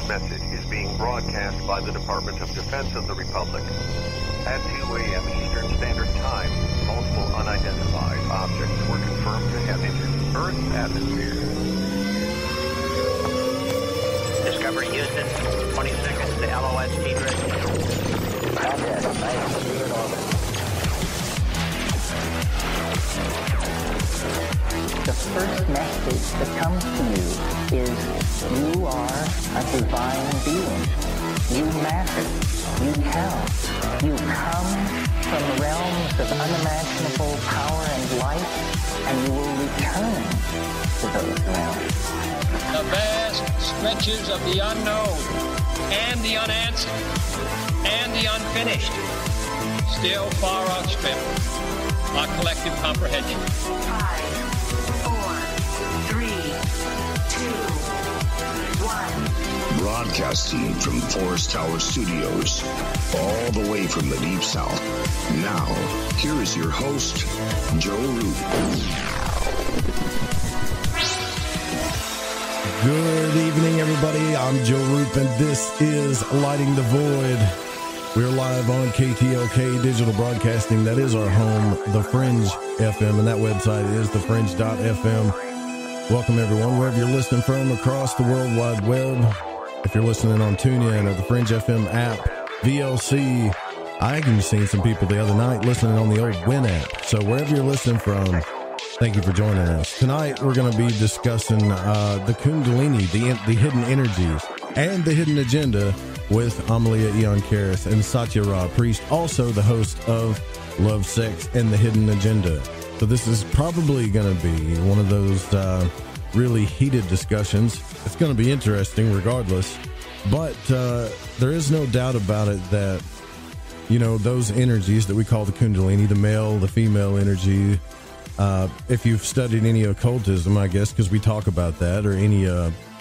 Message is being broadcast by the Department of Defense of the Republic. At 2 a.m. Eastern Standard Time, multiple unidentified objects were confirmed to have entered Earth's atmosphere. Discovery Houston, 20 seconds to LOS speed ready. Contact, nice to be in orbit. The first message that comes to you is you are a divine being. You matter. You count. You come from realms of unimaginable power and light, and you will return to those realms. The vast stretches of the unknown and the unanswered and the unfinished still far outstrip our collective comprehension. 5, 4, 3, 2, 1. Broadcasting from Forest Tower Studios, all the way from the Deep South. Now, here is your host, Joe Root. Good evening, everybody. I'm Joe Root, and this is Lighting the Void. We're live on KTLK Digital Broadcasting. That is our home, The Fringe FM, and that website is thefringe.fm. Welcome, everyone, wherever you're listening from across the World Wide Web. If you're listening on TuneIn or the Fringe FM app, VLC, I even seen some people the other night listening on the old Win app. So wherever you're listening from, thank you for joining us. Tonight, we're going to be discussing the Kundalini, the hidden energies, and the hidden agenda with Amelia, Aeon, Karris, and Satya, priest, also the host of Love, Sex, and the Hidden Agenda. So this is probably going to be one of those really heated discussions. It's going to be interesting regardless, but there is no doubt about it that, you know, those energies that we call the Kundalini, the male, the female energy, if you've studied any occultism, I guess, because we talk about that, or any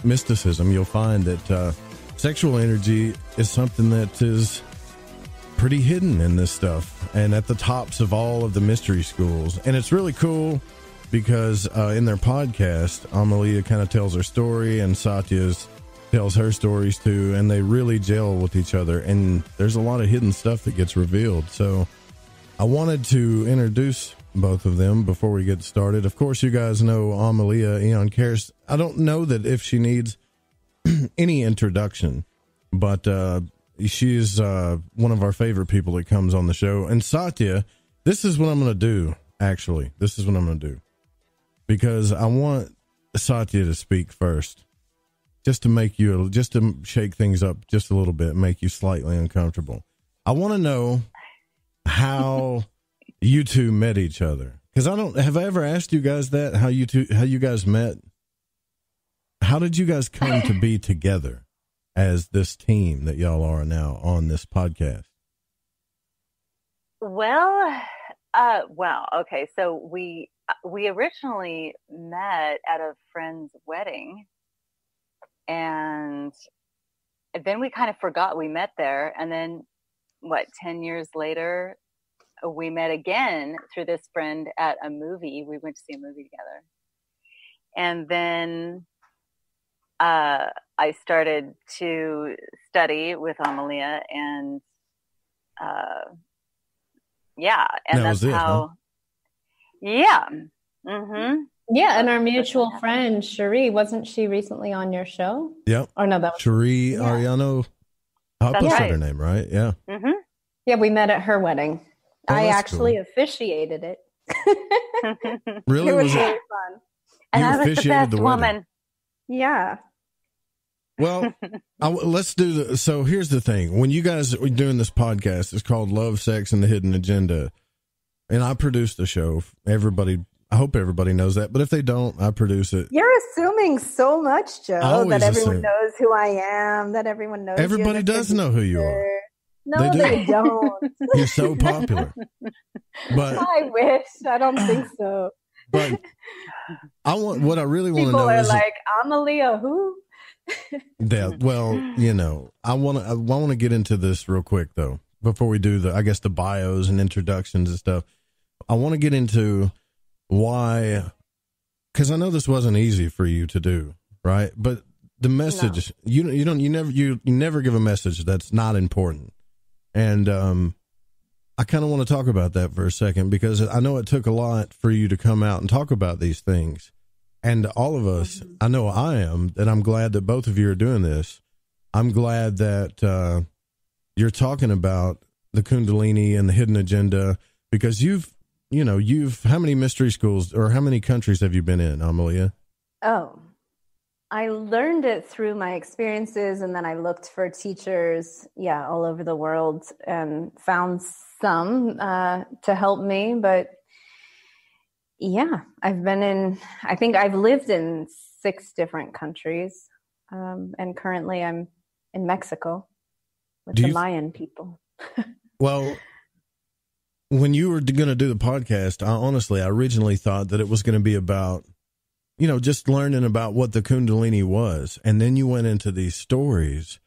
mysticism, you'll find that sexual energy is something that is pretty hidden in this stuff and at the tops of all of the mystery schools. And it's really cool because in their podcast, Amelia kind of tells her story and Satya's tells her stories too, and they really gel with each other. And there's a lot of hidden stuff that gets revealed. So I wanted to introduce both of them before we get started. Of course, you guys know Amelia, Aeon, Karris. I don't know that if she needs any introduction, but she's one of our favorite people that comes on the show. And Satya, this is what I'm going to do, actually. This is what I'm going to do. Because I want Satya to speak first, just to shake things up just a little bit, make you slightly uncomfortable. I want to know how you two met each other. Because have I ever asked you guys that? How you guys met? How did you guys come to be together as this team that y'all are now on this podcast? Well, okay. So we originally met at a friend's wedding, and then we kind of forgot we met there. And then 10 years later, we met again through this friend at a movie. We went to see a movie together. And then I started to study with Amelia, and and that's how. Huh? Yeah. Mm-hmm. Yeah, and our mutual friend Cherie, wasn't she recently on your show? Yep. Or no, that was Cherie Ariano. I said her name right. Yeah. Mm-hmm. Yeah, we met at her wedding. Oh, I actually cool. officiated it. Really? It was really fun. And I was the best woman. Yeah. Well, let's do so here's the thing. When you guys are doing this podcast, it's called Love, Sex, and the Hidden Agenda. And I produce the show. I hope everybody knows that. But if they don't, I produce it. You're assuming so much, Joe, that everyone knows who I am, that everyone knows. Everybody does know who you are. No, they don't. You're so popular. But I wish. I don't think so. But what I really want to know is, people are like, Amelia, who? Yeah, well, you know, I want to get into this real quick though before we do the bios and introductions and stuff. I want to get into why because I know this wasn't easy for you to do, right? But the message, you never give a message that's not important. And I kind of want to talk about that for a second, because I know it took a lot for you to come out and talk about these things. And all of us, I know I am, and I'm glad that both of you are doing this. I'm glad that you're talking about the Kundalini and the hidden agenda, because you've how many mystery schools or how many countries have you been in, Amelia? Oh, I learned it through my experiences, and then I looked for teachers, all over the world, and found some to help me. But I've lived in 6 different countries, and currently I'm in Mexico with the Mayan people. Well, when you were going to do the podcast, I originally thought that it was going to be about, just learning about what the Kundalini was. And then you went into these stories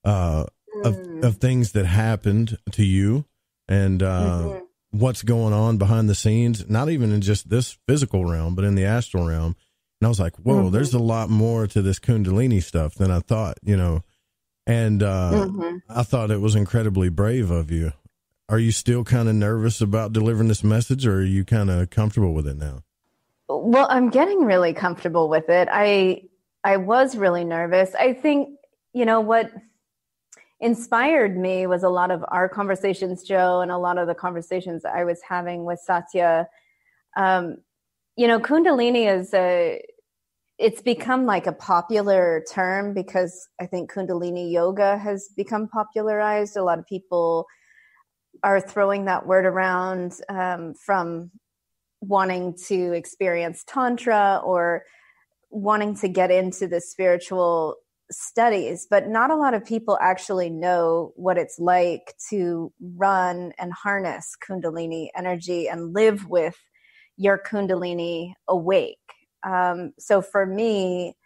of things that happened to you, and what's going on behind the scenes, not even in just this physical realm, but in the astral realm. And I was like, whoa, there's a lot more to this Kundalini stuff than I thought, and I thought it was incredibly brave of you. Are you still kind of nervous about delivering this message, or are you kind of comfortable with it now? Well, I'm getting really comfortable with it. I was really nervous. I think, what inspired me was a lot of our conversations, Joe, and a lot of the conversations I was having with Satya. Kundalini it's become like a popular term, because I think Kundalini yoga has become popularized. A lot of people are throwing that word around, from wanting to experience Tantra or wanting to get into the spiritual studies, but not a lot of people actually know what it's like to run and harness Kundalini energy and live with your Kundalini awake. So for me,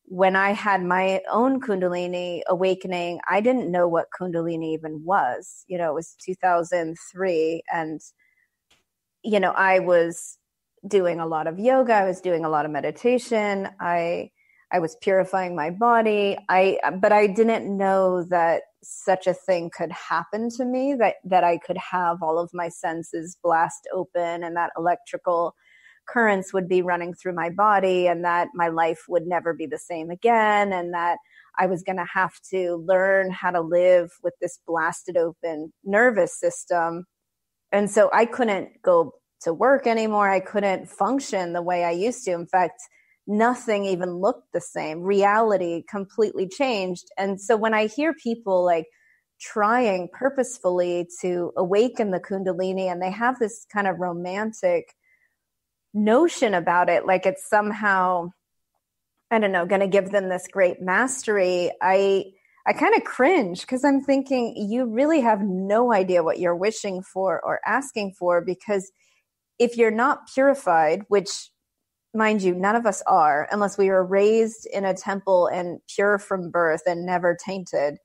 when I had my own Kundalini awakening, I didn't know what Kundalini even was. It was 2003, and I was doing a lot of yoga. I was doing a lot of meditation. I was purifying my body. But I didn't know that such a thing could happen to me, that I could have all of my senses blast open, and that electrical currents would be running through my body, and that my life would never be the same again, and that I was going to have to learn how to live with this blasted open nervous system. And so I couldn't go to work anymore. I couldn't function the way I used to. In fact, nothing even looked the same. Reality completely changed. And so when I hear people like trying purposefully to awaken the Kundalini, and they have this kind of romantic notion about it, like it's somehow, I don't know, going to give them this great mastery, I kind of cringe, because I'm thinking, you really have no idea what you're wishing for or asking for, because if you're not purified, which, mind you, none of us are, unless we were raised in a temple and pure from birth and never tainted,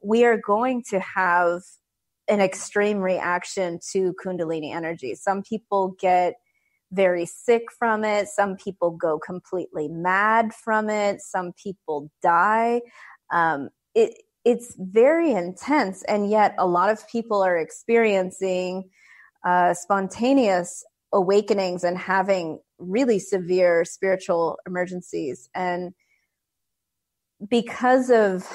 we are going to have an extreme reaction to Kundalini energy. Some people get very sick from it. Some people go completely mad from it. Some people die. It's very intense. And yet a lot of people are experiencing spontaneous awakenings and having really severe spiritual emergencies. And because of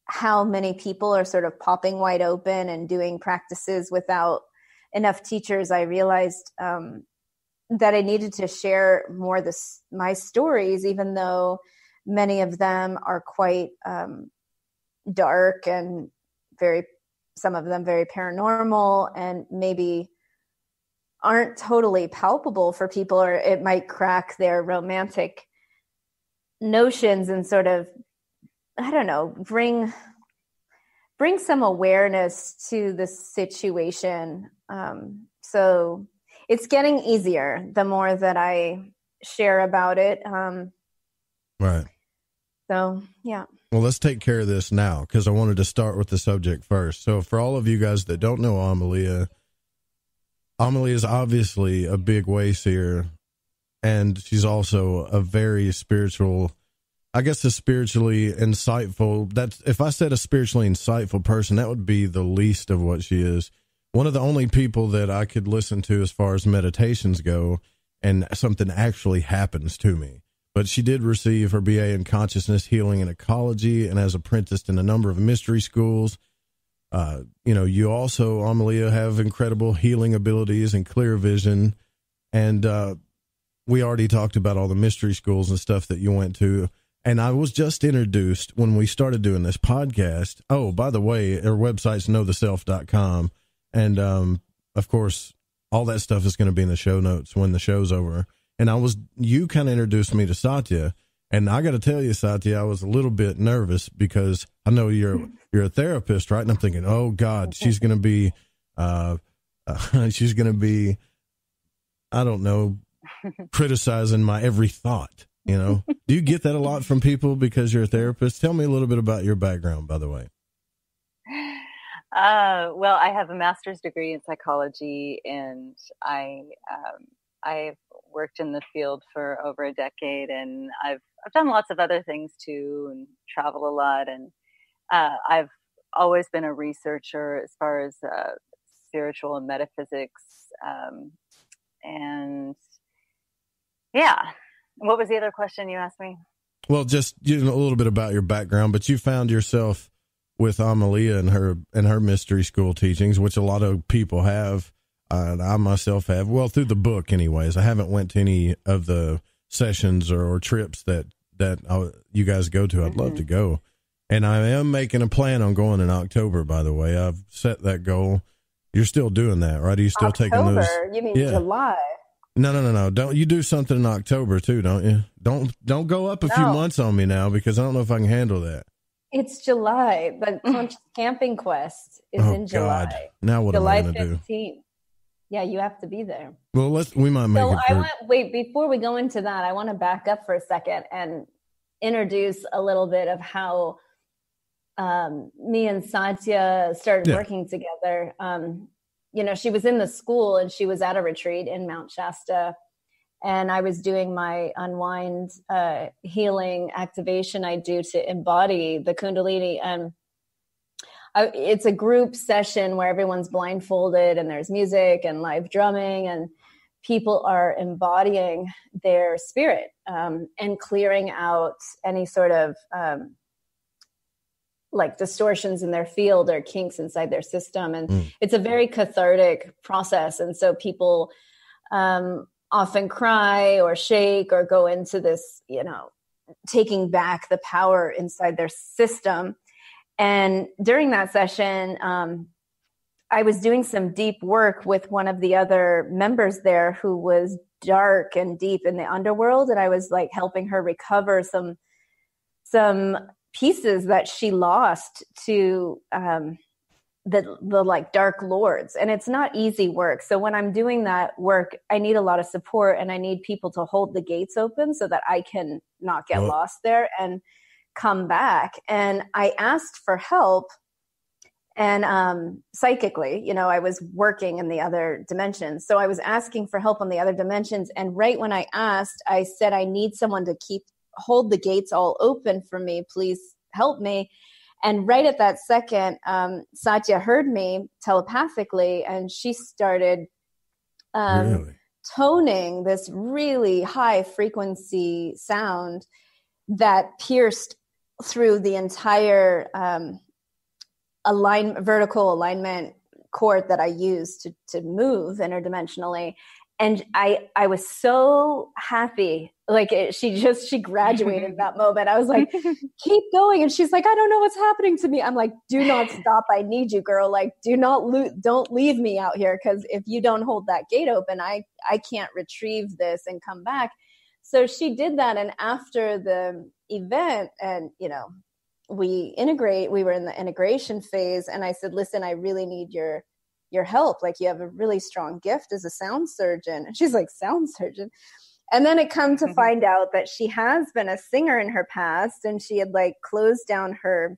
how many people are sort of popping wide open and doing practices without enough teachers, I realized that I needed to share more my stories, even though many of them are quite dark and some of them very paranormal, and maybe aren't totally palpable for people, or it might crack their romantic notions and sort of, I don't know, bring some awareness to the situation. So it's getting easier the more that I share about it. Right. So, yeah. Well, let's take care of this now, because I wanted to start with the subject first. So for all of you guys that don't know Amelia is obviously a big way seer and she's also a very spiritual, I guess, a spiritually insightful. That's, if I said a spiritually insightful person, that would be the least of what she is. One of the only people that I could listen to as far as meditations go, and something actually happens to me. But she did receive her BA in consciousness healing and ecology, and has apprenticed in a number of mystery schools. You also, Amelia, have incredible healing abilities and clear vision. And we already talked about all the mystery schools and stuff that you went to. And I was just introduced when we started doing this podcast. Oh, by the way, our website's knowtheself.com. And, of course, all that stuff is going to be in the show notes when the show's over. And you kind of introduced me to Satya. And I got to tell you, Satya, I was a little bit nervous because I know you're a therapist, right? And I'm thinking, oh God, she's going to be, I don't know, criticizing my every thought. Do you get that a lot from people because you're a therapist? Tell me a little bit about your background, by the way. Well, I have a master's degree in psychology, and I've worked in the field for over a decade, and I've done lots of other things too, and traveled a lot. And I've always been a researcher as far as spiritual and metaphysics. And yeah. What was the other question you asked me? Well, just a little bit about your background, but you found yourself with Amelia and her mystery school teachings, which a lot of people have. And I myself have, well, through the book anyways. I haven't went to any of the sessions or trips that you guys go to. I'd love to go. And I am making a plan on going in October, by the way. I've set that goal. You're still doing that, right? Are you still October? Taking those? You mean July? No. Don't you do something in October too, don't you? Don't go up a few months on me now, because I don't know if I can handle that. It's July, but Camping Quest is in July. God. Now what July am I going to do? 15th. Yeah, you have to be there. Well, we might make wait, before we go into that, I want to back up for a second and introduce a little bit of how me and Satya started working together. She was in the school and she was at a retreat in Mount Shasta, and I was doing my unwind healing activation I do to embody the Kundalini. And it's a group session where everyone's blindfolded and there's music and live drumming, and people are embodying their spirit and clearing out any sort of like distortions in their field or kinks inside their system. And it's a very cathartic process. And so people often cry or shake or go into this, taking back the power inside their system. And during that session, I was doing some deep work with one of the other members there who was dark and deep in the underworld. And I was like helping her recover some pieces that she lost to the like dark lords. And it's not easy work. So when I'm doing that work, I need a lot of support, and I need people to hold the gates open so that I can not get lost there and come back. And I asked for help, and psychically, I was working in the other dimensions. So I was asking for help on the other dimensions. And right when I asked, I said, I need someone to hold the gates all open for me. Please help me. And right at that second, Satya heard me telepathically, and she started toning this really high frequency sound that pierced through the entire vertical alignment cord that I use to move interdimensionally. And I was so happy. Like she graduated that moment. I was like, keep going. And she's like, I don't know what's happening to me. I'm like, do not stop. I need you, girl. Like, don't leave me out here. Cause if you don't hold that gate open, I can't retrieve this and come back. So she did that. And after the event, and, we were in the integration phase. And I said, listen, I really need your help. Like, you have a really strong gift as a sound surgeon. And she's like, sound surgeon? And then it come to find out that she has been a singer in her past, and she had like closed down her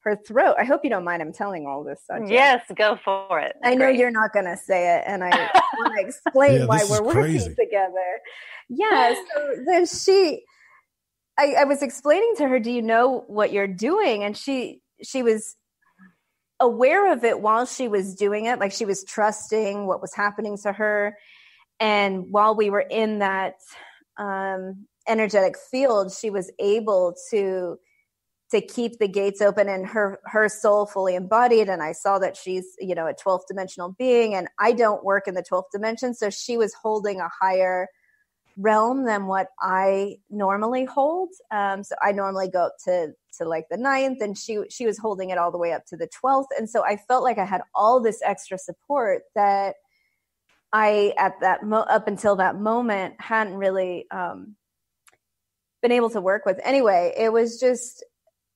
her throat. I hope you don't mind I'm telling all this, Satya. Yes, go for it. I know you're not going to say it, and I want to explain why we're working together. Yeah, so then I was explaining to her, do you know what you're doing? And she was aware of it while she was doing it. Like, she was trusting what was happening to her. And while we were in that energetic field, she was able to keep the gates open and her soul fully embodied. And I saw that she's, a 12th dimensional being, and I don't work in the 12th dimension. So she was holding a higher realm than what I normally hold. So I normally go up to like the 9th, and she was holding it all the way up to the 12th. And so I felt like I had all this extra support that I, up until that moment, hadn't really been able to work with. Anyway, it was just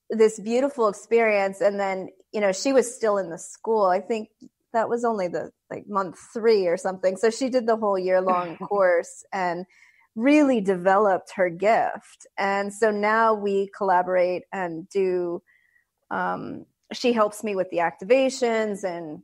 this beautiful experience. And then, she was still in the school. I think that was only the month 3 or something. So she did the whole year-long course and really developed her gift. And so now we collaborate and do, she helps me with the activations and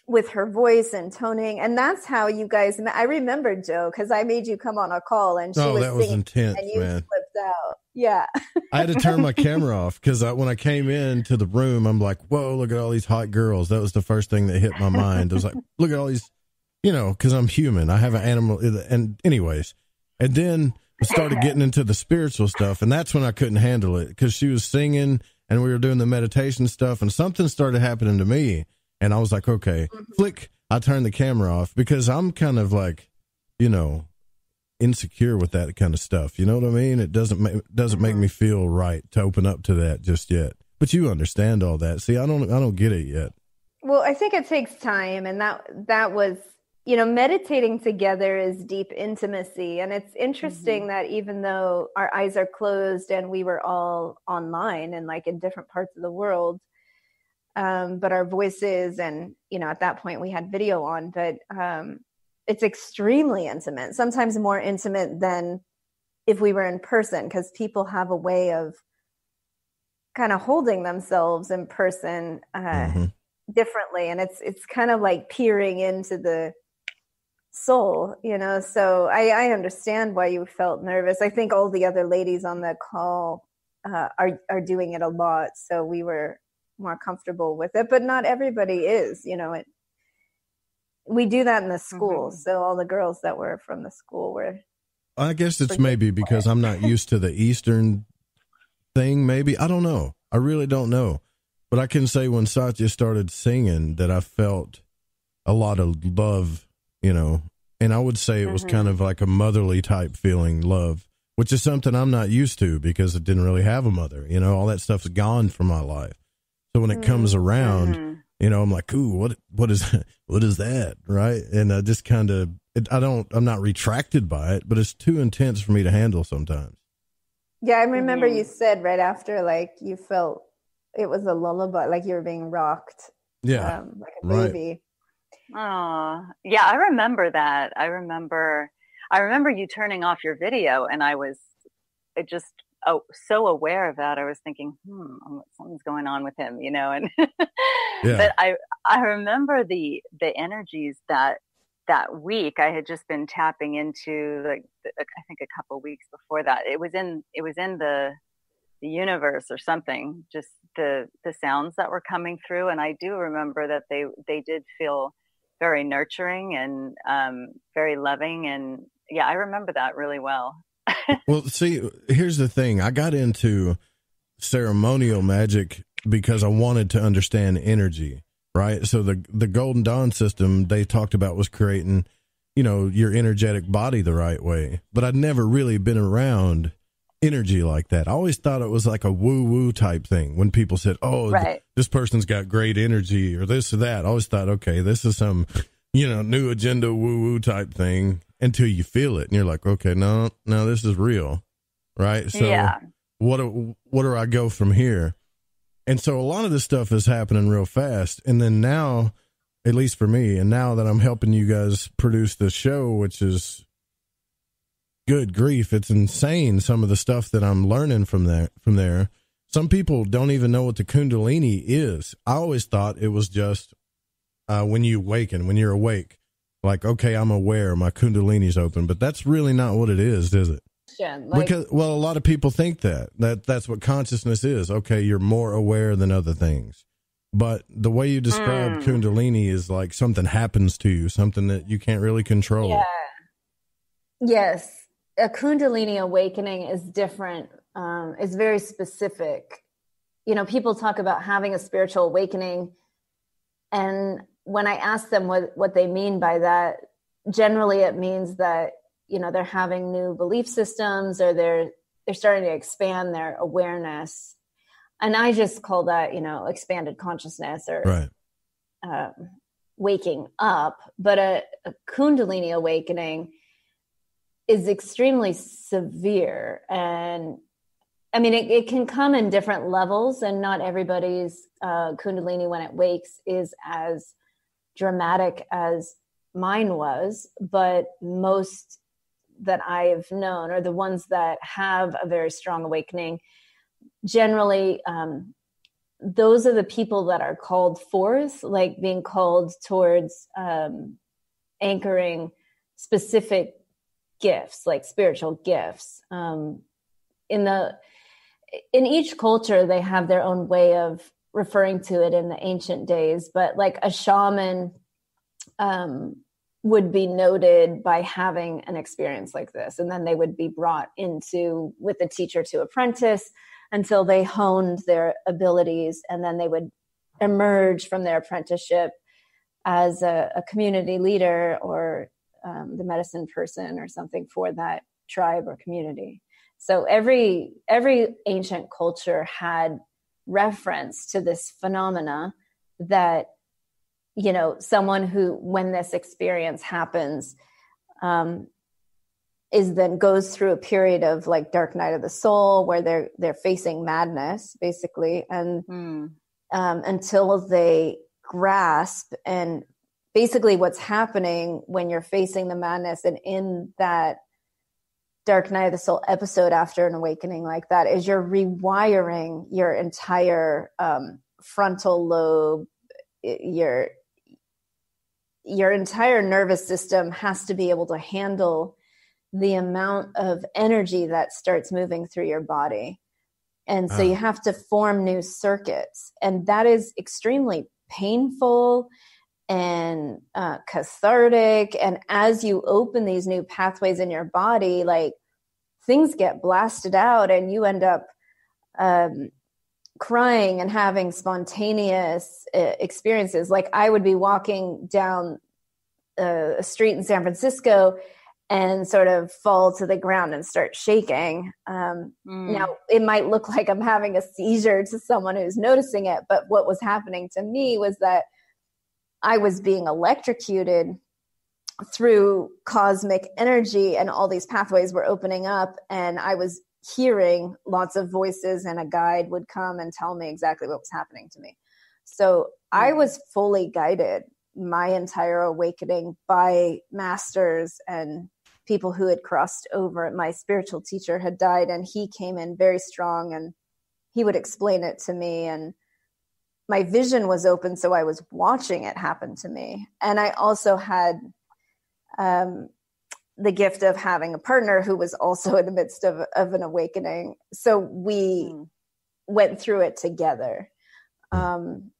with her voice and toning. And that's how you guys met. I remember, Joe, because I made you come on a call and she was that was singing intense, and you man. flipped out. Yeah. I had to turn my camera off because when I came into the room, I'm like, whoa, look at all these hot girls. That was the first thing that hit my mind. I was like, look at all these, because I'm human. I have an animal. And anyways, and then we started getting into the spiritual stuff. And that's when I couldn't handle it, because she was singing and we were doing the meditation stuff, and something started happening to me. And I was like, okay, flick. I turned the camera off because I'm kind of like, insecure with that kind of stuff. You know what I mean? It doesn't make me feel right to open up to that just yet. But you understand all that. See, I don't get it yet. Well, I think it takes time, and that was, meditating together is deep intimacy. And it's interesting that even though our eyes are closed and we were all online and in different parts of the world, but our voices and, at that point we had video on, but it's extremely intimate, sometimes more intimate than if we were in person, because people have a way of kind of holding themselves in person differently. And it's kind of like peering into the soul, so I understand why you felt nervous. I think all the other ladies on the call are doing it a lot. So we were more comfortable with it, but not everybody is, we do that in the school. So all the girls that were from the school were, I guess it's maybe because I'm not used to the Eastern thing. Maybe, I don't know. I really don't know, but I can say when Satya started singing that I felt a lot of love, and I would say it was kind of like a motherly type feeling, love, which is something I'm not used to because I didn't really have a mother, all that stuff's gone from my life. So when it comes around, I'm like, ooh, what is that? Right. And I just kind of, I'm not retracted by it, but it's too intense for me to handle sometimes. Yeah. I remember you said right after, you felt it was a lullaby, like you were being rocked. Yeah. Like a baby. Oh, yeah. I remember that. I remember you turning off your video, and I was just so aware of that. I was thinking, something's going on with him, and but I remember the energies that week. I had just been tapping into I think a couple of weeks before that. It was in the universe or something, just the sounds that were coming through. And I do remember that they did feel very nurturing and very loving. And yeah, I remember that really well. Well, see, here's the thing. I got into ceremonial magic because I wanted to understand energy, right? So the Golden Dawn system they talked about was creating, your energetic body the right way. But I'd never really been around energy like that. I always thought it was like a woo-woo type thing when people said, this person's got great energy or this or that. I always thought, okay, this is some, new agenda woo-woo type thing. Until you feel it and you're like, okay, no, this is real. Right. So what do I go from here? And so a lot of this stuff is happening real fast. And then now, at least for me, and now that I'm helping you guys produce this show, which is good grief, it's insane. Some of the stuff that I'm learning from there, Some people don't even know what the Kundalini is. I always thought it was just when you awaken, when you're awake, like, okay, I'm aware, my Kundalini's open, but that's really not what it is it? Because, well, a lot of people think that's what consciousness is. Okay, you're more aware than other things. But the way you describe Kundalini is like something happens to you, something that you can't really control. Yeah. Yes. A Kundalini awakening is different. It's very specific. You know, people talk about having a spiritual awakening. And when I ask them what they mean by that, generally it means that, you know, they're having new belief systems, or they're starting to expand their awareness. And I just call that, you know, expanded consciousness, or waking up. But a Kundalini awakening is extremely severe. And I mean, it can come in different levels, and not everybody's Kundalini when it wakes is as dramatic as mine was. But most that I've known, or the ones that have a very strong awakening, generally, those are the people that are called forth, like being called towards anchoring specific gifts, like spiritual gifts. In each culture, they have their own way of referring to it in the ancient days, but like a shaman would be noted by having an experience like this. And then they would be brought into with the teacher to apprentice until they honed their abilities. And then they would emerge from their apprenticeship as a community leader, or the medicine person or something for that tribe or community. So every ancient culture had reference to this phenomena that, you know, someone who, when this experience happens, is then goes through a period of like dark night of the soul, where they're facing madness, basically, and until they grasp. And basically what's happening when you're facing the madness and in that dark night of the soul episode after an awakening like that is you're rewiring your entire frontal lobe. Your entire nervous system has to be able to handle the amount of energy that starts moving through your body. And so you have to form new circuits, and that is extremely painful and cathartic. And as you open these new pathways in your body, like things get blasted out, and you end up crying and having spontaneous experiences. Like I would be walking down a street in San Francisco and sort of fall to the ground and start shaking. Now, it might look like I'm having a seizure to someone who's noticing it, but what was happening to me was that I was being electrocuted through cosmic energy, and all these pathways were opening up, and I was hearing lots of voices, and a guide would come and tell me exactly what was happening to me. So I was fully guided my entire awakening by masters and people who had crossed over. My spiritual teacher had died, and he came in very strong, and he would explain it to me, and my vision was open, so I was watching it happen to me. And I also had the gift of having a partner who was also in the midst of an awakening. So we went through it together. And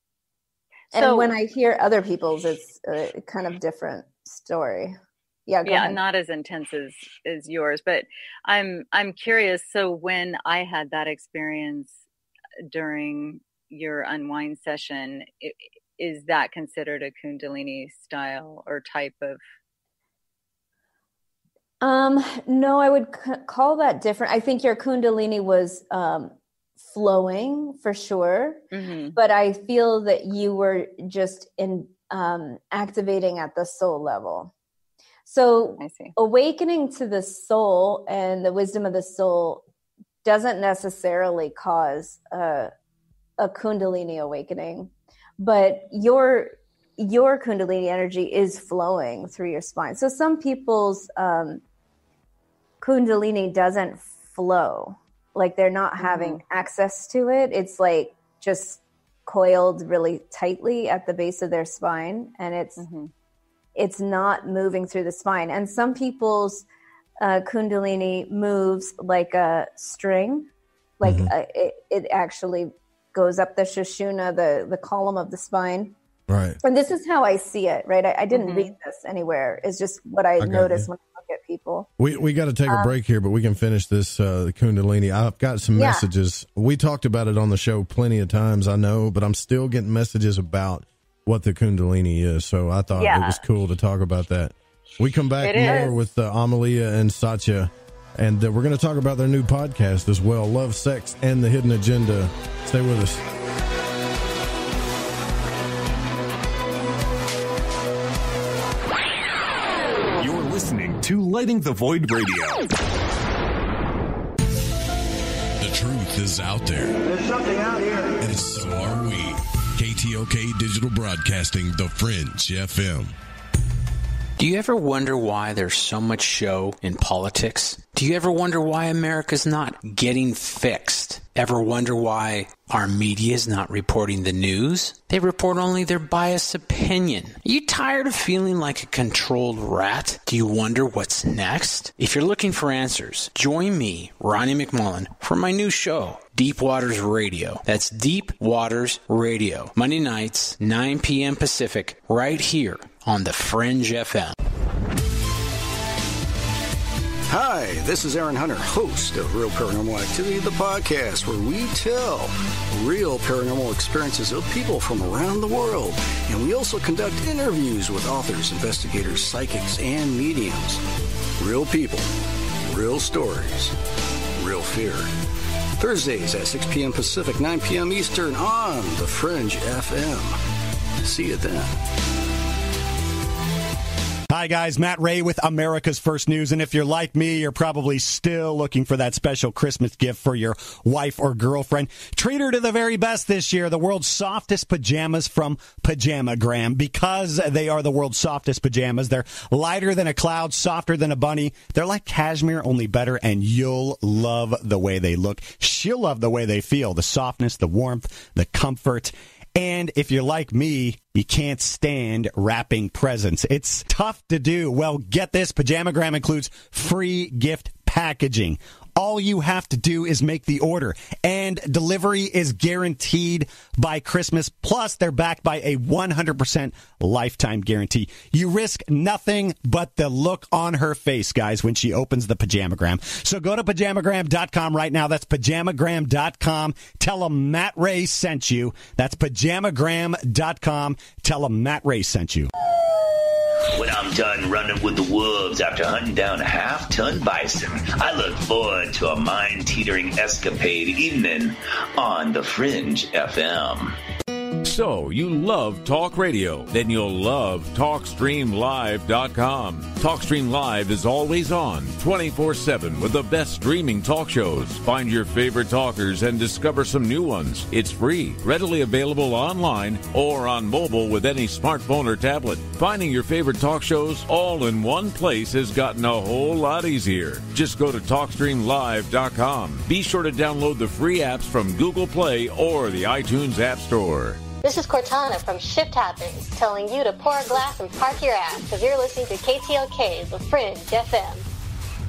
when I hear other people's, it's a kind of different story. Yeah, go ahead. Not as intense as yours, but I'm curious. So when I had that experience during your unwind session, is that considered a Kundalini style or type of? No, I would call that different. I think your Kundalini was flowing for sure, but I feel that you were just activating at the soul level. So I see. Awakening to the soul and the wisdom of the soul doesn't necessarily cause a Kundalini awakening, but your Kundalini energy is flowing through your spine. So some people's Kundalini doesn't flow like they're not having access to it. It's like just coiled really tightly at the base of their spine, and it's not moving through the spine. And some people's Kundalini moves like a string, like it actually goes up the Sushumna, the column of the spine. Right. And this is how I see it, right? I didn't read this anywhere. It's just what I noticed when I look at people. We got to take a break here, but we can finish this Kundalini. I've got some messages. We talked about it on the show plenty of times, I know, but I'm still getting messages about what the Kundalini is. So I thought it was cool to talk about that. We come back more with Amelia and Satya, and we're going to talk about their new podcast as well, Love, Sex, and the Hidden Agenda. Stay with us. You're listening to Lighting the Void Radio. The truth is out there. There's something out here. And so are we. KTOK Digital Broadcasting, The Fringe FM. Do you ever wonder why there's so much show in politics? Do you ever wonder why America's not getting fixed? Ever wonder why our media is not reporting the news? They report only their biased opinion. Are you tired of feeling like a controlled rat? Do you wonder what's next? If you're looking for answers, join me, Ronnie McMullen, for my new show, Deep Waters Radio. That's Deep Waters Radio. Monday nights, 9 p.m. Pacific, right here on The Fringe FM. Hi, this is Aaron Hunter, host of Real Paranormal Activity, the podcast where we tell real paranormal experiences of people from around the world. And we also conduct interviews with authors, investigators, psychics, and mediums. Real people, real stories, real fear. Thursdays at 6 p.m. Pacific, 9 p.m. Eastern on The Fringe FM. See you then. Hi, guys. Matt Ray with America's First News. And if you're like me, you're probably still looking for that special Christmas gift for your wife or girlfriend. Treat her to the very best this year. The world's softest pajamas from Pajamagram. Because they are the world's softest pajamas, they're lighter than a cloud, softer than a bunny. They're like cashmere, only better, and you'll love the way they look. She'll love the way they feel. The softness, the warmth, the comfort. And if you're like me, you can't stand wrapping presents. It's tough to do. Well, get this. Pajamagram includes free gift packaging. All you have to do is make the order, and delivery is guaranteed by Christmas. Plus, they're backed by a 100% lifetime guarantee. You risk nothing but the look on her face, guys, when she opens the Pajamagram. So go to Pajamagram.com right now. That's Pajamagram.com. Tell them Matt Ray sent you. That's Pajamagram.com. Tell them Matt Ray sent you. When I'm done running with the wolves after hunting down a half-ton bison, I look forward to a mind-teetering escapade evening on The Fringe FM. So, you love talk radio? Then you'll love TalkStreamLive.com. TalkStream Live is always on, 24/7, with the best streaming talk shows. Find your favorite talkers and discover some new ones. It's free, readily available online or on mobile with any smartphone or tablet. Finding your favorite talk shows all in one place has gotten a whole lot easier. Just go to TalkStreamLive.com. Be sure to download the free apps from Google Play or the iTunes App Store. This is Cortana from Shift Happens, telling you to pour a glass and park your ass because you're listening to KTLK, The Fringe FM.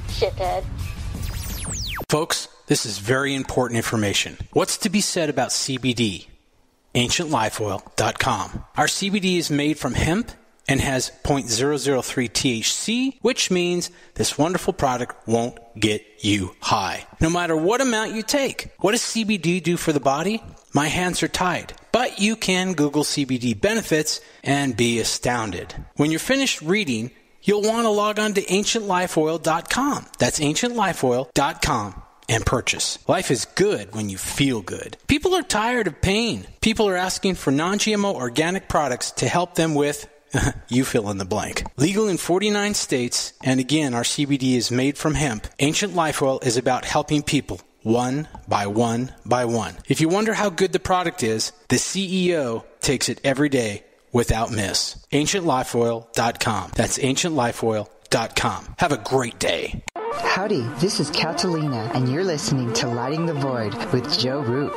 Shithead. Folks, this is very important information. What's to be said about CBD? AncientLifeOil.com. Our CBD is made from hemp and has 0.003 THC, which means this wonderful product won't get you high, no matter what amount you take. What does CBD do for the body? My hands are tied. But you can Google CBD benefits and be astounded. When you're finished reading, you'll want to log on to AncientLifeOil.com. That's AncientLifeOil.com and purchase. Life is good when you feel good. People are tired of pain. People are asking for non-GMO organic products to help them with you fill in the blank. Legal in 49 states, and again, our CBD is made from hemp. Ancient Life Oil is about helping people one by one by one. If you wonder how good the product is, the CEO takes it every day without miss. AncientLifeOil.com. That's AncientLifeOil.com. Have a great day. Howdy, this is Catalina, and you're listening to Lighting the Void with Joe Roop.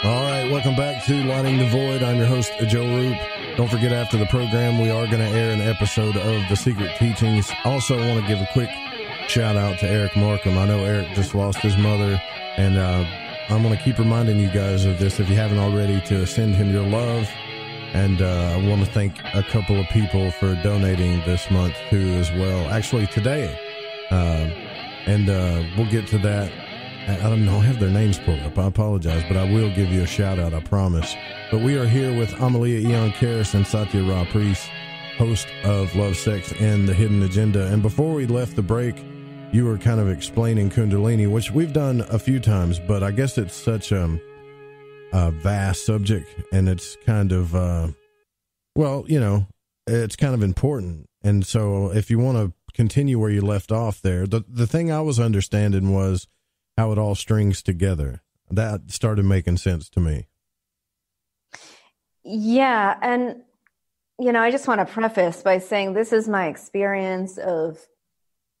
All right, welcome back to Lighting the Void. I'm your host, Joe Roop. Don't forget, after the program, we are going to air an episode of The Secret Teachings. Also, want to give a quick shout out to Eric Markham. I know Eric just lost his mother, and I'm going to keep reminding you guys of this if you haven't already, to send him your love. And I want to thank a couple of people for donating this month too as well. Actually today. And we'll get to that. I don't know, I have their names pulled up. I apologize, but I will give you a shout out, I promise. But we are here with Amelia, Aeon, Karris, and Satya Ra Priest, host of Love, Sex, and the Hidden Agenda. And before we left the break, you were kind of explaining Kundalini, which we've done a few times, but I guess it's such a vast subject, and it's kind of, well, you know, it's kind of important. And so if you want to continue where you left off there, the thing I was understanding was how it all strings together. That started making sense to me. Yeah. And, you know, I just want to preface by saying this is my experience of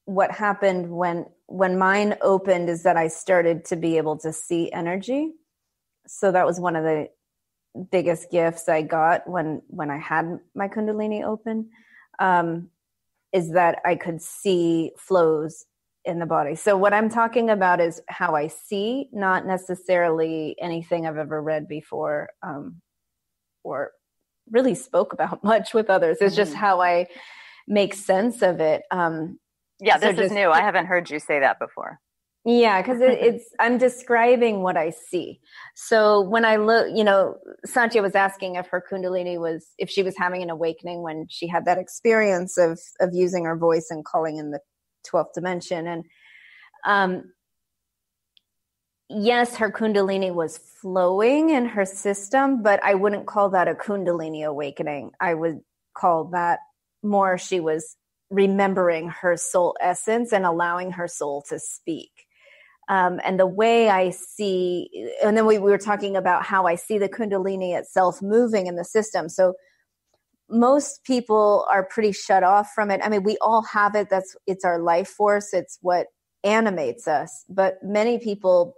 what happened when mine opened, is that I started to be able to see energy. So that was one of the biggest gifts I got when I had my Kundalini open, is that I could see flows in the body. So what I'm talking about is how I see, not necessarily anything I've ever read before, or really spoke about much with others. It's just how I make sense of it. Yeah, this is new. I haven't heard you say that before. Yeah, because I'm describing what I see. So when I look, you know, Satya was asking if her Kundalini if she was having an awakening when she had that experience of using her voice and calling in the 12th dimension. And yes, her Kundalini was flowing in her system, but I wouldn't call that a Kundalini awakening. I would call that more she was remembering her soul essence and allowing her soul to speak. And the way I see, and then we were talking about how I see the Kundalini itself moving in the system. So most people are pretty shut off from it. I mean, we all have it. It's our life force. It's what animates us. But many people,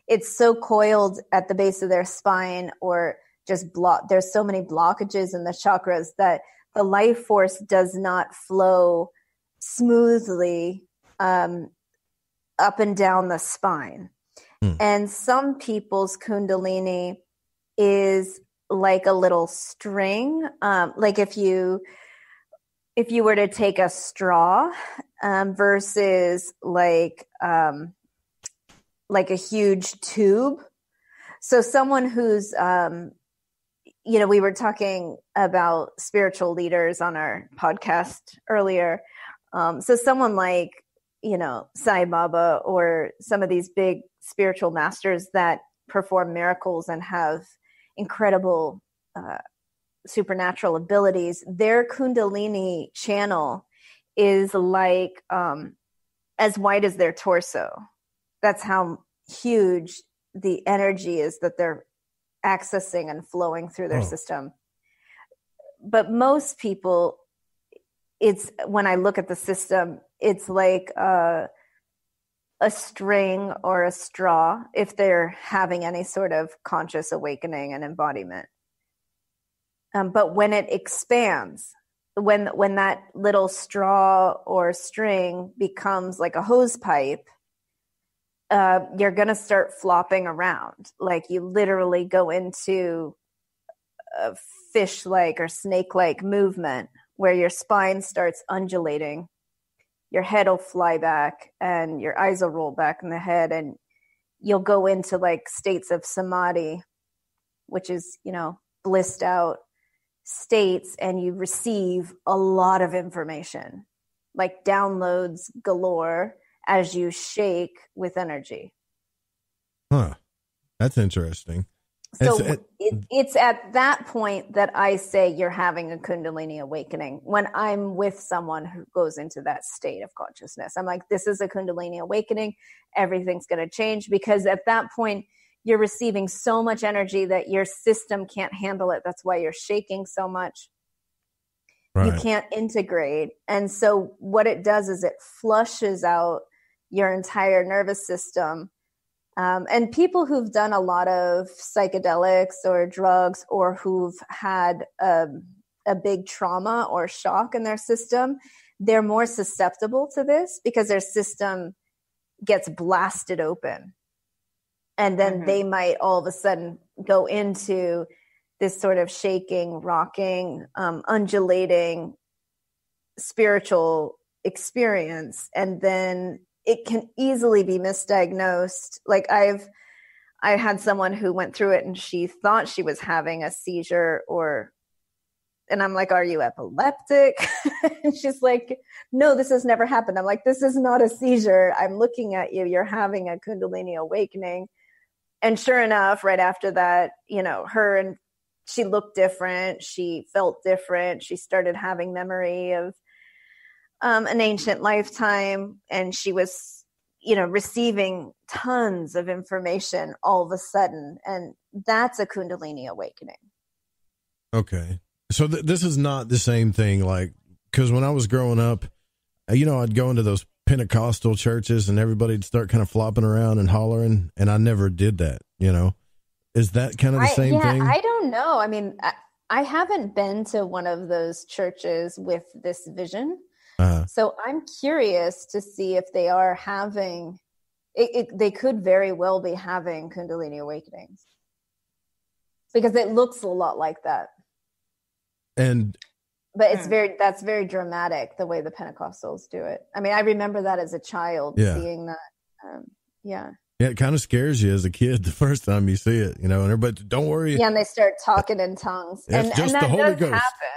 it's so coiled at the base of their spine, or just there's so many blockages in the chakras that the life force does not flow smoothly up and down the spine. And some people's Kundalini is like a little string. Like if you were to take a straw versus like a huge tube. So someone who's, you know, we were talking about spiritual leaders on our podcast earlier. So someone like, you know, Sai Baba, or some of these big spiritual masters that perform miracles and have incredible supernatural abilities, their Kundalini channel is like as wide as their torso. That's how huge the energy is that they're accessing and flowing through their system. But most people, it's, when I look at the system, it's like a string or a straw if they're having any sort of conscious awakening and embodiment. But when it expands, when that little straw or string becomes like a hose pipe, you're going to start flopping around. Like you literally go into a fish-like or snake-like movement where your spine starts undulating. Your head will fly back and your eyes will roll back in the head, and you'll go into like states of samadhi, which is, you know, blissed out states, and you receive a lot of information, like downloads galore as you shake with energy. Huh. That's interesting. So it's at that point that I say you're having a Kundalini awakening. When I'm with someone who goes into that state of consciousness, I'm like, this is a Kundalini awakening. Everything's going to change, because at that point you're receiving so much energy that your system can't handle it. That's why you're shaking so much. Right. You can't integrate. And so what it does is it flushes out your entire nervous system. And people who've done a lot of psychedelics or drugs, or who've had a big trauma or shock in their system, they're more susceptible to this because their system gets blasted open. And then they might all of a sudden go into this sort of shaking, rocking, undulating spiritual experience. And then it can easily be misdiagnosed. Like I had someone who went through it and she thought she was having a seizure, and I'm like, are you epileptic? And she's like, no, this has never happened. I'm like, this is not a seizure. I'm looking at you. You're having a Kundalini awakening. And sure enough, right after that, she looked different. She felt different. She started having memory of an ancient lifetime. And she was, receiving tons of information all of a sudden. And that's a Kundalini awakening. Okay. So this is not the same thing, like, because when I was growing up, I'd go into those Pentecostal churches and everybody'd start kind of flopping around and hollering, and I never did that. Is that kind of the same thing? I don't know. I mean, I haven't been to one of those churches with this vision. So I'm curious to see if they are having they could very well be having Kundalini awakenings, because it looks a lot like that. But that's very dramatic, the way the Pentecostals do it. I mean, I remember that as a child, seeing that. Yeah, it kind of scares you as a kid the first time you see it, and everybody, don't worry. Yeah, and they start talking in tongues. And just that the Holy does Ghost. happen.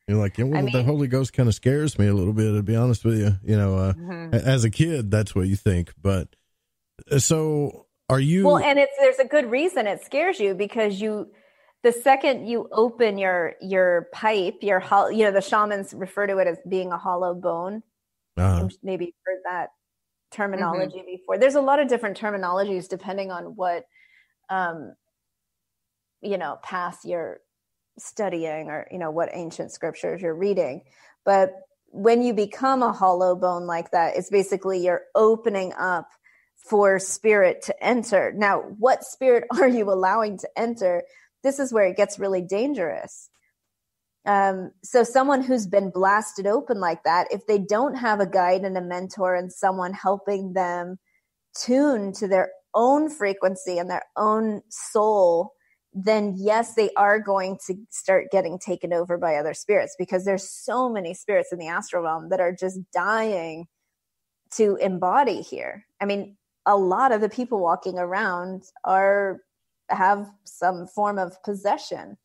You're like, the Holy Ghost kind of scares me a little bit, to be honest with you. As a kid, that's what you think. But so are you? Well, and there's a good reason it scares you, because the second you open your pipe, the shamans refer to it as being a hollow bone. Maybe you've heard that terminology before. There's a lot of different terminologies depending on what, path you're studying, or, what ancient scriptures you're reading. But when you become a hollow bone like that, it's basically you're opening up for spirit to enter. Now, what spirit are you allowing to enter? This is where it gets really dangerous. So someone who's been blasted open like that, if they don't have a guide and a mentor and someone helping them tune to their own frequency and their own soul, then yes, they are going to start getting taken over by other spirits, because there's so many spirits in the astral realm that are just dying to embody here. I mean, a lot of the people walking around have some form of possession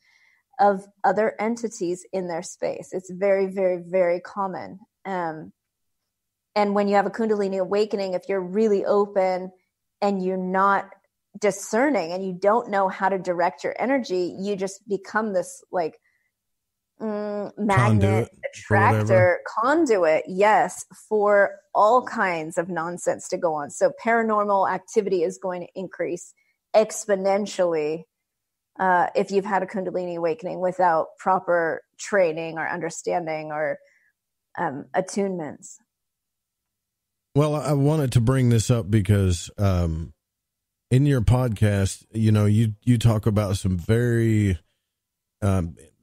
of other entities in their space. It's very, very, very common. And when you have a Kundalini awakening, if you're really open and you're not discerning and you don't know how to direct your energy, you just become this like magnet, attractor, conduit, yes, for all kinds of nonsense to go on. So paranormal activity is going to increase exponentially if you've had a Kundalini awakening without proper training or understanding or attunements. Well, I wanted to bring this up because in your podcast, you talk about some very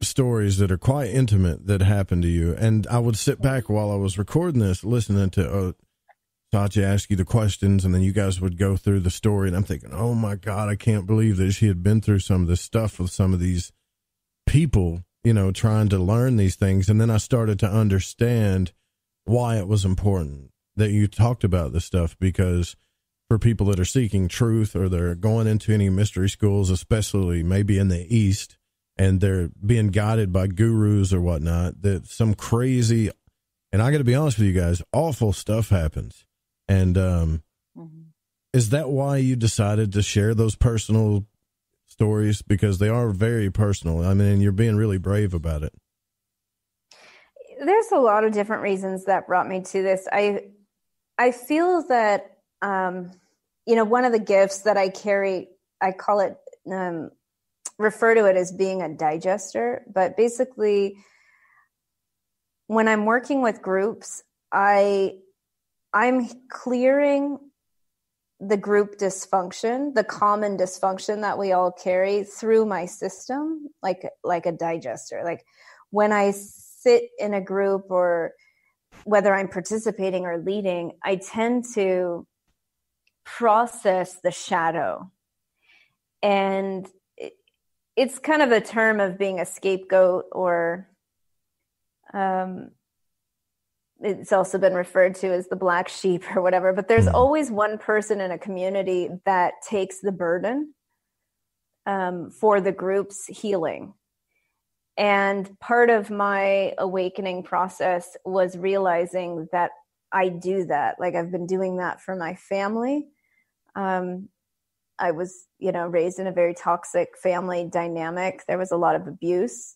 stories that are quite intimate that happened to you. And I would sit back while I was recording this, listening to Satya ask you the questions, and then you guys would go through the story, and I'm thinking, oh my God, I can't believe that she had been through some of this stuff with some of these people, trying to learn these things. And then I started to understand why it was important that you talked about this stuff, because for people that are seeking truth, or they're going into any mystery schools, especially maybe in the East, and they're being guided by gurus or whatnot, that some crazy, and I got to be honest with you guys, awful stuff happens. And is that why you decided to share those personal stories? Because they are very personal. I mean, you're being really brave about it. There's a lot of different reasons that brought me to this. I feel that, one of the gifts that I carry I call it, refer to it as being a digester. But basically, when I'm working with groups, I'm clearing the group dysfunction, the common dysfunction that we all carry through my system, like a digester. Like when I sit in a group, or whether I'm participating or leading, I tend to process the shadow. And it's kind of a term of being a scapegoat, or it's also been referred to as the black sheep or whatever, but there's always one person in a community that takes the burden for the group's healing. And part of my awakening process was realizing that I do that. Like, I've been doing that for my family. I was, raised in a very toxic family dynamic. There was a lot of abuse,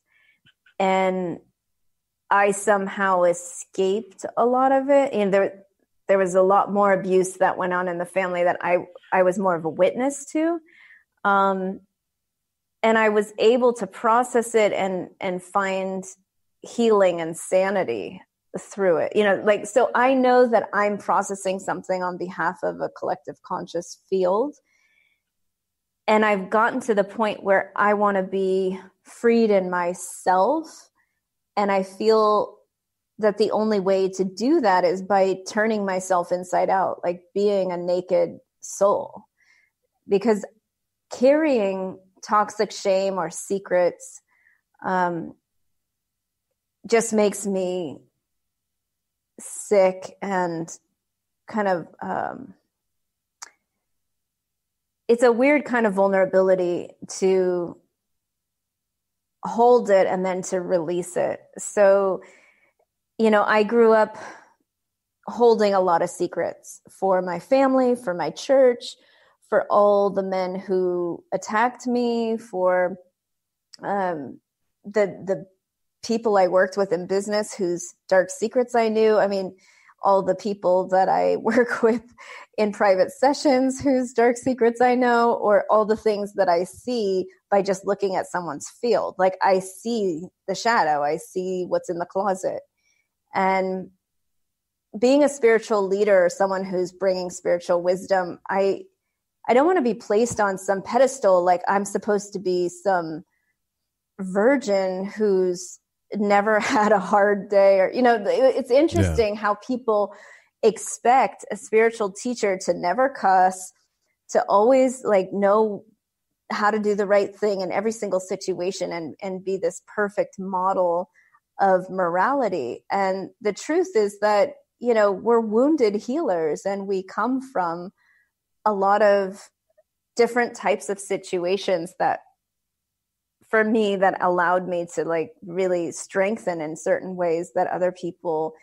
and I somehow escaped a lot of it. And there was a lot more abuse that went on in the family that I was more of a witness to. And I was able to process it and find healing and sanity through it. So I know that I'm processing something on behalf of a collective conscious field. And I've gotten to the point where I want to be freed in myself. And I feel that the only way to do that is by turning myself inside out, like being a naked soul. Because carrying toxic shame or secrets just makes me sick and kind of, it's a weird kind of vulnerability to hold it and then to release it. So, I grew up holding a lot of secrets for my family, for my church, for all the men who attacked me, for the people I worked with in business whose dark secrets I knew. I mean, all the people that I work with in private sessions whose dark secrets I know, or all the things that I see by just looking at someone's field. Like, I see the shadow, I see what's in the closet. And being a spiritual leader, or someone who's bringing spiritual wisdom, I don't want to be placed on some pedestal like I'm supposed to be some virgin who's never had a hard day, or it's interesting how people expect a spiritual teacher to never cuss, to always know how to do the right thing in every single situation, and be this perfect model of morality. And the truth is that we're wounded healers, and we come from a lot of different types of situations that, for me, that allowed me to really strengthen in certain ways that other people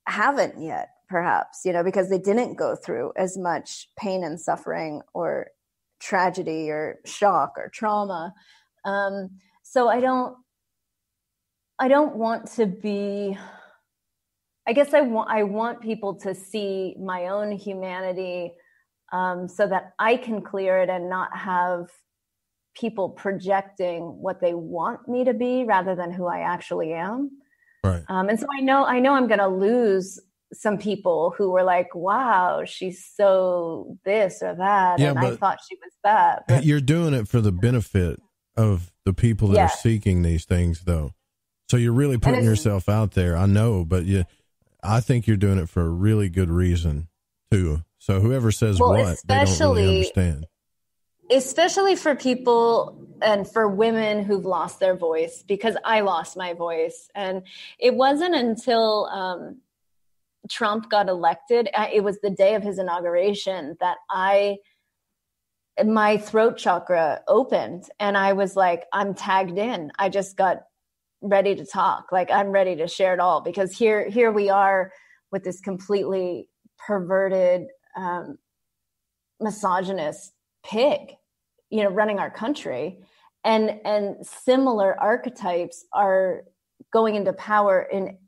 haven't yet, perhaps, because they didn't go through as much pain and suffering or tragedy or shock or trauma. So I don't want to be, I guess I want people to see my own humanity, so that I can clear it and not have people projecting what they want me to be rather than who I actually am. Right. And so I know I'm going to lose some people who were like, wow, she's so this or that. Yeah, and I thought she was that. But you're doing it for the benefit of the people that are seeking these things, though. So you're really putting yourself out there. I know, but I think you're doing it for a really good reason too. So whoever says what, they don't really understand. Especially for people and for women who've lost their voice, because I lost my voice. And it wasn't until Trump got elected, it was the day of his inauguration, that my throat chakra opened, and I was like, I'm tagged in. I just got ready to talk. Like, I'm ready to share it all, because here we are with this completely perverted, misogynist pig, running our country, and similar archetypes are going into power in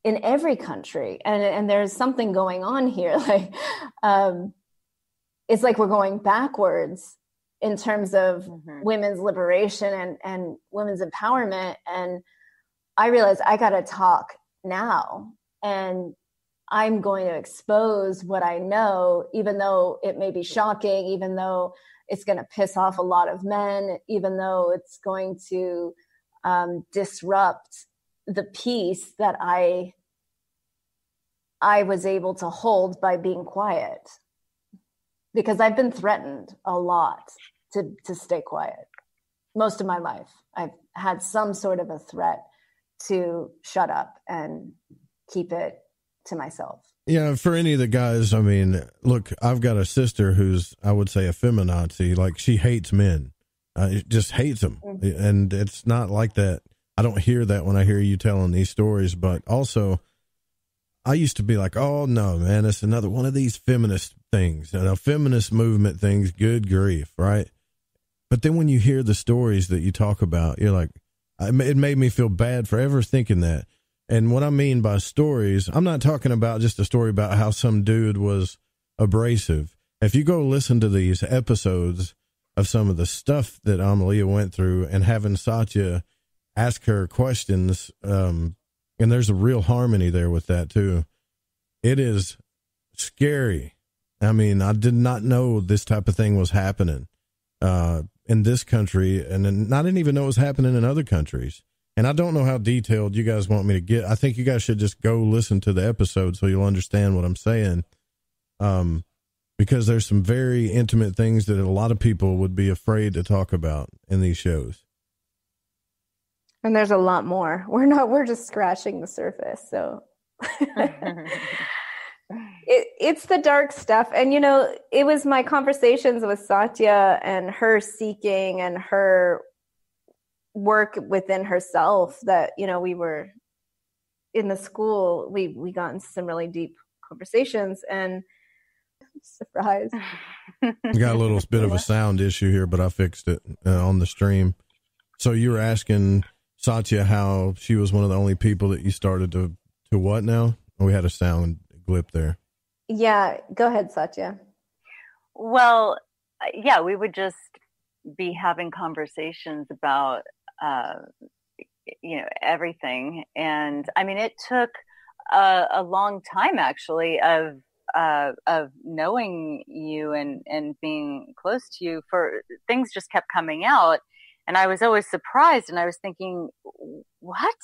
every country, and there's something going on here. It's like we're going backwards in terms of women's liberation and women's empowerment. And I realized I got to talk now, and I'm going to expose what I know, even though it may be shocking, even though it's going to piss off a lot of men, even though it's going to disrupt the peace that I was able to hold by being quiet. Because I've been threatened a lot to stay quiet. Most of my life, I've had some sort of a threat to shut up and keep it to myself. Yeah, for any of the guys, I mean, look, I've got a sister who's, I would say, a feminazi. Like, she hates men. Just hates them. And it's not like that. I don't hear that when I hear you telling these stories. But also, I used to be like, oh, no, man, it's another one of these feminist things. Feminist movement things, good grief, right? But then when you hear the stories that you talk about, you're like, it made me feel bad for ever thinking that. And what I mean by stories, I'm not talking about just a story about how some dude was abrasive. If you go listen to these episodes of some of the stuff that Amelia went through and having Satya ask her questions, and there's a real harmony there with that too. It is scary. I mean, I did not know this type of thing was happening in this country, and I didn't even know it was happening in other countries. And I don't know how detailed you guys want me to get. I think you guys should just go listen to the episode so you'll understand what I'm saying. Because there's some very intimate things that a lot of people would be afraid to talk about in these shows. And there's a lot more. We're just scratching the surface. So it's the dark stuff. And, it was my conversations with Satya and her seeking and her work within herself that, we were in the school, we got into some really deep conversations, and surprise. Got a little bit of a sound issue here, but I fixed it on the stream. So you were asking Satya how she was one of the only people that you started to what now? We had a sound glip there. Yeah, go ahead, Satya. Well, yeah, we would just be having conversations about everything. And I mean, it took a long time actually of knowing you and being close to you, for things just kept coming out. And I was always surprised, and I was thinking, what?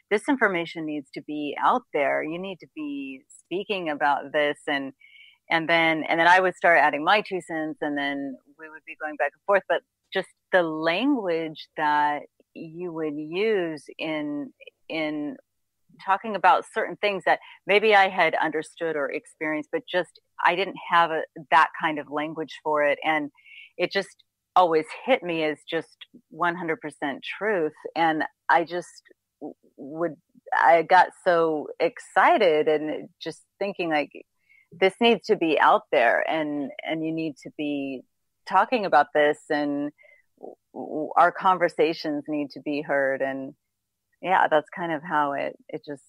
This information needs to be out there. You need to be speaking about this. And then I would start adding my 2 cents, and then we would be going back and forth. But just the language that you would use in talking about certain things that maybe I had understood or experienced, but just I didn't have that kind of language for it. And it just always hit me as just 100% truth. And I got so excited and just thinking like, this needs to be out there, and you need to be talking about this, and our conversations need to be heard. And yeah, that's kind of how it just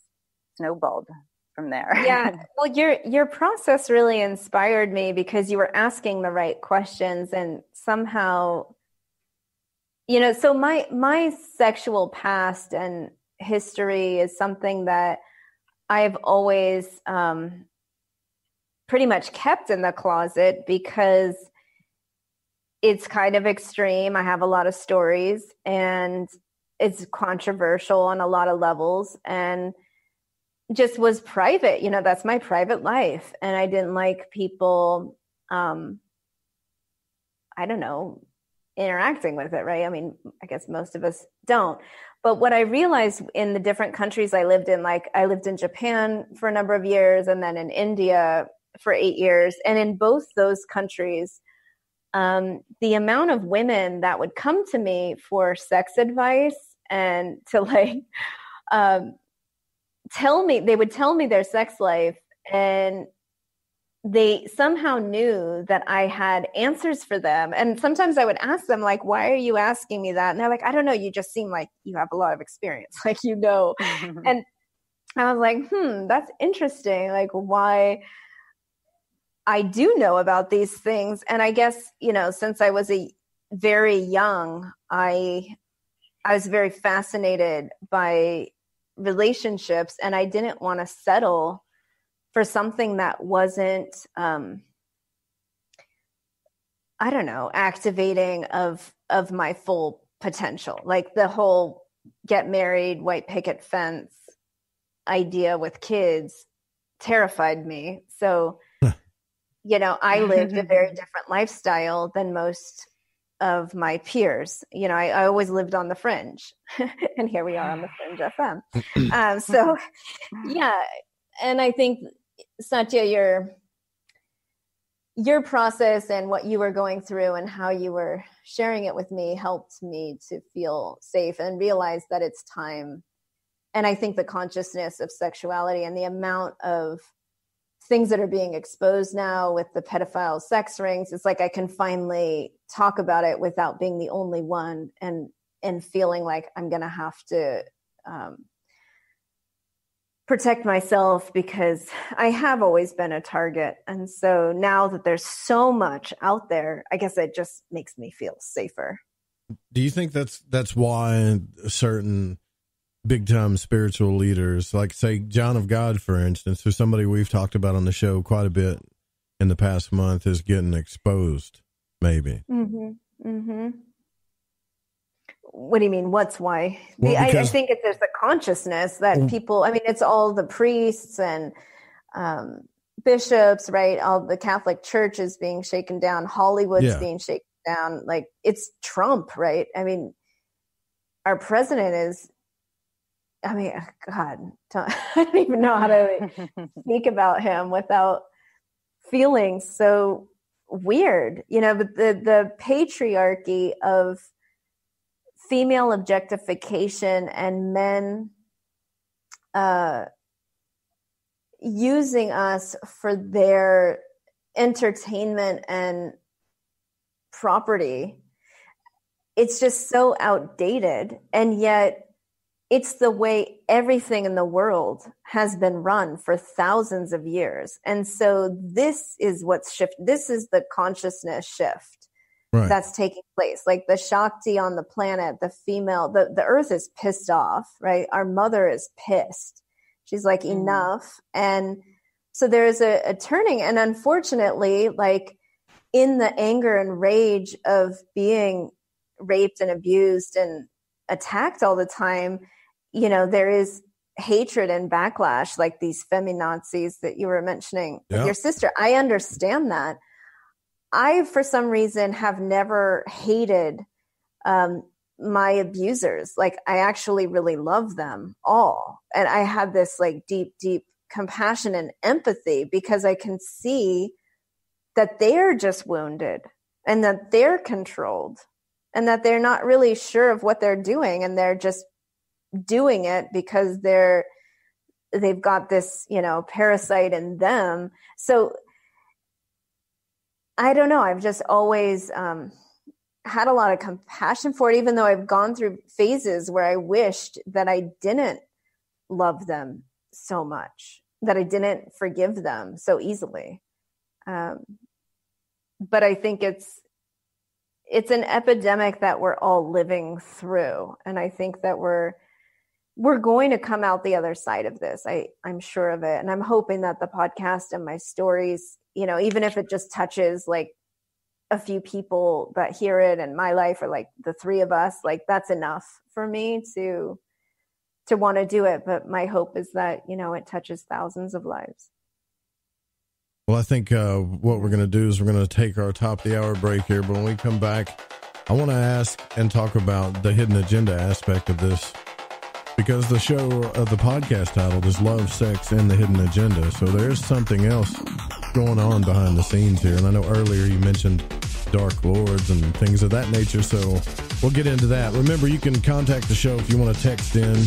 snowballed from there. Yeah. Well, your process really inspired me because you were asking the right questions, and somehow, so my sexual past and history is something that I've always pretty much kept in the closet because it's kind of extreme. I have a lot of stories, and it's controversial on a lot of levels, and just was private. That's my private life. And I didn't like people, interacting with it. Right. I mean, I guess most of us don't. But what I realized in the different countries I lived in, like I lived in Japan for a number of years, and then in India for 8 years. And in both those countries, the amount of women that would come to me for sex advice and to they would tell me their sex life, and they somehow knew that I had answers for them. And sometimes I would ask them, like, why are you asking me that? And they're like, I don't know. You just seem like you have a lot of experience, And I was like, that's interesting. Like, why? I do know about these things. And I guess, since I was very young, I was very fascinated by relationships, and I didn't want to settle for something that wasn't, activating of my full potential. Like the whole get married, white picket fence idea with kids terrified me. So, I lived a very different lifestyle than most of my peers. I always lived on the fringe, and here we are on the Fringe FM. So yeah. And I think, Satya, your process and what you were going through and how you were sharing it with me helped me to feel safe and realize that it's time. And I think the consciousness of sexuality and the amount of things that are being exposed now with the pedophile sex rings, it's like I can finally talk about it without being the only one and feeling like I'm going to have to protect myself, because I have always been a target. And so now that there's so much out there, I guess it just makes me feel safer. Do you think that's why certain big time spiritual leaders, like say John of God, for instance, who's somebody we've talked about on the show quite a bit in the past month, is getting exposed, maybe? Mm-hmm. Mm-hmm. What do you mean? What's why? Well, I think there's the consciousness that people, it's all the priests and bishops, right? All the Catholic Church is being shaken down. Hollywood's being shaken down. Like, it's Trump, right? Our president is, God, I don't even know how to speak about him without feeling so weird, but the patriarchy of female objectification and men using us for their entertainment and property, it's just so outdated. And yet it's the way everything in the world has been run for thousands of years. And so this is what's shifted. This is the consciousness shift that's taking place. Like the Shakti on the planet, the female, the earth is pissed off, right? Our mother is pissed. She's like, enough. And so there's a turning. And unfortunately, like in the anger and rage of being raped and abused and attacked all the time, there is hatred and backlash, like these feminazis that you were mentioning with your sister. I understand that. I, for some reason, have never hated my abusers. Like, I actually really love them all. And I have this like deep, deep compassion and empathy, because I can see that they're just wounded and that they're controlled and that they're not really sure of what they're doing. And they're just doing it because they've got this, parasite in them. So I don't know. I've just always had a lot of compassion for it, even though I've gone through phases where I wished that I didn't love them so much, that I didn't forgive them so easily. But I think it's an epidemic that we're all living through. And I think that we're going to come out the other side of this. I'm sure of it. And I'm hoping that the podcast and my stories, even if it just touches like a few people that hear it in my life, or like the three of us, like that's enough for me to want to do it. But my hope is that, it touches thousands of lives. Well, I think what we're going to do is we're going to take our top of the hour break here. But when we come back, I want to ask and talk about the hidden agenda aspect of this, because the show of the podcast titled is Love, Sex, and the Hidden Agenda. So there's something else going on behind the scenes here. And I know earlier you mentioned Dark Lords and things of that nature. So we'll get into that. Remember, you can contact the show if you want to text in.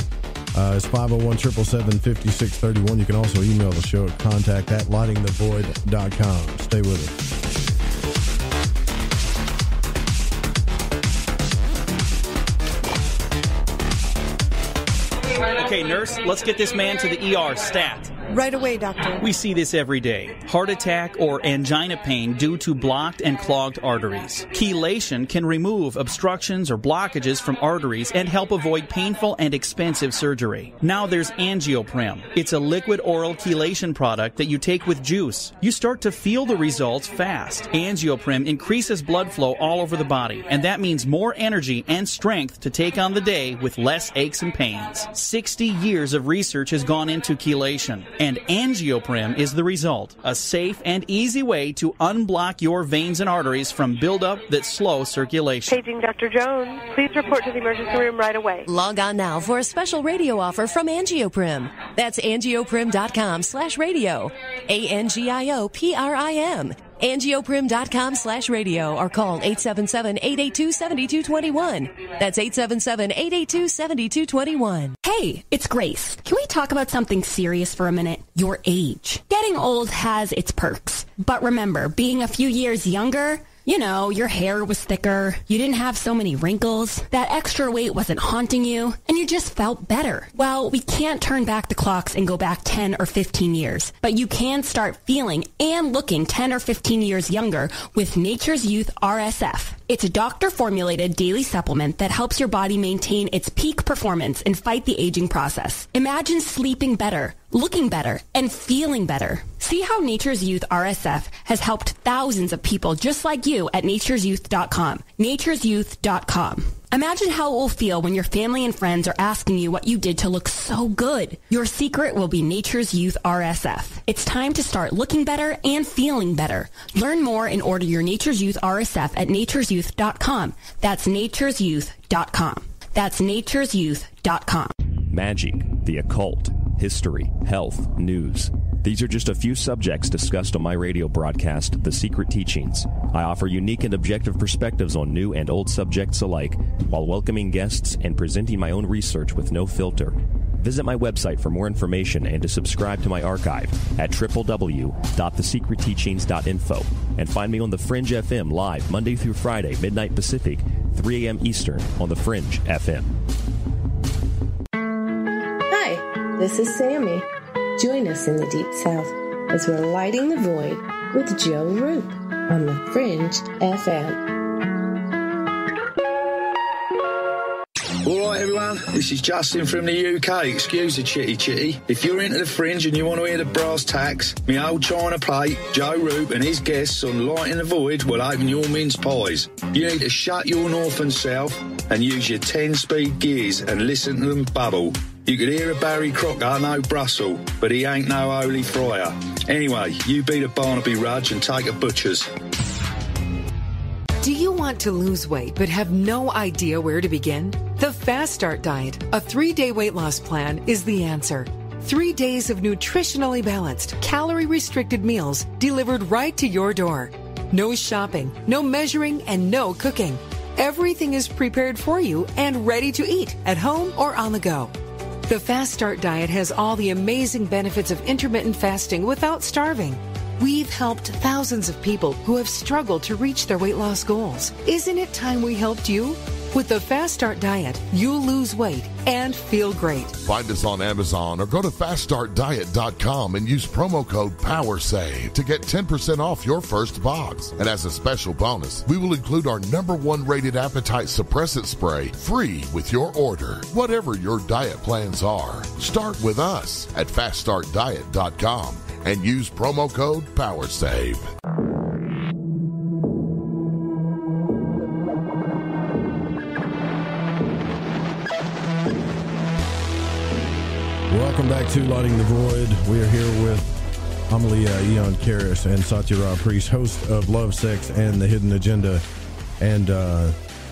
It's 501-777-5631. You can also email the show at contact@lightingthevoid.com. Stay with us. Okay, nurse, let's get this man to the ER stat. Right away, doctor. We see this every day. Heart attack or angina pain due to blocked and clogged arteries. Chelation can remove obstructions or blockages from arteries and help avoid painful and expensive surgery. Now there's Angioprim. It's a liquid oral chelation product that you take with juice. You start to feel the results fast. Angioprim increases blood flow all over the body, and that means more energy and strength to take on the day with less aches and pains. 60 years of research has gone into chelation, and Angioprim is the result. A safe and easy way to unblock your veins and arteries from buildup that slow circulation. Paging Dr. Jones. Please report to the emergency room right away. Log on now for a special radio offer from Angioprim. That's angioprim.com/radio. ANGIOPRIM. Angioprim.com/radio or call 877-882-7221. That's 877-882-7221. Hey, it's Grace. Can we talk about something serious for a minute? Your age. Getting old has its perks. But remember, being a few years younger, you know, your hair was thicker, you didn't have so many wrinkles, that extra weight wasn't haunting you, and you just felt better. Well, we can't turn back the clocks and go back 10 or 15 years, but you can start feeling and looking 10 or 15 years younger with Nature's Youth RSF. It's a doctor-formulated daily supplement that helps your body maintain its peak performance and fight the aging process. Imagine sleeping better, looking better, and feeling better. See how Nature's Youth RSF has helped thousands of people just like you at nature'syouth.com. nature'syouth.com. Imagine how it will feel when your family and friends are asking you what you did to look so good. Your secret will be Nature's Youth RSF. It's time to start looking better and feeling better. Learn more and order your Nature's Youth RSF at nature'syouth.com. That's nature'syouth.com. That's nature'syouth.com. Magic, the occult, history, health, news. These are just a few subjects discussed on my radio broadcast, The Secret Teachings. I offer unique and objective perspectives on new and old subjects alike, while welcoming guests and presenting my own research with no filter. Visit my website for more information and to subscribe to my archive at www.thesecretteachings.info, and find me on The Fringe FM live Monday through Friday, midnight Pacific, 3 a.m. Eastern on The Fringe FM. Hi, this is Sammy. Join us in the Deep South as we're lighting the void with Joe Roop on The Fringe FM. Alright everyone, this is Justin from the UK. Excuse the chitty. If you're into the Fringe and you want to hear the brass tacks, my old china plate, Joe Roop and his guests on Lighting the Void will open your mince pies. You need to shut your north and south and use your 10-speed gears and listen to them bubble. You could hear a Barry Crocker, no Brussels, but he ain't no holy friar. Anyway, you be the Barnaby Rudge and take a butcher's. Do you want to lose weight but have no idea where to begin? The Fast Start Diet, a 3-day weight loss plan, is the answer. 3 days of nutritionally balanced, calorie-restricted meals delivered right to your door. No shopping, no measuring, and no cooking. Everything is prepared for you and ready to eat at home or on the go. The Fast Start Diet has all the amazing benefits of intermittent fasting without starving. We've helped thousands of people who have struggled to reach their weight loss goals. Isn't it time we helped you? With the Fast Start Diet, you'll lose weight and feel great. Find us on Amazon or go to faststartdiet.com and use promo code POWERSAVE to get 10% off your first box. And as a special bonus, we will include our #1 rated appetite suppressant spray free with your order. Whatever your diet plans are, start with us at faststartdiet.com and use promo code POWERSAVE. Welcome back to Lighting the Void. We are here with Amelia, Aeon, Karris, and Satya, priest, host of Love, Sex, and the Hidden Agenda. And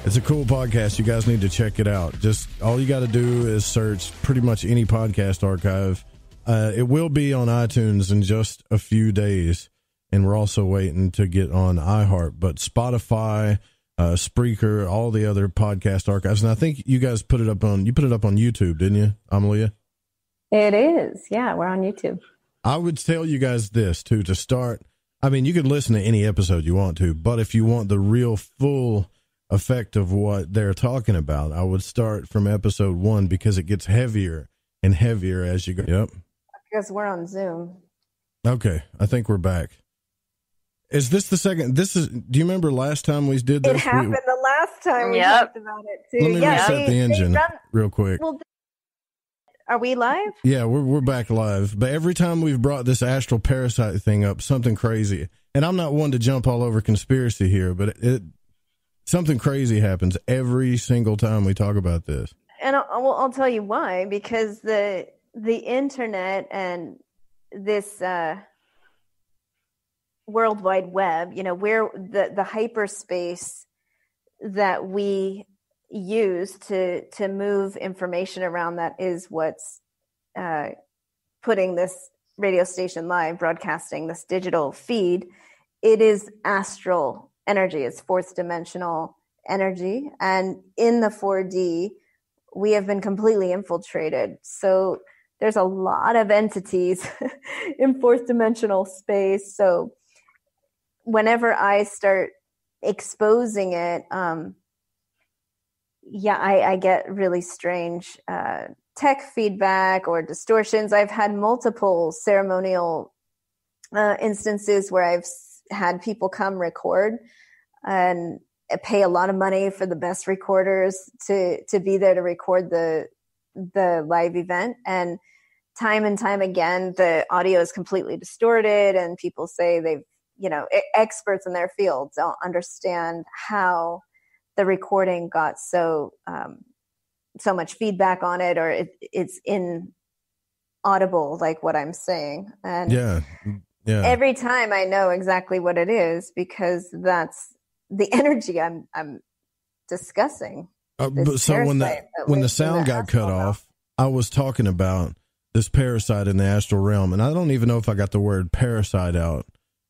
it's a cool podcast. You guys need to check it out. Just all you got to do is search pretty much any podcast archive. It will be on iTunes in just a few days, and we're also waiting to get on iHeart. But Spotify, Spreaker, all the other podcast archives, and I think you guys put it up on YouTube, didn't you, Amelia? It is. Yeah, we're on YouTube. I would tell you guys this, too, to start. I mean, you can listen to any episode you want to, but if you want the real full effect of what they're talking about, I would start from episode 1 because it gets heavier and heavier as you go. Yep. Because we're on Zoom. Okay, I think we're back. Is this the second? Do you remember last time we did this? It happened the last time we talked about it too. Let me reset the engine real quick. Well, are we live? Yeah, we're back live. But every time we've brought this astral parasite thing up, something crazy. And I'm not one to jump all over conspiracy here, but something crazy happens every single time we talk about this. And I'll tell you why. Because the internet and this World Wide Web, where the hyperspace that we use to move information around, that is what's putting this radio station live, broadcasting this digital feed. It is astral energy. It's fourth dimensional energy. And in the 4D, we have been completely infiltrated. So there's a lot of entities in fourth dimensional space. So whenever I start exposing it, I get really strange tech feedback or distortions. I've had multiple ceremonial instances where I've had people come record and pay a lot of money for the best recorders to be there to record the live event. And time again, the audio is completely distorted, and people say they've, experts in their field don't understand how the recording got so much feedback on it, or it's inaudible, like what I'm saying. And yeah. Every time I know exactly what it is, because that's the energy I'm discussing. So when the sound got cut off, I was talking about this parasite in the astral realm, and I don't even know if I got the word parasite out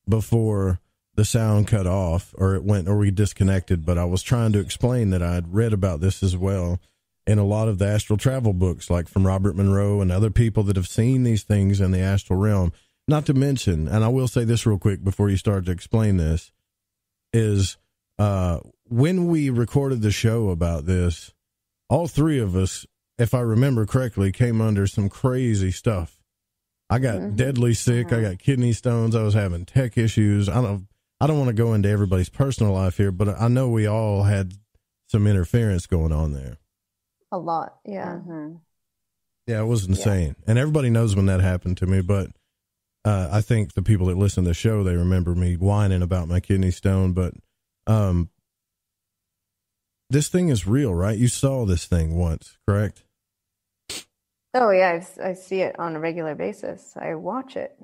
before the sound cut off, or we disconnected. But I was trying to explain that I had read about this as well in a lot of the astral travel books, like from Robert Monroe and other people that have seen these things in the astral realm. Not to mention, and I will say this real quick before you start to explain this, is when we recorded the show about this, all three of us, if I remember correctly, came under some crazy stuff. I got deadly sick. I got kidney stones. I was having tech issues. I don't want to go into everybody's personal life here, but I know we all had some interference going on there. A lot, yeah. Yeah, it was insane. Yeah. And everybody knows when that happened to me, but I think the people that listen to the show, they remember me whining about my kidney stone. But this thing is real, right? You saw this thing once, correct? Oh, yeah, I see it on a regular basis. I watch it.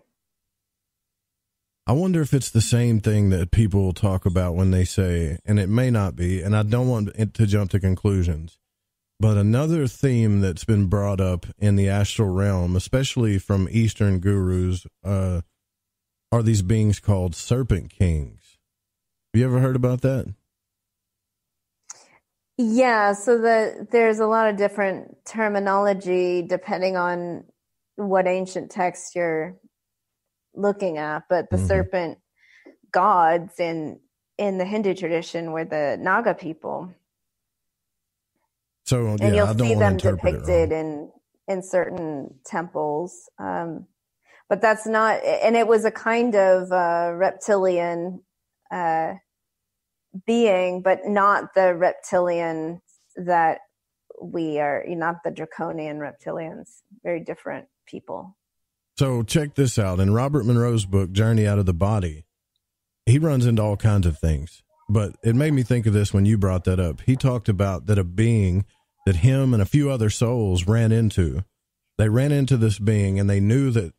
I wonder if it's the same thing that people talk about when they say, and it may not be, and I don't want it to jump to conclusions, but another theme that's been brought up in the astral realm, especially from Eastern gurus, are these beings called serpent kings. Have you ever heard about that? Yeah, so there's a lot of different terminology depending on what ancient text you're looking at, but the serpent gods in the Hindu tradition were the Naga people. So, and you'll see them depicted in certain temples. But that's not, and it was a kind of reptilian being, but not the reptilian that we are, not the draconian reptilians. Very different people. So check this out. In Robert Monroe's book, Journey Out of the Body, he runs into all kinds of things. But it made me think of this when you brought that up. He talked about that a being that him and a few other souls ran into. They ran into this being, and they knew that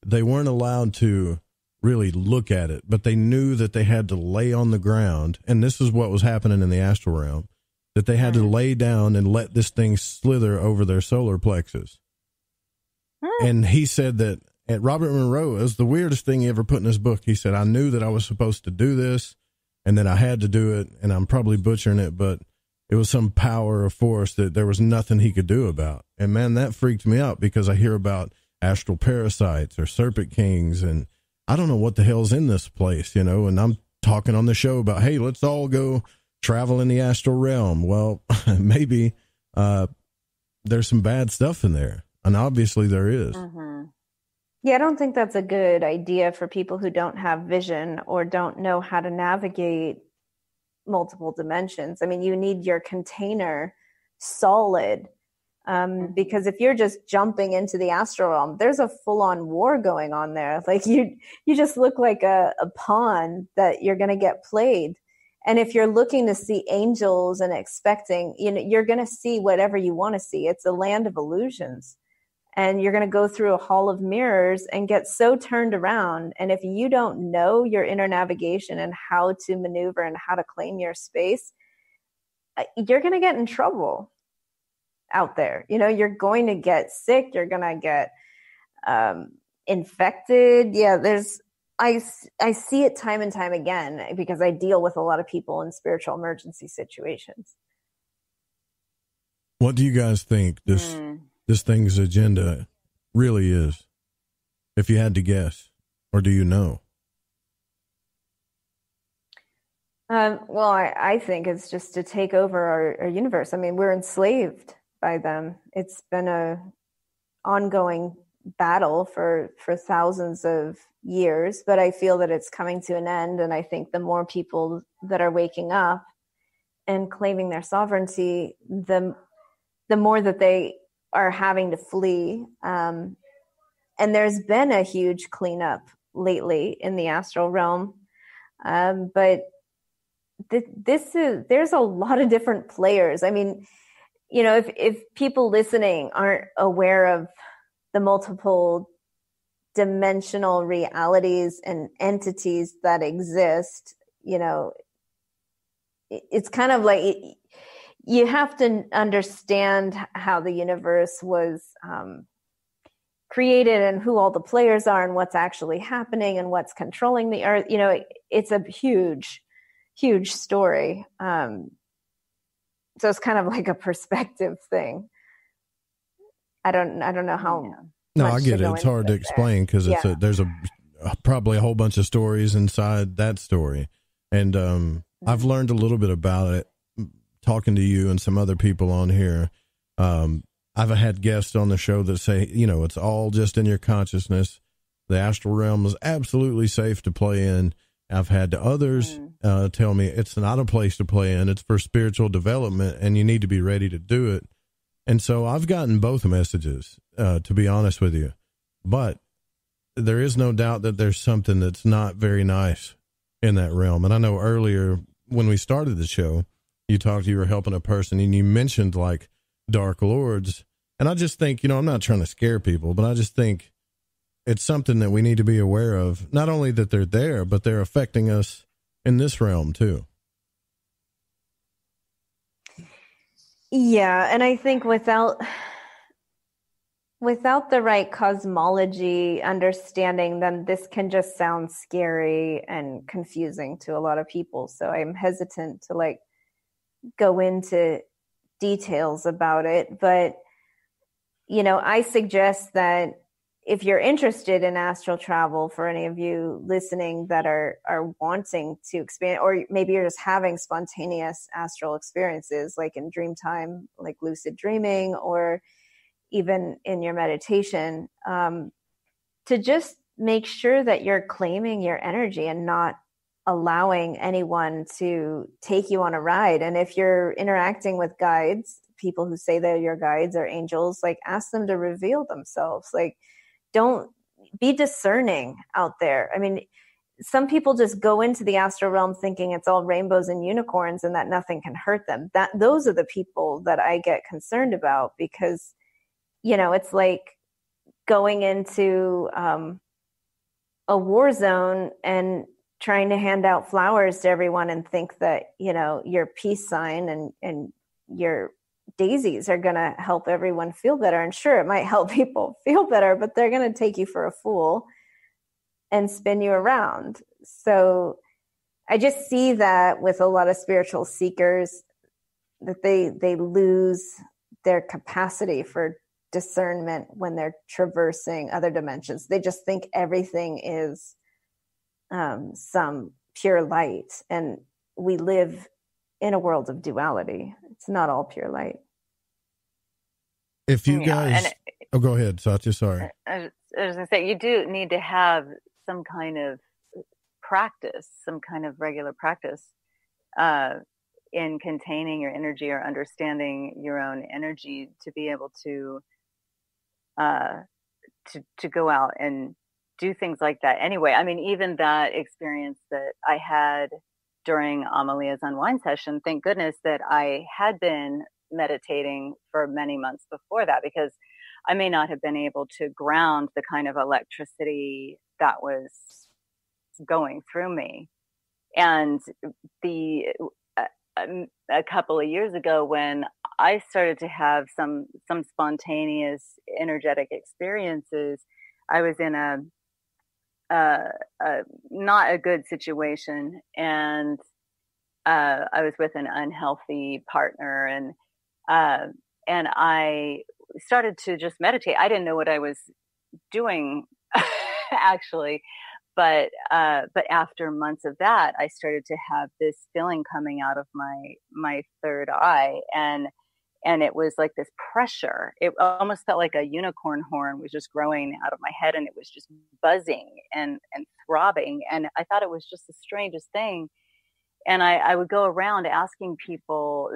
they weren't allowed to really look at it, but they knew that they had to lay on the ground. And this is what was happening in the astral realm, that they had to lay down and let this thing slither over their solar plexus. And he said that at Robert Monroe, it was the weirdest thing he ever put in his book. He said, I knew that I was supposed to do this, and that I had to do it, and I'm probably butchering it, but it was some power or force that there was nothing he could do about. And man, that freaked me out, because I hear about astral parasites or serpent kings, and I don't know what the hell's in this place, and I'm talking on the show about, hey, let's all go travel in the astral realm. Well, maybe there's some bad stuff in there, and obviously there is. Yeah, I don't think that's a good idea for people who don't have vision or don't know how to navigate multiple dimensions. I mean, you need your container solid, because if you're just jumping into the astral realm, there's a full-on war going on there. Like you just look like a pawn that you're going to get played. And if you're looking to see angels and expecting, you're going to see whatever you want to see. It's a land of illusions. And you're going to go through a hall of mirrors and get so turned around. And if you don't know your inner navigation and how to maneuver and how to claim your space, you're going to get in trouble out there. You're going to get sick. You're going to get infected. Yeah, I see it time and time again because I deal with a lot of people in spiritual emergency situations. What do you guys think this thing's agenda really is, if you had to guess, or do you know? Well, I think it's just to take over our universe. I mean, we're enslaved by them. It's been a ongoing battle for thousands of years, but I feel that it's coming to an end. And I think the more people that are waking up and claiming their sovereignty, the more that they are having to flee. And there's been a huge cleanup lately in the astral realm. But there's a lot of different players. I mean, if people listening aren't aware of the multiple dimensional realities and entities that exist, it's kind of like you have to understand how the universe was created and who all the players are and what's actually happening and what's controlling the earth. It's a huge, huge story. So it's kind of like a perspective thing. I don't know how. No, I get it. It's hard to explain because there's probably a whole bunch of stories inside that story. And I've learned a little bit about it talking to you and some other people on here. I've had guests on the show that say, it's all just in your consciousness. The astral realm is absolutely safe to play in. I've had others tell me it's not a place to play in. It's for spiritual development and you need to be ready to do it. And so I've gotten both messages, to be honest with you, but there is no doubt that there's something that's not very nice in that realm. And I know earlier when we started the show, you were helping a person and you mentioned like dark lords. And I just think, I'm not trying to scare people, but I just think it's something that we need to be aware of. Not only that they're there, but they're affecting us in this realm too. Yeah. And I think without the right cosmology understanding, then this can just sound scary and confusing to a lot of people. So I'm hesitant to go into details about it. But, I suggest that if you're interested in astral travel, for any of you listening that are wanting to expand, or maybe you're just having spontaneous astral experiences, like in dream time, like lucid dreaming, or even in your meditation, to just make sure that you're claiming your energy and not allowing anyone to take you on a ride. And if you're interacting with guides, people who say they're your guides or angels, ask them to reveal themselves. Don't be discerning out there. I mean, some people just go into the astral realm thinking it's all rainbows and unicorns and that nothing can hurt them. Those are the people that I get concerned about, because, it's like going into a war zone and trying to hand out flowers to everyone and think that, your peace sign and your daisies are going to help everyone feel better. And sure, it might help people feel better, but they're going to take you for a fool and spin you around. So I just see that with a lot of spiritual seekers, that they lose their capacity for discernment when they're traversing other dimensions. They just think everything is some pure light, and we live in a world of duality. It's not all pure light. If you guys, Oh, go ahead, Satya. Sorry. I was going to say, you do need to have some kind of practice, some kind of regular practice in containing your energy or understanding your own energy to be able to go out and do things like that. Anyway, I mean, even that experience that I had during Amelia's unwind session, thank goodness that I had been meditating for many months before that, because I may not have been able to ground the kind of electricity that was going through me. And a couple of years ago, when I started to have some spontaneous energetic experiences, I was in a not a good situation, and I was with an unhealthy partner, and I started to just meditate. I didn't know what I was doing actually, but after months of that, I started to have this feeling coming out of my third eye, and it was like this pressure. It almost felt like a unicorn horn was just growing out of my head, and it was just buzzing and throbbing. And I thought it was just the strangest thing. And I would go around asking people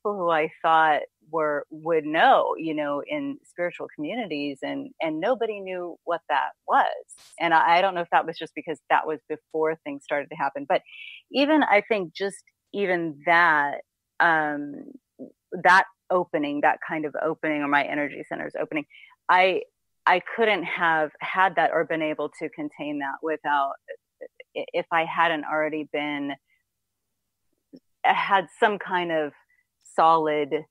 who I thought would know, in spiritual communities, and nobody knew what that was. And I don't know if that was just because that was before things started to happen, but I think even that, that opening, that kind of opening, or my energy centers opening, I couldn't have had that or been able to contain that without, if I hadn't already had some kind of solid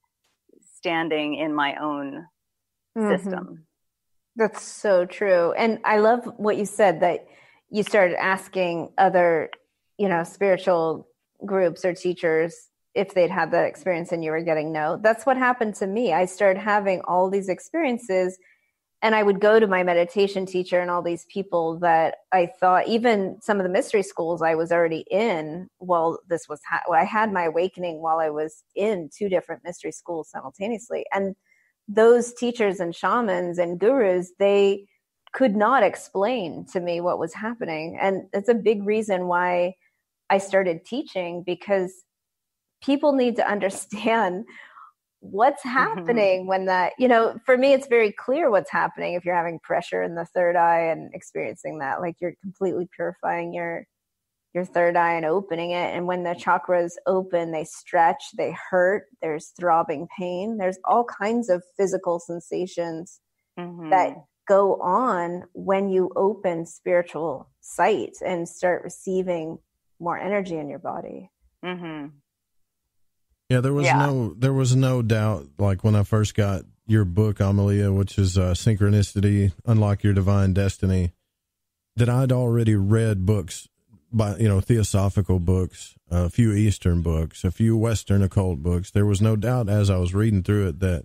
standing in my own system. That's so true. And I love what you said, that you started asking other, spiritual groups or teachers if they'd had that experience, and you were getting no. That's what happened to me. I started having all these experiences, and I would go to my meditation teacher and all these people that I thought, even some of the mystery schools I was already in while this was, I had my awakening while I was in 2 different mystery schools simultaneously. And those teachers and shamans and gurus, they could not explain to me what was happening. And it's a big reason why I started teaching, because people need to understand what's happening when that, for me, it's very clear what's happening if you're having pressure in the third eye and experiencing that, like you're completely purifying your third eye and opening it. And when the chakras open, they stretch, they hurt, there's throbbing pain, there's all kinds of physical sensations that go on when you open spiritual sight and start receiving more energy in your body. Yeah, there was no doubt, like when I first got your book, Amelia, which is Synchronicity, Unlock Your Divine Destiny, that I'd already read books by, theosophical books, a few Eastern books, a few Western occult books. There was no doubt as I was reading through it that,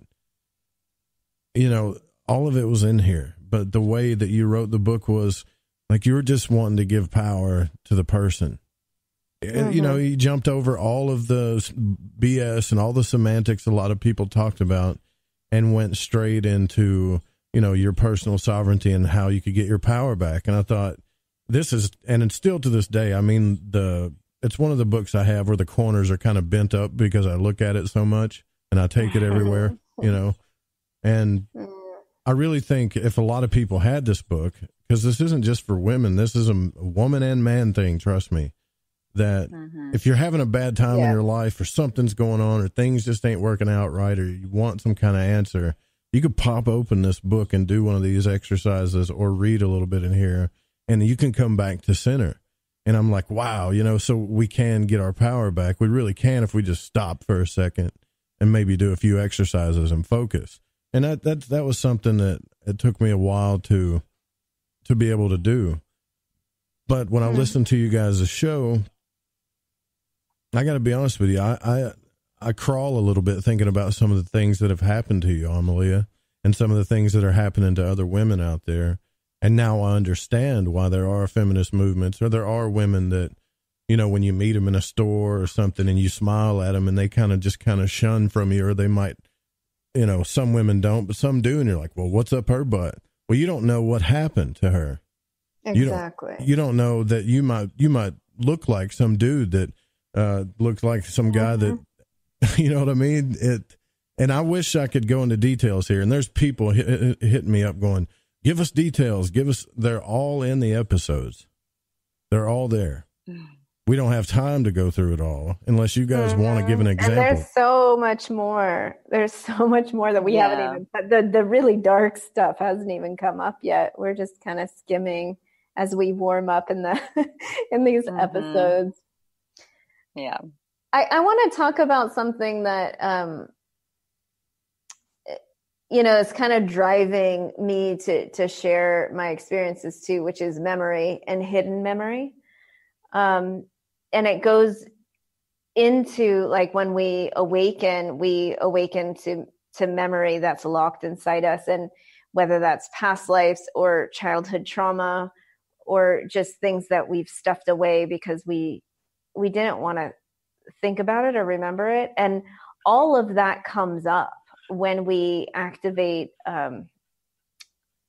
all of it was in here. But the way that you wrote the book was like you were just wanting to give power to the person. You jumped over all of the BS and all the semantics a lot of people talked about and went straight into, your personal sovereignty and how you could get your power back. And I thought and it's still to this day, I mean, it's one of the books I have where the corners are kind of bent up because I look at it so much and I take it everywhere, and I really think if a lot of people had this book, because this isn't just for women, this is a woman and man thing, trust me. That if you're having a bad time in your life, or something's going on, or things just ain't working out right, or you want some kind of answer, you could pop open this book and do one of these exercises or read a little bit in here, and you can come back to center. And I'm like, wow, so we can get our power back. We really can if we just stop for a second and maybe do a few exercises and focus. And that was something that it took me a while to be able to do. But when I listened to you guys' show, I got to be honest with you, I crawl a little bit thinking about some of the things that have happened to you, Amelia, and some of the things that are happening to other women out there. And now I understand why there are feminist movements, or there are women that, when you meet them in a store or something and you smile at them and they kind of shun from you, or they might, some women don't, but some do. And you're like, well, what's up her butt? Well, you don't know what happened to her. Exactly. You don't know that you might look like some dude that looks like some guy that, you know what I mean? And I wish I could go into details here. And there's people hitting me up going, give us details. They're all in the episodes. They're all there. We don't have time to go through it all unless you guys want to give an example. And there's so much more. There's so much more that we haven't even, the really dark stuff hasn't even come up yet. We're just kind of skimming as we warm up in these episodes. Yeah. I want to talk about something that, is kind of driving me to share my experiences too, which is memory and hidden memory. And it goes into like when we awaken to memory that's locked inside us. And whether that's past lives or childhood trauma or just things that we've stuffed away because we didn't want to think about it or remember it. And all of that comes up when we activate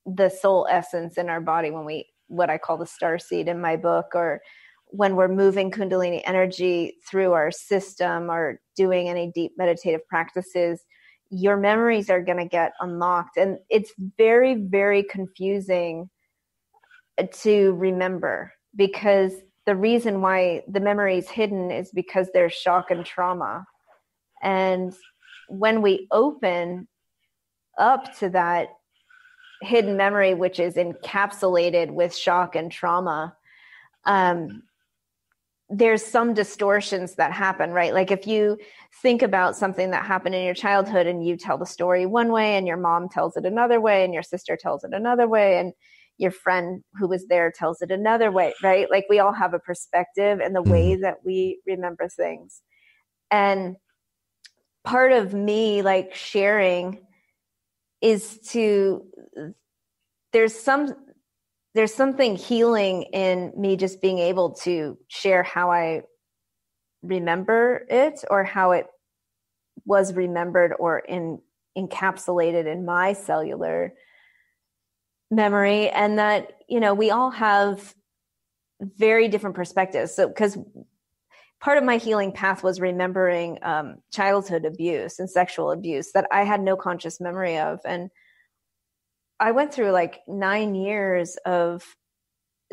the soul essence in our body, when what I call the starseed in my book, or when we're moving Kundalini energy through our system or doing any deep meditative practices, your memories are going to get unlocked. And it's very, very confusing to remember, because the reason why the memory is hidden is because there's shock and trauma. And when we open up to that hidden memory, which is encapsulated with shock and trauma, there's some distortions that happen, right? Like if you think about something that happened in your childhood and you tell the story one way and your mom tells it another way and your sister tells it another way and your friend who was there tells it another way, right? Like we all have a perspective and the way that we remember things. And part of me like sharing is there's something healing in me just being able to share how I remember it, or how it was remembered or encapsulated in my cellular memory. And that, we all have very different perspectives. So, because part of my healing path was remembering childhood abuse and sexual abuse that I had no conscious memory of. And I went through like 9 years of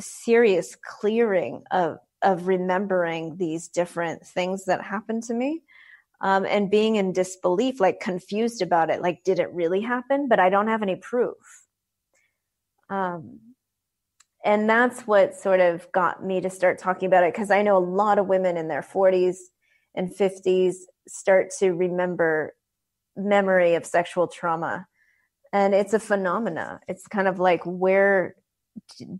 serious clearing of remembering these different things that happened to me, and being in disbelief, like confused about it. Like, did it really happen? But I don't have any proof. And that's what sort of got me to start talking about it. Cause I know a lot of women in their 40s and 50s start to remember memory of sexual trauma. And it's a phenomena. It's kind of like, where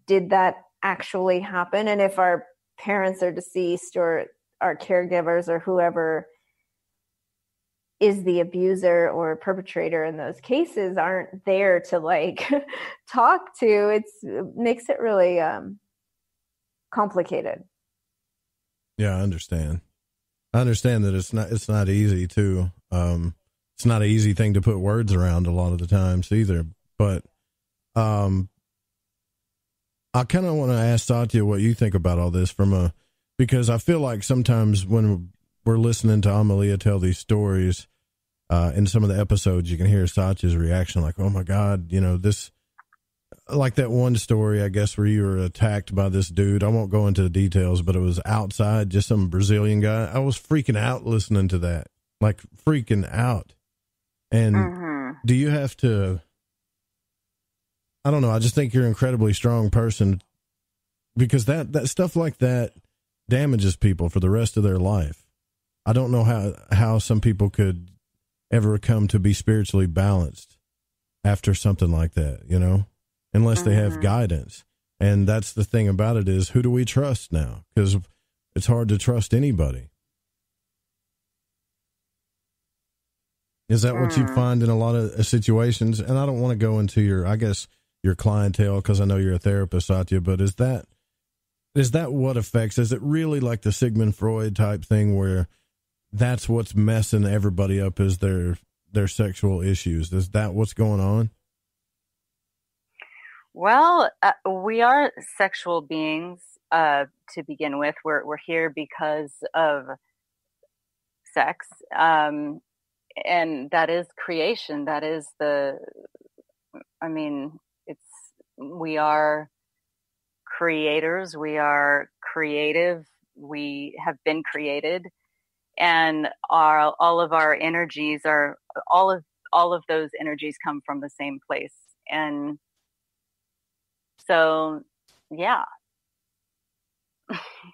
did that actually happen? And if our parents are deceased, or our caregivers, or whoever is the abuser or perpetrator in those cases aren't there to like talk to, it makes it really complicated. Yeah, I understand that it's not easy to it's not an easy thing to put words around a lot of the times either. But I kind of want to ask Satya what you think about all this because I feel like sometimes when we're listening to Amelia tell these stories, in some of the episodes, you can hear Satya's reaction like, oh my God, this, like that one story, I guess, where you were attacked by this dude. I won't go into the details, but it was outside, just some Brazilian guy. I was freaking out listening to that, like freaking out. And do you have to, I don't know, I just think you're an incredibly strong person, because that stuff like that damages people for the rest of their life. I don't know how some people could ever come to be spiritually balanced after something like that, unless they have guidance. And that's the thing about it, is who do we trust now? Because it's hard to trust anybody. Is that what you find in a lot of situations? And I don't want to go into your clientele, because I know you're a therapist, Satya, but is that what affects? Is it really like the Sigmund Freud type thing where that's what's messing everybody up, is their their sexual issues? Is that what's going on? Well, we are sexual beings to begin with. We're here because of sex, and that is creation. That is we are creators. We are creative. We have been created, and all of our energies are all of those energies come from the same place. And so, yeah.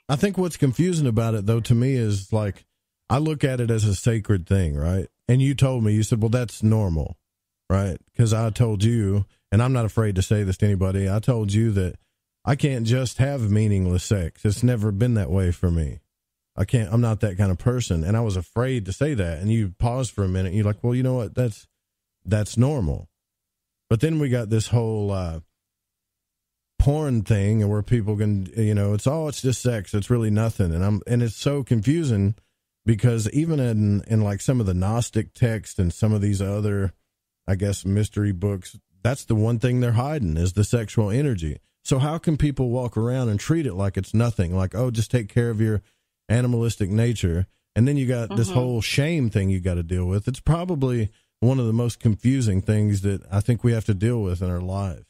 I think what's confusing about it, though, to me is like, I look at it as a sacred thing, right? And you told me, you said, well, that's normal, right? Because I told you, and I'm not afraid to say this to anybody, I told you that I can't just have meaningless sex. It's never been that way for me. I'm not that kind of person. And I was afraid to say that. And you paused for a minute. And you're like, well, you know what? That's normal. But then we got this whole porn thing where people can, it's just sex. It's really nothing. And it's so confusing because even in like some of the Gnostic texts and some of these other, I guess, mystery books, that's the one thing they're hiding is the sexual energy. So how can people walk around and treat it like it's nothing? Like, oh, just take care of your animalistic nature. And then you got this whole shame thing you got to deal with. It's probably one of the most confusing things that I think we have to deal with in our lives.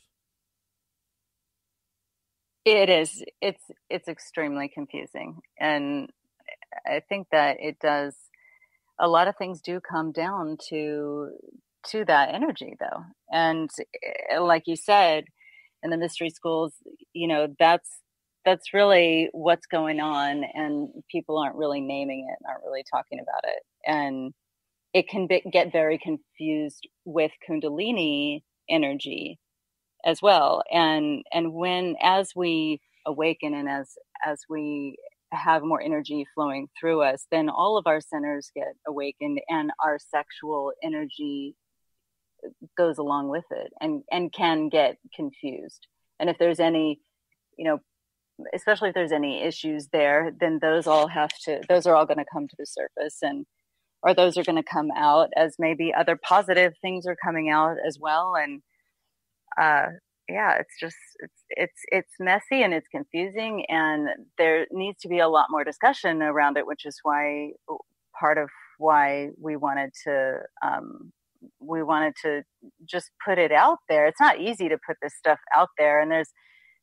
It is. It's extremely confusing. And I think that a lot of things do come down to that energy though. And like you said, in the mystery schools, that's really what's going on, and people aren't really naming it, aren't really talking about it. And it can get very confused with Kundalini energy as well. And as we awaken and as we have more energy flowing through us, then all of our centers get awakened and our sexual energy goes along with it and can get confused. And if there's any, especially if there's any issues there, then those are all going to come to the surface, or those are going to come out as maybe other positive things are coming out as well. And it's messy and it's confusing, and there needs to be a lot more discussion around it, which is part of why we wanted to just put it out there. It's not easy to put this stuff out there, and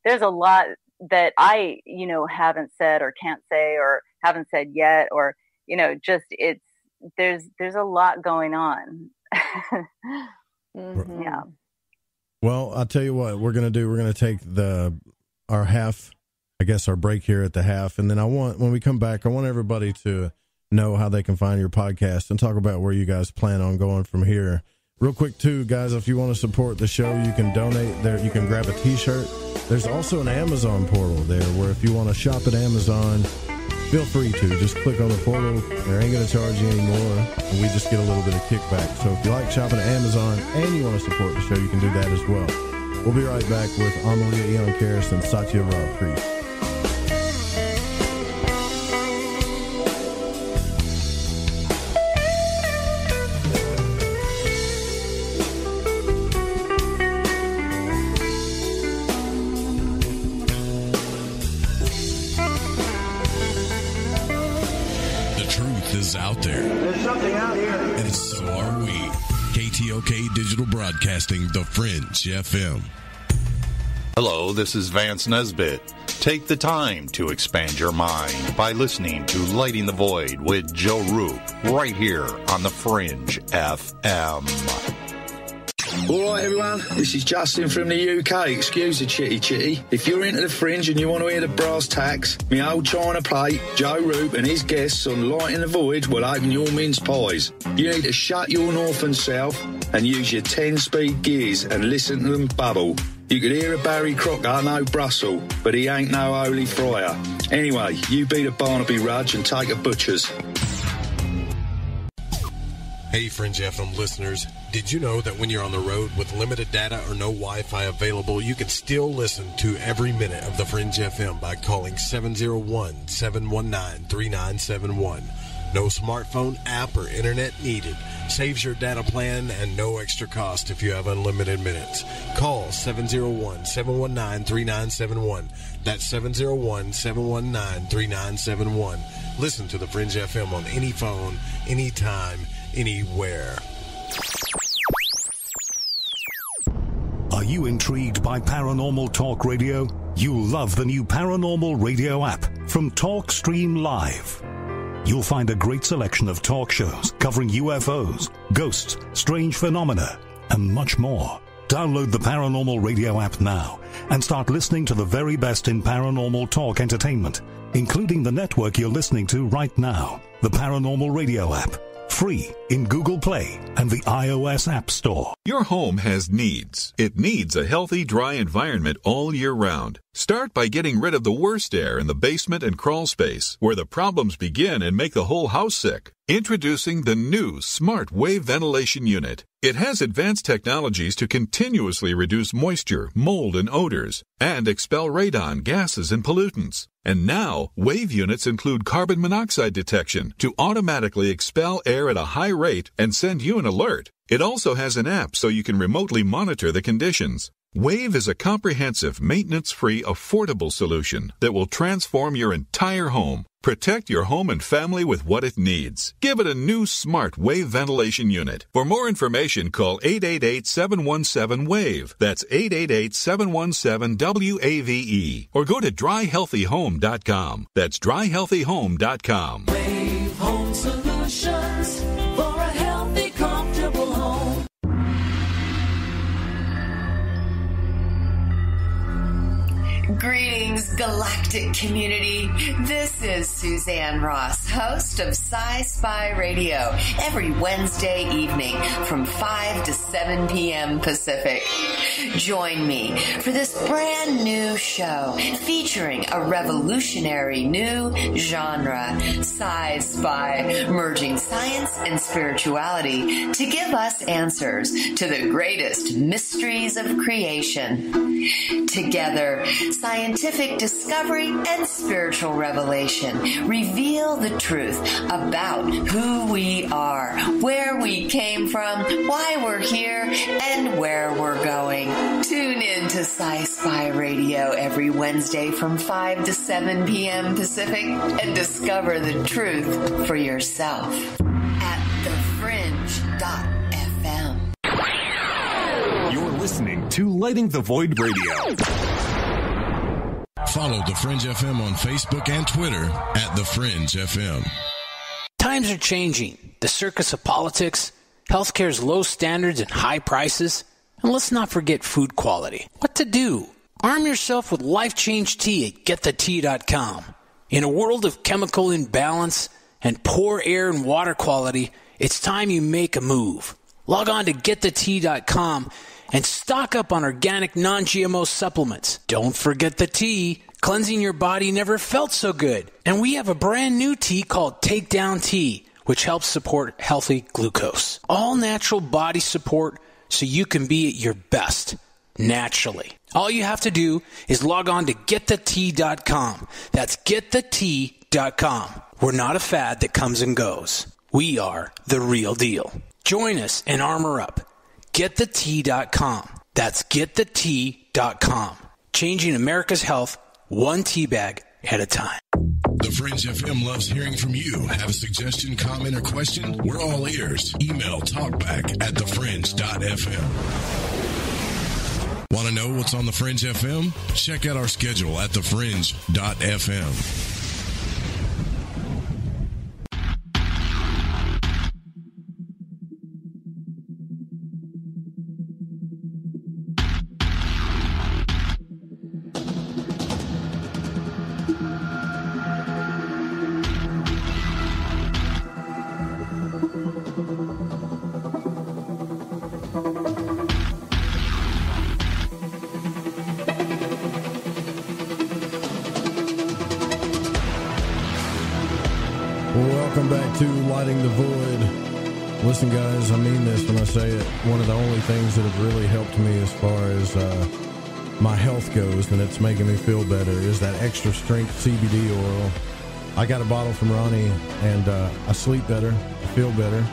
there's a lot that I haven't said or can't say or haven't said yet, or there's a lot going on. Yeah. Well, I'll tell you what we're going to do. We're going to take our half, I guess, our break here at the half. And then when we come back, I want everybody to know how they can find your podcast and talk about where you guys plan on going from here. Real quick, too, guys, if you want to support the show, you can donate there. You can grab a T-shirt. There's also an Amazon portal there where if you want to shop at Amazon, feel free to. Just click on the portal. They ain't going to charge you anymore, and we just get a little bit of kickback. So if you like shopping at Amazon and you want to support the show, you can do that as well. We'll be right back with Amelia, Aeon, Karris, and Satya Rob Priest. Out there. There's something out here. And so are we. KTOK Digital Broadcasting, The Fringe FM. Hello, this is Vance Nesbitt. Take the time to expand your mind by listening to Lighting the Void with Joe Roop right here on The Fringe FM. All right, everyone, this is Justin from the UK. Excuse the chitty. If you're into the Fringe and you want to hear the brass tacks, my old china plate, Joe Roop, and his guests on Lighting the Void will open your mince pies. You need to shut your north and south and use your 10-speed gears and listen to them bubble. You could hear a Barry Crocker, no Brussels, but he ain't no holy friar. Anyway, you beat a Barnaby Rudge and take a butcher's. Hey, Fringe FM listeners. Did you know that when you're on the road with limited data or no Wi-Fi available, you can still listen to every minute of the Fringe FM by calling 701-719-3971. No smartphone, app, or internet needed. Saves your data plan and no extra cost if you have unlimited minutes. Call 701-719-3971. That's 701-719-3971. Listen to The Fringe FM on any phone, anytime, anywhere. Are you intrigued by Paranormal Talk Radio? You'll love the new Paranormal Radio app from TalkStream Live. You'll find a great selection of talk shows covering UFOs, ghosts, strange phenomena, and much more. Download the Paranormal Radio app now and start listening to the very best in paranormal talk entertainment, including the network you're listening to right now. The Paranormal Radio app. Free in Google Play and the iOS App Store. Your home has needs. It needs a healthy, dry environment all year round. Start by getting rid of the worst air in the basement and crawl space, where the problems begin and make the whole house sick. Introducing the new Smart Wave Ventilation Unit. It has advanced technologies to continuously reduce moisture, mold, and odors, and expel radon, gases, and pollutants. And now, Wave units include carbon monoxide detection to automatically expel air at a high rate and send you an alert. It also has an app so you can remotely monitor the conditions. Wave is a comprehensive, maintenance-free, affordable solution that will transform your entire home. Protect your home and family with what it needs. Give it a new Smart Wave Ventilation Unit. For more information, call 888-717-WAVE. That's 888-717-WAVE. Or go to dryhealthyhome.com. That's dryhealthyhome.com. Wave Home Solutions for a healthy, comfortable home. Greetings, galactic community. This is Suzanne Ross, host of Sci-Spy Radio, every Wednesday evening from 5 to 7 p.m. Pacific. Join me for this brand new show featuring a revolutionary new genre, Sci-Spy, merging science and spirituality to give us answers to the greatest mysteries of creation. Together, scientific discovery and spiritual revelation reveal the truth about who we are, where we came from, why we're here, and where we're going. Tune in to Sci-Spy Radio every Wednesday from 5 to 7 p.m. Pacific and discover the truth for yourself at thefringe.fm. You're listening to Lighting the Void Radio. Follow The Fringe FM on Facebook and Twitter at The Fringe FM. Times are changing. The circus of politics, healthcare's low standards and high prices, and let's not forget food quality. What to do? Arm yourself with Life Change Tea at GetTheTea.com. In a world of chemical imbalance and poor air and water quality, it's time you make a move. Log on to GetTheTea.com and stock up on organic non-GMO supplements. Don't forget the tea. Cleansing your body never felt so good. And we have a brand new tea called Takedown Tea, which helps support healthy glucose. All natural body support so you can be at your best, naturally. All you have to do is log on to GetTheTea.com. That's GetTheTea.com. We're not a fad that comes and goes. We are the real deal. Join us and armor up. GetTheTea.com. That's GetTheTea.com. Changing America's health one tea bag at a time. The Fringe FM loves hearing from you. Have a suggestion, comment, or question? We're all ears. Email talkback@thefringe.fm. Want to know what's on The Fringe FM? Check out our schedule at thefringe.fm. Welcome back to Lighting the Void. Listen, guys, I mean this when I say it. One of the only things that have really helped me as far as my health goes, and it's making me feel better, is that extra strength CBD oil. I got a bottle from Ronnie, and I sleep better, I feel better.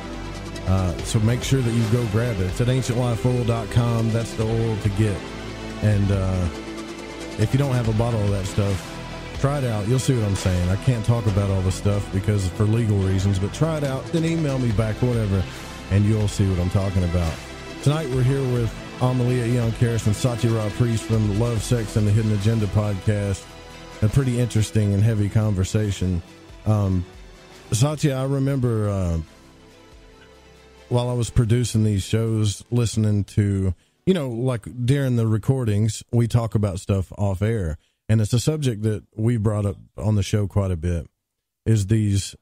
So make sure that you go grab it. It's at ancientlifeoil.com. That's the oil to get. And if you don't have a bottle of that stuff, try it out. You'll see what I'm saying. I can't talk about all the stuff because for legal reasons, but try it out. Then email me back, whatever, and you'll see what I'm talking about. Tonight we're here with Amelia, Aeon, Karris, and Satya from the Love, Sex, and the Hidden Agenda podcast. A pretty interesting and heavy conversation. Satya, I remember while I was producing these shows, listening to, like during the recordings, we talk about stuff off air. And it's a subject that we brought up on the show quite a bit, is these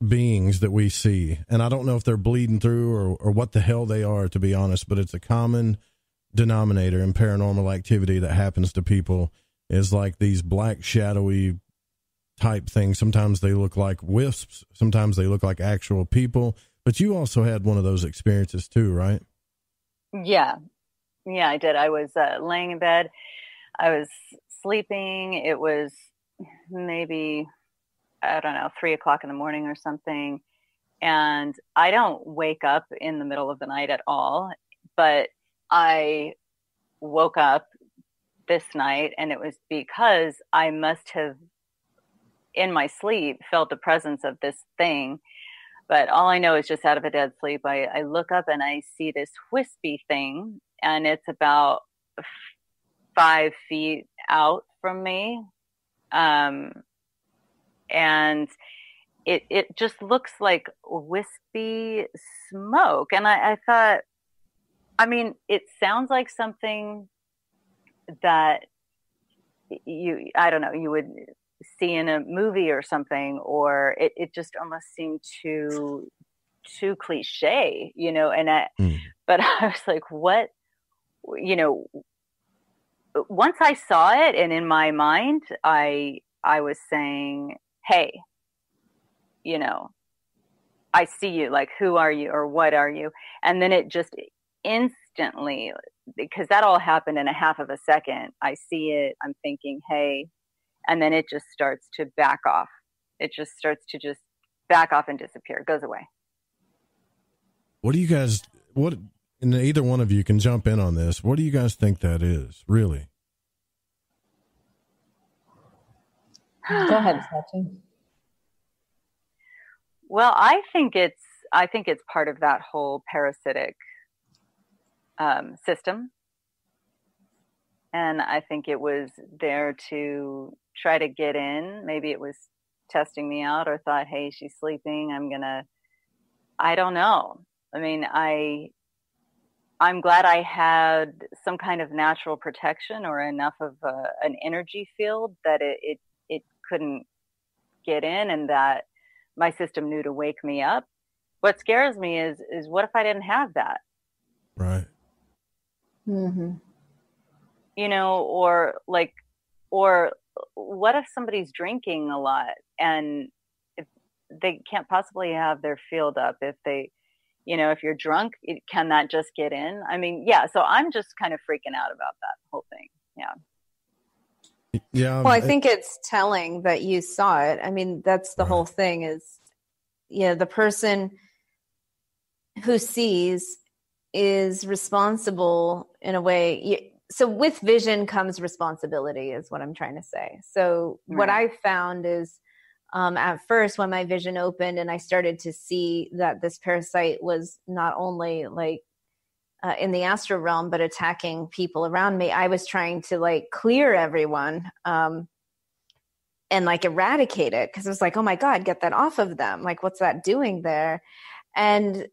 beings that we see. And I don't know if they're bleeding through or what the hell they are, to be honest, but it's a common denominator in paranormal activity that happens to people, is like these black shadowy type things. Sometimes they look like wisps. Sometimes they look like actual people. But you also had one of those experiences too, right? Yeah, I did. I was laying in bed. I was sleeping. It was maybe, 3 o'clock in the morning or something. And I don't wake up in the middle of the night at all, but I woke up this night, and it was because I must have, in my sleep, felt the presence of this thing. But all I know is just out of a dead sleep, I look up and I see this wispy thing, and it's about 5 feet out from me. And it just looks like wispy smoke. And I thought, it sounds like something that you would see in a movie or something, or it just almost seemed too cliche, but I was like, what, once I saw it, and in my mind, I was saying, hey, I see you, like, who are you or what are you? And then it just instantly, because that all happened in a half of a second, I see it, I'm thinking, hey, and then it just starts to back off. It just starts to just back off and disappear. It goes away. What do you guys, and either one of you can jump in on this, what do you guys think that is, really? Go ahead, Satya. Well, I think it's part of that whole parasitic system. And I think it was there to try to get in. Maybe it was testing me out, or thought, hey, she's sleeping, I don't know. I'm glad I had some kind of natural protection or enough of an energy field that it couldn't get in, and that my system knew to wake me up. What scares me is what if I didn't have that? Right. Mm-hmm. Or what if somebody's drinking a lot and if they can't possibly have their field up? If they, if you're drunk, can that just get in? So I'm just kind of freaking out about that whole thing. Yeah. Yeah. Well, I think it's telling that you saw it. That's the whole thing is, the person who sees is responsible in a way. So with vision comes responsibility, is what I'm trying to say. So what I found is at first when my vision opened and I started to see that this parasite was not only in the astral realm, but attacking people around me, I was trying to clear everyone and eradicate it. Cause it was like, oh my God, get that off of them. What's that doing there? And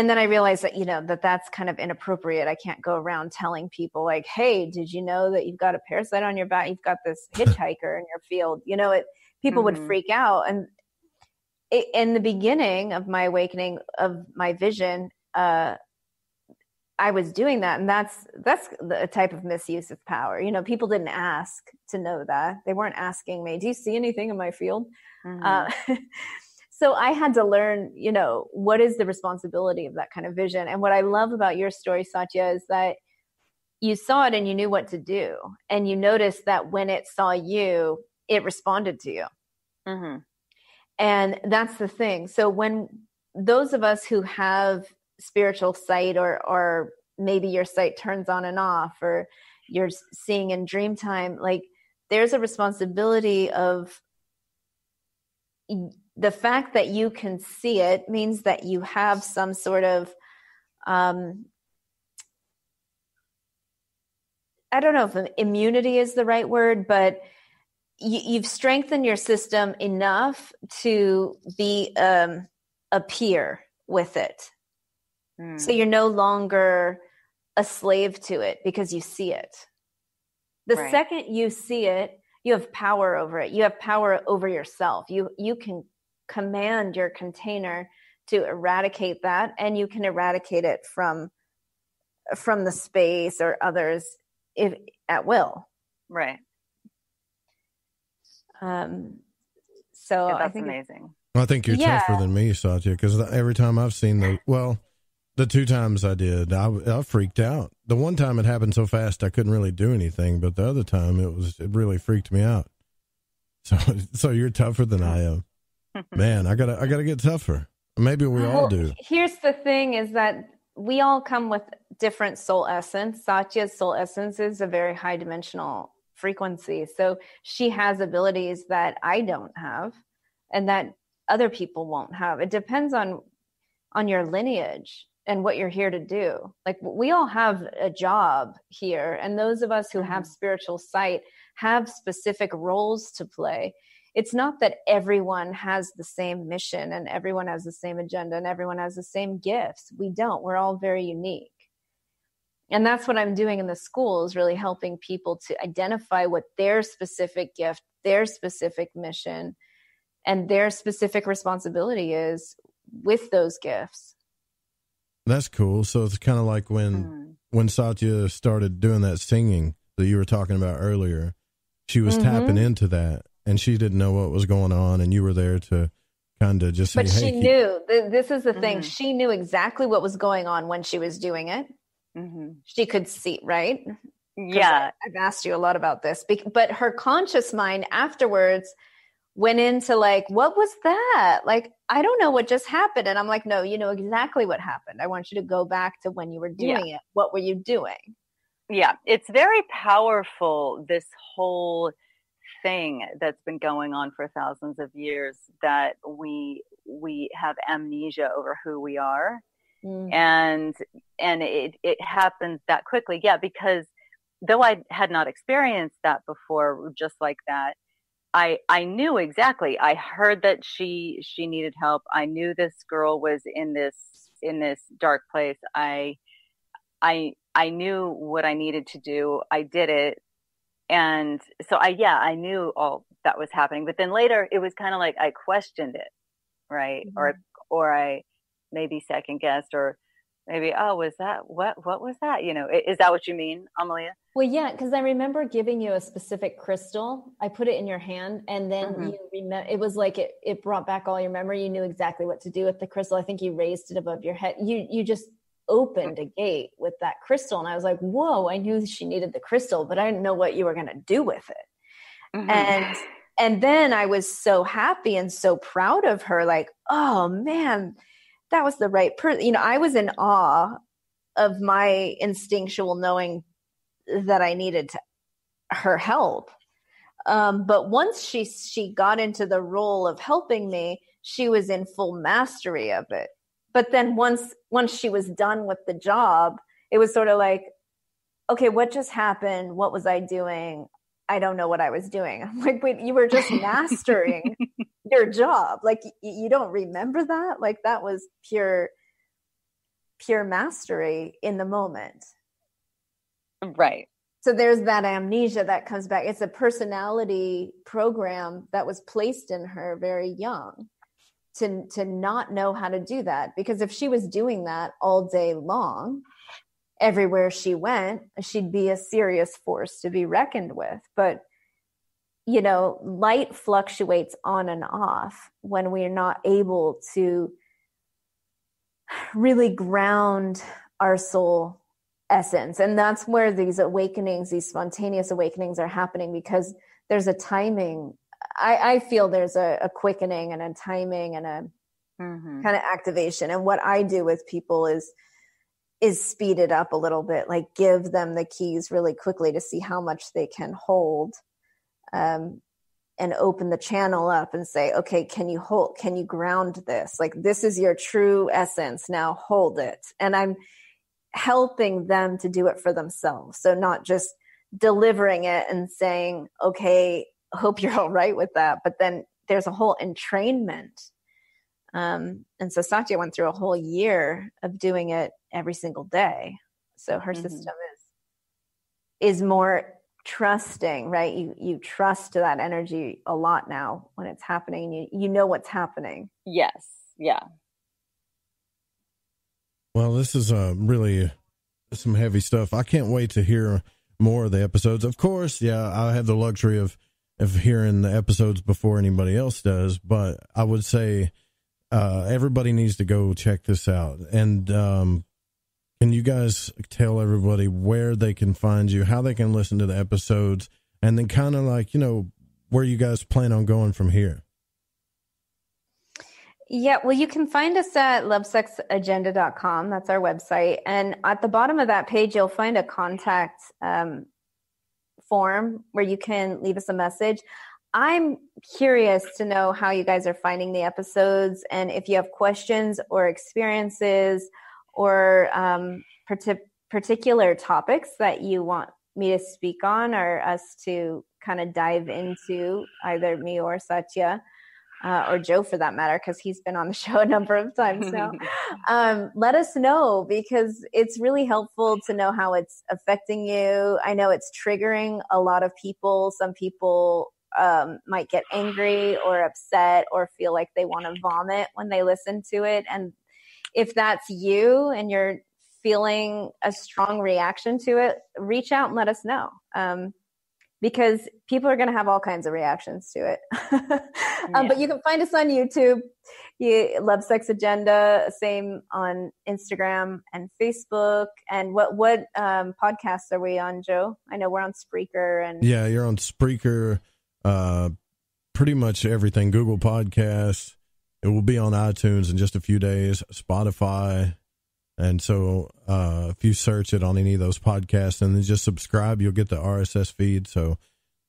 then I realized that, that's kind of inappropriate. I can't go around telling people hey, did you know that you've got a parasite on your back? You've got this hitchhiker in your field. People would freak out. And in the beginning of my awakening of my vision, I was doing that. And that's a type of misuse of power. People didn't ask to know that. They weren't asking me, do you see anything in my field? Mm-hmm. So I had to learn, what is the responsibility of that kind of vision? And what I love about your story, Satya, is that you saw it and you knew what to do. And you noticed that when it saw you, it responded to you. Mm-hmm. And that's the thing. So when those of us who have spiritual sight, or maybe your sight turns on and off, or you're seeing in dream time, like there's a responsibility of the fact that you can see it means that you have some sort of, I don't know if immunity is the right word, but you've strengthened your system enough to be a peer with it. So you're no longer a slave to it because you see it. The second you see it, you have power over it. You have power over yourself. You can command your container to eradicate that, and you can eradicate it from the space or others if at will. Right. So yeah, that's I think amazing. I think you're tougher than me, Satya, because every time I've seen the 2 times I did, I freaked out. The one time it happened so fast I couldn't really do anything, but the other time it really freaked me out. So you're tougher than I am. Man, I gotta get tougher. Maybe we all do. Here's the thing: is that we all come with different soul essence. Satya's soul essence is a very high dimensional frequency, so she has abilities that I don't have, and that other people won't have. It depends on your lineage and what you're here to do. Like, we all have a job here, and those of us who have spiritual sight have specific roles to play. It's not that everyone has the same mission and everyone has the same agenda and everyone has the same gifts. We don't. We're all very unique. And that's what I'm doing in the school, is really helping people to identify what their specific gift, their specific mission, and their specific responsibility is with those gifts. That's cool. So it's kind of like when Satya started doing that singing that you were talking about earlier, she was tapping into that, and she didn't know what was going on, and you were there to kind of just say, but she knew. This is the thing. She knew exactly what was going on when she was doing it. She could see, right? Yeah. I've asked you a lot about this, but her conscious mind afterwards went into like, what was that? Like, I don't know what just happened. And I'm like, no, you know exactly what happened. I want you to go back to when you were doing it. What were you doing? Yeah, it's very powerful, this whole thing that's been going on for thousands of years, that we have amnesia over who we are. And it happens that quickly. Yeah, because though I had not experienced that before, just like that, I knew exactly. I heard that she needed help. I knew this girl was in this dark place. I knew what I needed to do. I did it. And so I knew all that was happening. But then later it was kind of like I questioned it, right? Or I maybe second guessed, or maybe, was that, what was that? You know, is that what you mean, Amelia? Well, yeah, because I remember giving you a specific crystal. I put it in your hand, and then it was like it brought back all your memory. You knew exactly what to do with the crystal. I think you raised it above your head. You just opened a gate with that crystal, and I was like, whoa, I knew she needed the crystal, but I didn't know what you were going to do with it. And then I was so happy and so proud of her, like, oh man, that was the right person. You know, I was in awe of my instinctual knowing that I needed her help. But once she got into the role of helping me, she was in full mastery of it. But then once she was done with the job, it was sort of like, okay, what just happened? What was I doing? I don't know what I was doing. I'm like, wait, you were just mastering your job. Like, you don't remember that? Like, that was pure mastery in the moment. Right. So there's that amnesia that comes back. It's a personality program that was placed in her very young to not know how to do that. Because if she was doing that all day long, everywhere she went, she'd be a serious force to be reckoned with. But, you know, light fluctuates on and off when we're not able to really ground our soul essence. And that's where these awakenings, these spontaneous awakenings are happening, because there's a timing I feel there's a quickening and a timing and a kind of activation. And what I do with people is speed it up a little bit, like give them the keys really quickly to see how much they can hold, and open the channel up and say, okay, can you ground this? Like, this is your true essence. Now hold it. And I'm helping them to do it for themselves. So not just delivering it and saying, okay, hope you're all right with that. But then there's a whole entrainment. And so Satya went through a whole year of doing it every single day. So her system is more trusting, right? You trust that energy a lot now when it's happening. You know what's happening. Yes. Yeah. Well, this is really some heavy stuff. I can't wait to hear more of the episodes. Of course, I have the luxury of hearing the episodes before anybody else does, but I would say everybody needs to go check this out. And can you guys tell everybody where they can find you, how they can listen to the episodes, and then kind of like, where you guys plan on going from here? Yeah, well, you can find us at lovesexagenda.com. That's our website. And at the bottom of that page, you'll find a contact form where you can leave us a message. I'm curious to know how you guys are finding the episodes, and if you have questions or experiences or particular topics that you want me to speak on or us to kind of dive into, either me or Satya. Or Joe for that matter, because he's been on the show a number of times now. Let us know, because it's really helpful to know how it's affecting you. I know it's triggering a lot of people. Some people might get angry or upset or feel like they want to vomit when they listen to it. And if that's you and you're feeling a strong reaction to it, reach out and let us know. Because people are going to have all kinds of reactions to it. But you can find us on YouTube, Love Sex Agenda, same on Instagram and Facebook. And what podcasts are we on, Joe? I know we're on Spreaker. And yeah, you're on Spreaker, pretty much everything, Google Podcasts. It will be on iTunes in just a few days, Spotify. And so if you search it on any of those podcasts and then just subscribe, you'll get the RSS feed. So,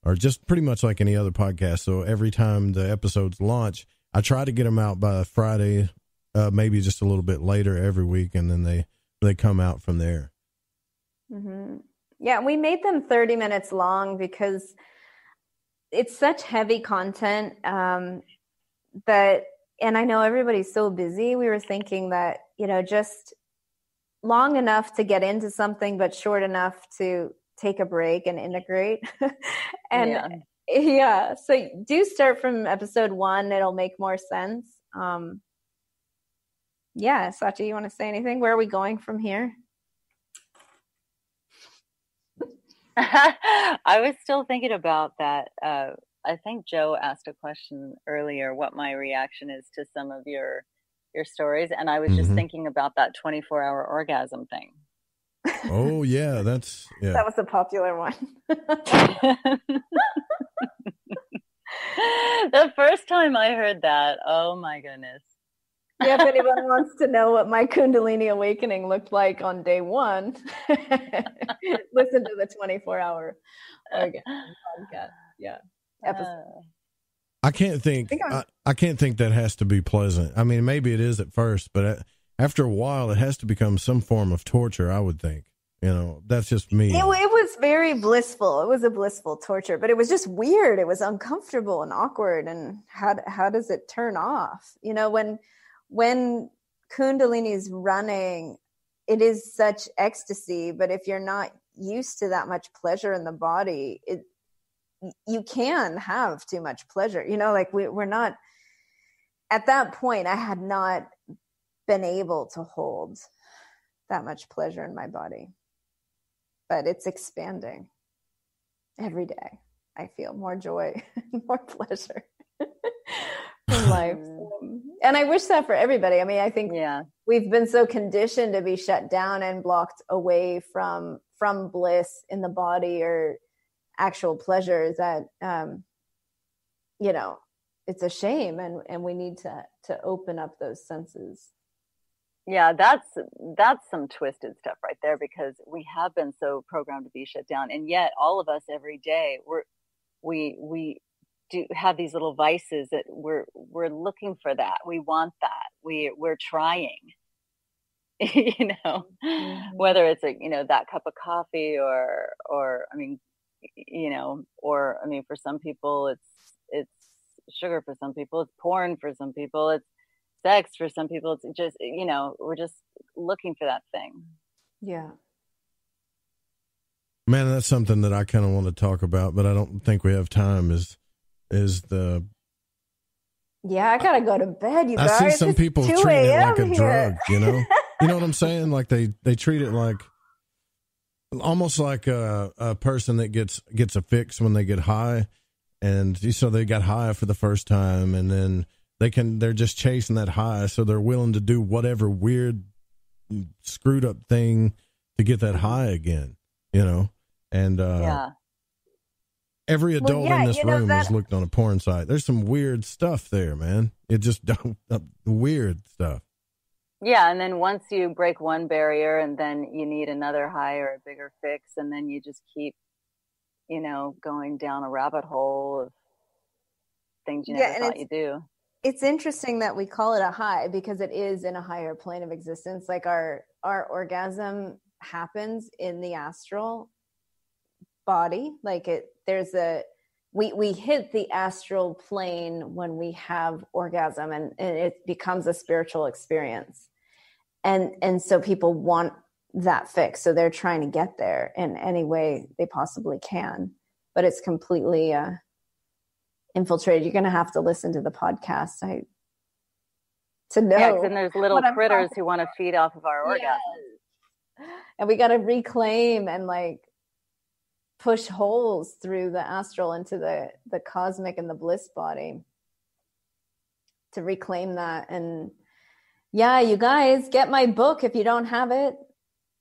or just pretty much like any other podcast. So every time the episodes launch, I try to get them out by Friday, maybe just a little bit later every week. And then they come out from there. Mm-hmm. Yeah, we made them 30 minutes long because it's such heavy content that, and I know everybody's so busy. We were thinking that, just long enough to get into something, but short enough to take a break and integrate. And so do start from episode 1. It'll make more sense. Satya, you want to say anything? Where are we going from here? I was still thinking about that. I think Joe asked a question earlier, what my reaction is to some of your stories, and I was just thinking about that 24-hour orgasm thing. Oh yeah, that was a popular one. The first time I heard that, oh my goodness. Yeah, if anyone wants to know what my Kundalini awakening looked like on day 1, listen to the 24-hour orgasm podcast. Yeah, episode. I can't think that has to be pleasant. I mean, maybe it is at first, but after a while, it has to become some form of torture, I would think. That's just me. It was very blissful. It was a blissful torture, but it was just weird. It was uncomfortable and awkward. And how does it turn off? When Kundalini's running, it is such ecstasy. But if you're not used to that much pleasure in the body, you can have too much pleasure. We're not at that point. I had not been able to hold that much pleasure in my body, but it's expanding every day. I feel more joy, more pleasure in life. And I wish that for everybody. I mean, I think we've been so conditioned to be shut down and blocked away from bliss in the body or actual pleasure that, it's a shame, and we need to open up those senses. Yeah, that's some twisted stuff right there, because we have been so programmed to be shut down, and yet all of us every day we do have these little vices that we're looking for that. We want that. We're trying, whether it's that cup of coffee or I mean, for some people it's sugar, for some people it's porn, for some people it's sex, for some people it's just, we're just looking for that thing. Yeah. Man, that's something that I kind of want to talk about, but I don't think we have time. Yeah, I gotta go to bed, you guys. I see some people treat it like a drug, you know what I'm saying? Like they treat it like almost like a person that gets a fix when they get high, and so they got high for the first time, and then they're just chasing that high, so they're willing to do whatever weird screwed up thing to get that high again, and every adult in this room has looked on a porn site. There's some weird stuff there, man. It just weird stuff. Yeah, and then once you break one barrier, and then you need another high or a bigger fix, and then you just keep, going down a rabbit hole of things you never thought you'd do. It's interesting that we call it a high, because it is in a higher plane of existence. Like our orgasm happens in the astral body. Like we hit the astral plane when we have orgasm, and it becomes a spiritual experience. And so people want that fix. So they're trying to get there in any way they possibly can, but it's completely infiltrated. You're going to have to listen to the podcast to know. Yeah, and there's little critters who want to feed off of our orgasms. And we got to reclaim and push holes through the astral into the cosmic and the bliss body to reclaim that. And yeah, you guys, get my book if you don't have it.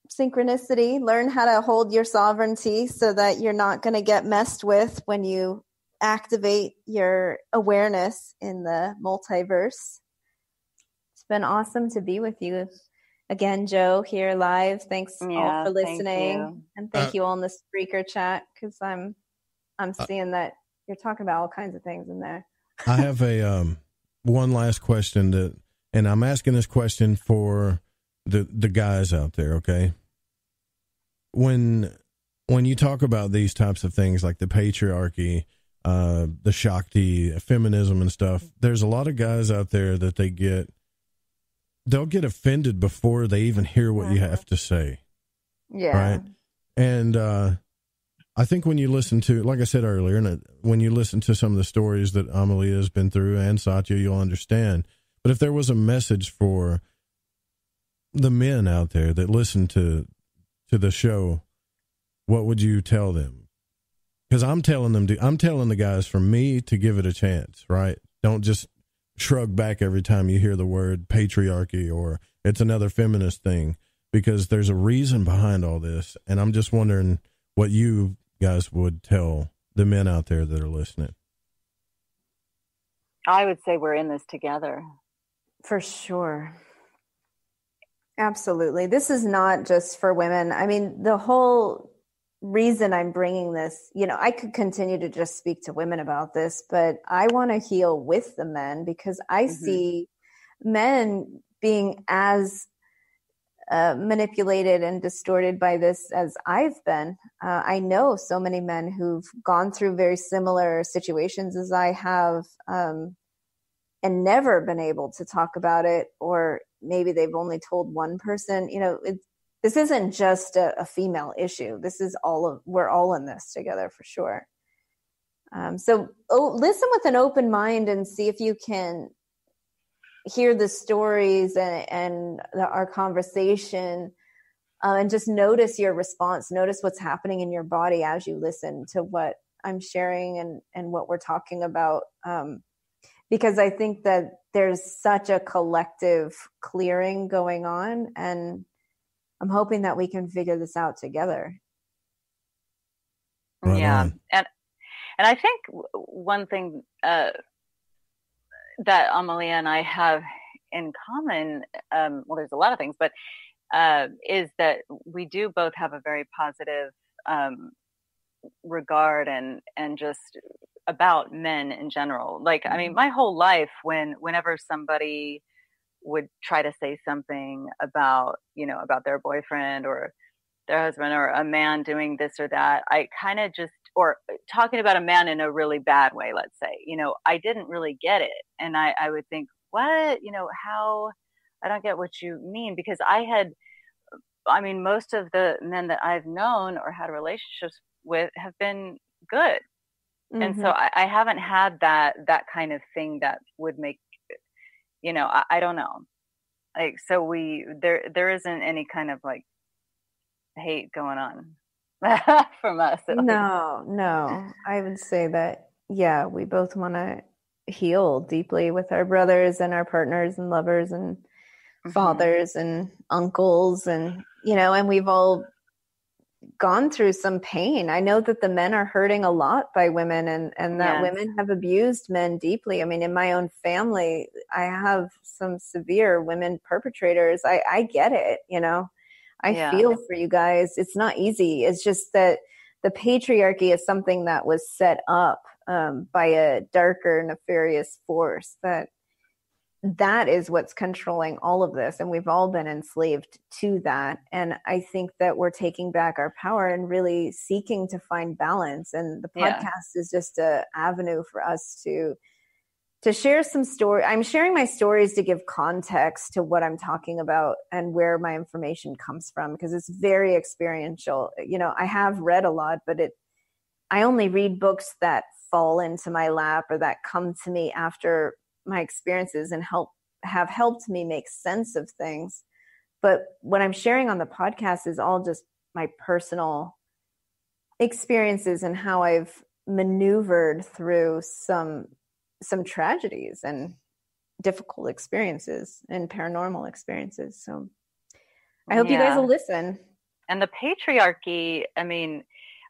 Synchronicity. Learn how to hold your sovereignty so that you're not going to get messed with when you activate your awareness in the multiverse. It's been awesome to be with you again, Joe, here live. Thanks all for listening, and thank you all in the Spreaker chat, because I'm seeing that you're talking about all kinds of things in there. I have a one last question and I'm asking this question for the guys out there. Okay, when you talk about these types of things like the patriarchy, the Shakti, feminism and stuff, there's a lot of guys out there that they'll get offended before they even hear what you have to say. Yeah. Right. And I think when you listen to, like I said earlier, and when you listen to some of the stories that Amelia has been through and Satya, you'll understand. But if there was a message for the men out there that listen to the show, what would you tell them? Because I'm telling the guys, for me, to give it a chance, right? Don't just shrug back every time you hear the word patriarchy or it's another feminist thing, because there's a reason behind all this. And I'm just wondering what you guys would tell the men out there that are listening. I would say we're in this together. For sure. Absolutely. This is not just for women. I mean, the whole reason I'm bringing this, I could continue to just speak to women about this, but I want to heal with the men, because I see men being as manipulated and distorted by this as I've been. I know so many men who've gone through very similar situations as I have, and never been able to talk about it, or maybe they've only told one person. This isn't just a female issue. This is we're all in this together for sure. So listen with an open mind and see if you can hear the stories and our conversation, and just notice your response. Notice what's happening in your body as you listen to what I'm sharing and what we're talking about. Because I think that there's such a collective clearing going on, and I'm hoping that we can figure this out together. Yeah. And I think one thing that Amelia and I have in common, well, there's a lot of things, but is that we do both have a very positive regard and just about men in general. Like, I mean, my whole life, whenever somebody would try to say something about, about their boyfriend or their husband or a man doing this or that, I kind of just, or talking about a man in a really bad way, let's say, I didn't really get it. And I would think, what, how, I don't get what you mean, because most of the men that I've known or had relationships with have been good. Mm-hmm. And so I haven't had that kind of thing that would make, I don't know. Like, so there isn't any kind of like hate going on from us. No. I would say that, yeah, we both want to heal deeply with our brothers and our partners and lovers and fathers and uncles and, and we've all gone through some pain. I know that the men are hurting a lot by women and that women have abused men deeply. I mean, in my own family, I have some severe women perpetrators. I get it, I feel for you guys. It's not easy. It's just that the patriarchy is something that was set up by a darker, nefarious force that is what's controlling all of this. And we've all been enslaved to that. And I think that we're taking back our power and really seeking to find balance. And the podcast is just an avenue for us to share some story. I'm sharing my stories to give context to what I'm talking about and where my information comes from, because it's very experiential. I have read a lot, but I only read books that fall into my lap or that come to me after my experiences and have helped me make sense of things. But what I'm sharing on the podcast is all just my personal experiences and how I've maneuvered through some tragedies and difficult experiences and paranormal experiences. So I hope you guys will listen. And the patriarchy, I mean,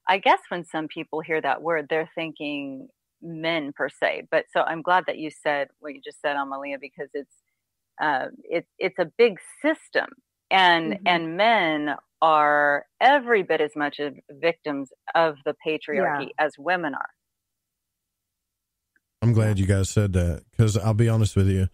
I guess when some people hear that word, they're thinking men per se, but so I'm glad that you said what you just said, Amelia, because it's a big system, and men are every bit as much as victims of the patriarchy as women are. I'm glad you guys said that, because I'll be honest with you,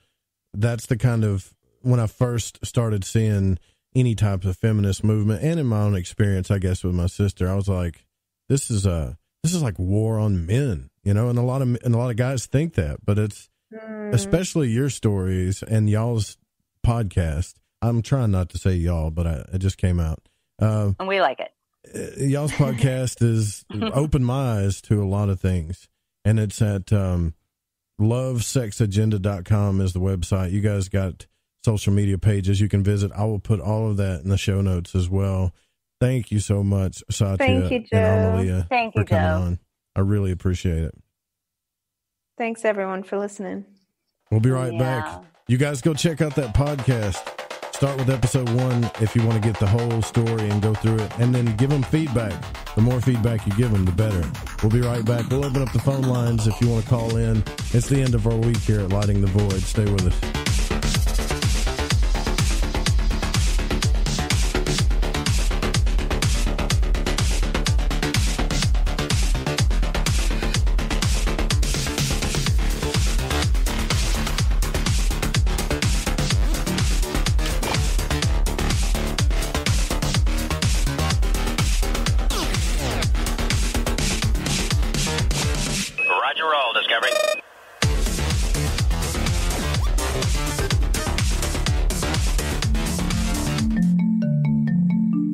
that's the kind of, when I first started seeing any type of feminist movement, and in my own experience, I guess with my sister, I was like, this is like war on men. And a lot of guys think that, but it's especially your stories and y'all's podcast. I'm trying not to say y'all, but it just came out. And we like it. Y'all's podcast is opened my eyes to a lot of things, and it's at lovesexagenda.com is the website. You guys got social media pages you can visit. I will put all of that in the show notes as well. Thank you so much, Satya and Amelia, for coming on. I really appreciate it. Thanks, everyone, for listening. We'll be right back. You guys go check out that podcast. Start with episode 1 if you want to get the whole story and go through it, and then give them feedback. The more feedback you give them, the better. We'll be right back. We'll open up the phone lines if you want to call in. It's the end of our week here at Lighting the Void. Stay with us.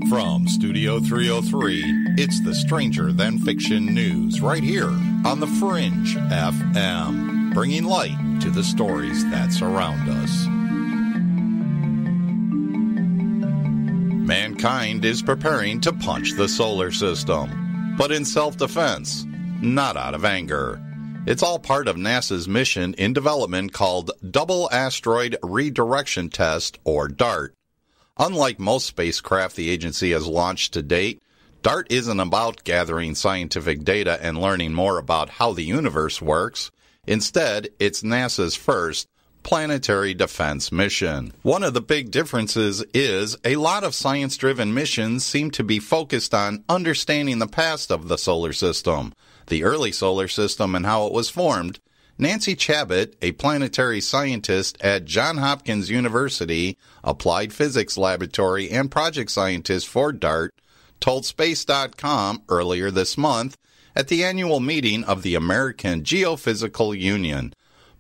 From Studio 303, it's the Stranger Than Fiction News right here on the Fringe FM, bringing light to the stories that surround us. Mankind is preparing to punch the solar system, but in self-defense, not out of anger. It's all part of NASA's mission in development called Double Asteroid Redirection Test, or DART. Unlike most spacecraft the agency has launched to date, DART isn't about gathering scientific data and learning more about how the universe works. Instead, it's NASA's first planetary defense mission. One of the big differences is a lot of science-driven missions seem to be focused on understanding the past of the solar system, the early solar system and how it was formed. Nancy Chabot, a planetary scientist at Johns Hopkins University Applied Physics Laboratory and project scientist for DART, told Space.com earlier this month at the annual meeting of the American Geophysical Union.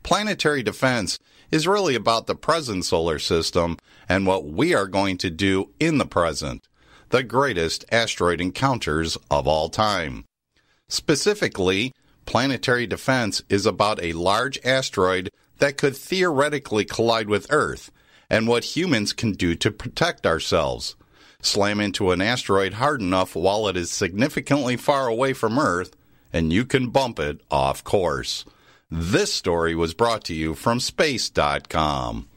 Planetary defense is really about the present solar system and what we are going to do in the present, the greatest asteroid encounters of all time. Specifically, planetary defense is about a large asteroid that could theoretically collide with Earth and what humans can do to protect ourselves. Slam into an asteroid hard enough while it is significantly far away from Earth, and you can bump it off course. This story was brought to you from Space.com.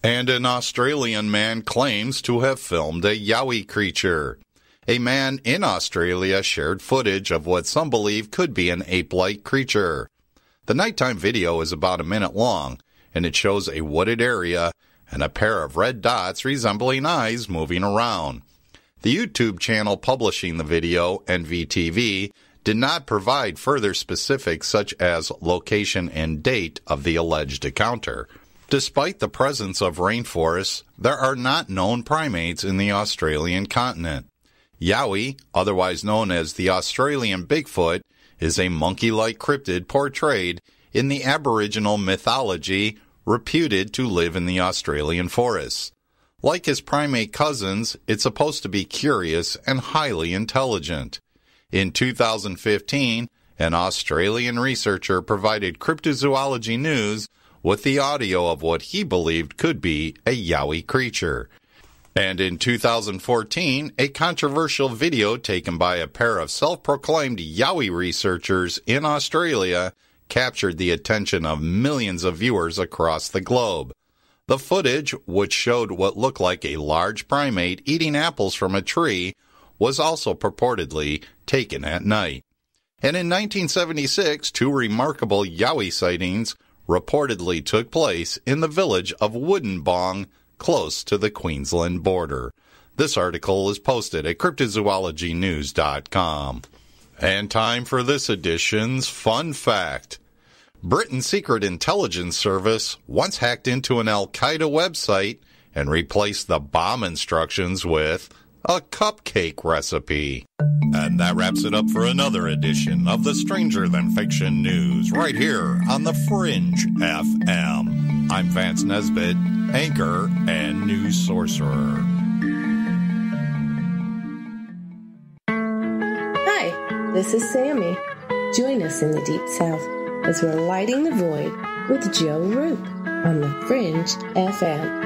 And an Australian man claims to have filmed a yowie creature. A man in Australia shared footage of what some believe could be an ape-like creature. The nighttime video is about a minute long, and it shows a wooded area and a pair of red dots resembling eyes moving around. The YouTube channel publishing the video, NVTV, did not provide further specifics such as location and date of the alleged encounter. Despite the presence of rainforests, there are not known primates in the Australian continent. Yowie, otherwise known as the Australian Bigfoot, is a monkey-like cryptid portrayed in the Aboriginal mythology reputed to live in the Australian forests. Like his primate cousins, it's supposed to be curious and highly intelligent. In 2015, an Australian researcher provided Cryptozoology News with the audio of what he believed could be a yowie creature. And in 2014, a controversial video taken by a pair of self-proclaimed yowie researchers in Australia captured the attention of millions of viewers across the globe. The footage, which showed what looked like a large primate eating apples from a tree, was also purportedly taken at night. And in 1976, two remarkable yowie sightings reportedly took place in the village of Woodenbong, close to the Queensland border. This article is posted at cryptozoologynews.com. And time for this edition's Fun Fact. Britain's Secret Intelligence Service once hacked into an Al-Qaeda website and replaced the bomb instructions with a cupcake recipe. And that wraps it up for another edition of the Stranger Than Fiction News right here on the Fringe FM. I'm Vance Nesbitt, anchor and news sorcerer. Hi, this is Sammy. Join us in the Deep South as we're lighting the void with Joe Roop on the Fringe FM.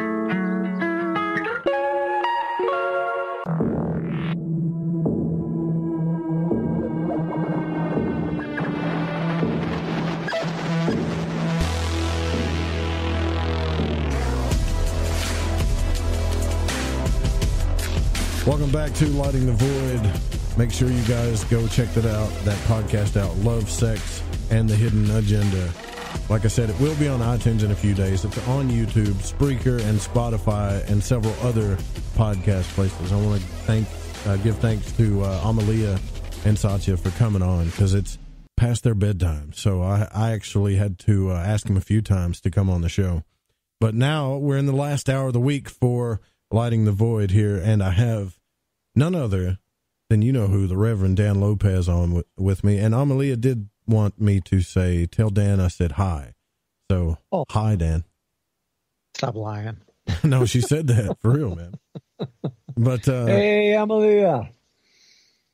Welcome back to Lighting the Void. Make sure you guys go check that podcast out, Love, Sex, and the Hidden Agenda. Like I said, it will be on iTunes in a few days. It's on YouTube, Spreaker, and Spotify, and several other podcast places. I want to give thanks to Amelia and Satya for coming on, because it's past their bedtime. So I actually had to ask them a few times to come on the show. But now we're in the last hour of the week for Lighting the Void here, and I have none other than you know who, the Rev Dan Lopez on with me. And Amelia did want me to say, tell Dan I said hi. So, Hi, Dan. Stop lying. No, she said that for real, man. But hey, Amelia.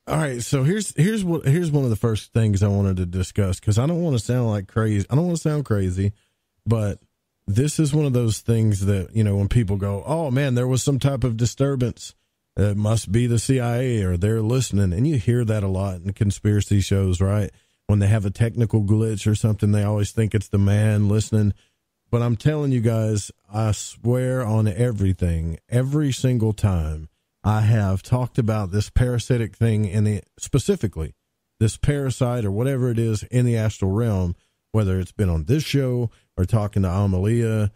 All right, so here's one of the first things I wanted to discuss, because I don't want to sound like crazy. I don't want to sound crazy, but this is one of those things that, you know, when people go, oh man, there was some type of disturbance, it must be the CIA or they're listening. And you hear that a lot in conspiracy shows, right? When they have a technical glitch or something, they always think it's the man listening. But I'm telling you guys, I swear on everything, every single time I have talked about this parasitic thing specifically this parasite or whatever it is in the astral realm, whether it's been on this show or talking to Amelia,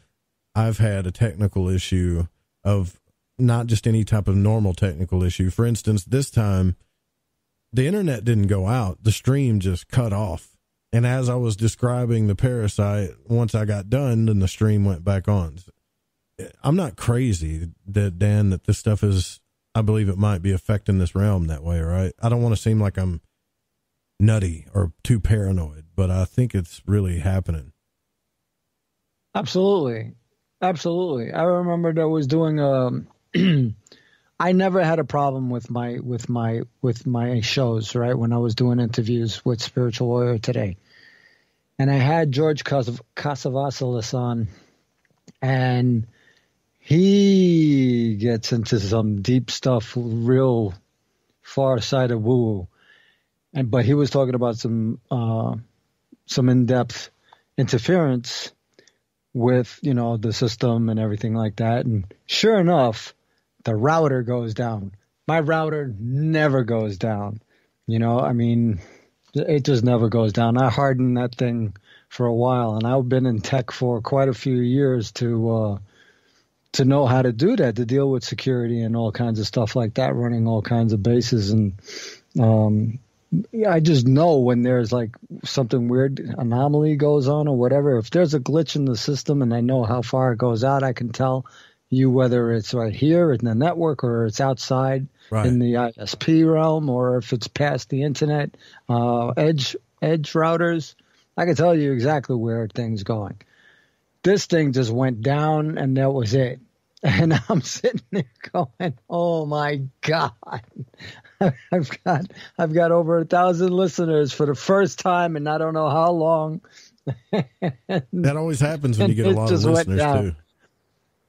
I've had a technical issue of not just any type of normal technical issue. For instance, this time the internet didn't go out. The stream just cut off. And as I was describing the parasite, once I got done, then the stream went back on. I'm not crazy that, Dan, that this stuff is, I believe it might be affecting this realm that way, right? I don't want to seem like I'm nutty or too paranoid, but I think it's really happening. Absolutely. Absolutely. I remember I was doing I never had a problem with my shows, right? When I was doing interviews with Spiritual Warrior Today. And I had George Casavasalis on, and he gets into some deep stuff, real far side of woo-woo. But he was talking about some in-depth interference with, the system and everything like that. And sure enough, the router goes down. My router never goes down. It just never goes down. I hardened that thing for a while, and I've been in tech for quite a few years to know how to do that, to deal with security and all kinds of stuff like that, running all kinds of bases. And I just know when there's like something weird, anomaly goes on or whatever. If there's a glitch in the system and I know how far it goes out, I can tell you whether it's right here in the network or it's outside in the ISP realm, or if it's past the internet, edge routers. I can tell you exactly where things going. This thing just went down and that was it. And I'm sitting there going, oh my God. I've got over 1,000 listeners for the first time and I don't know how long. That always happens when you get a lot of listeners too.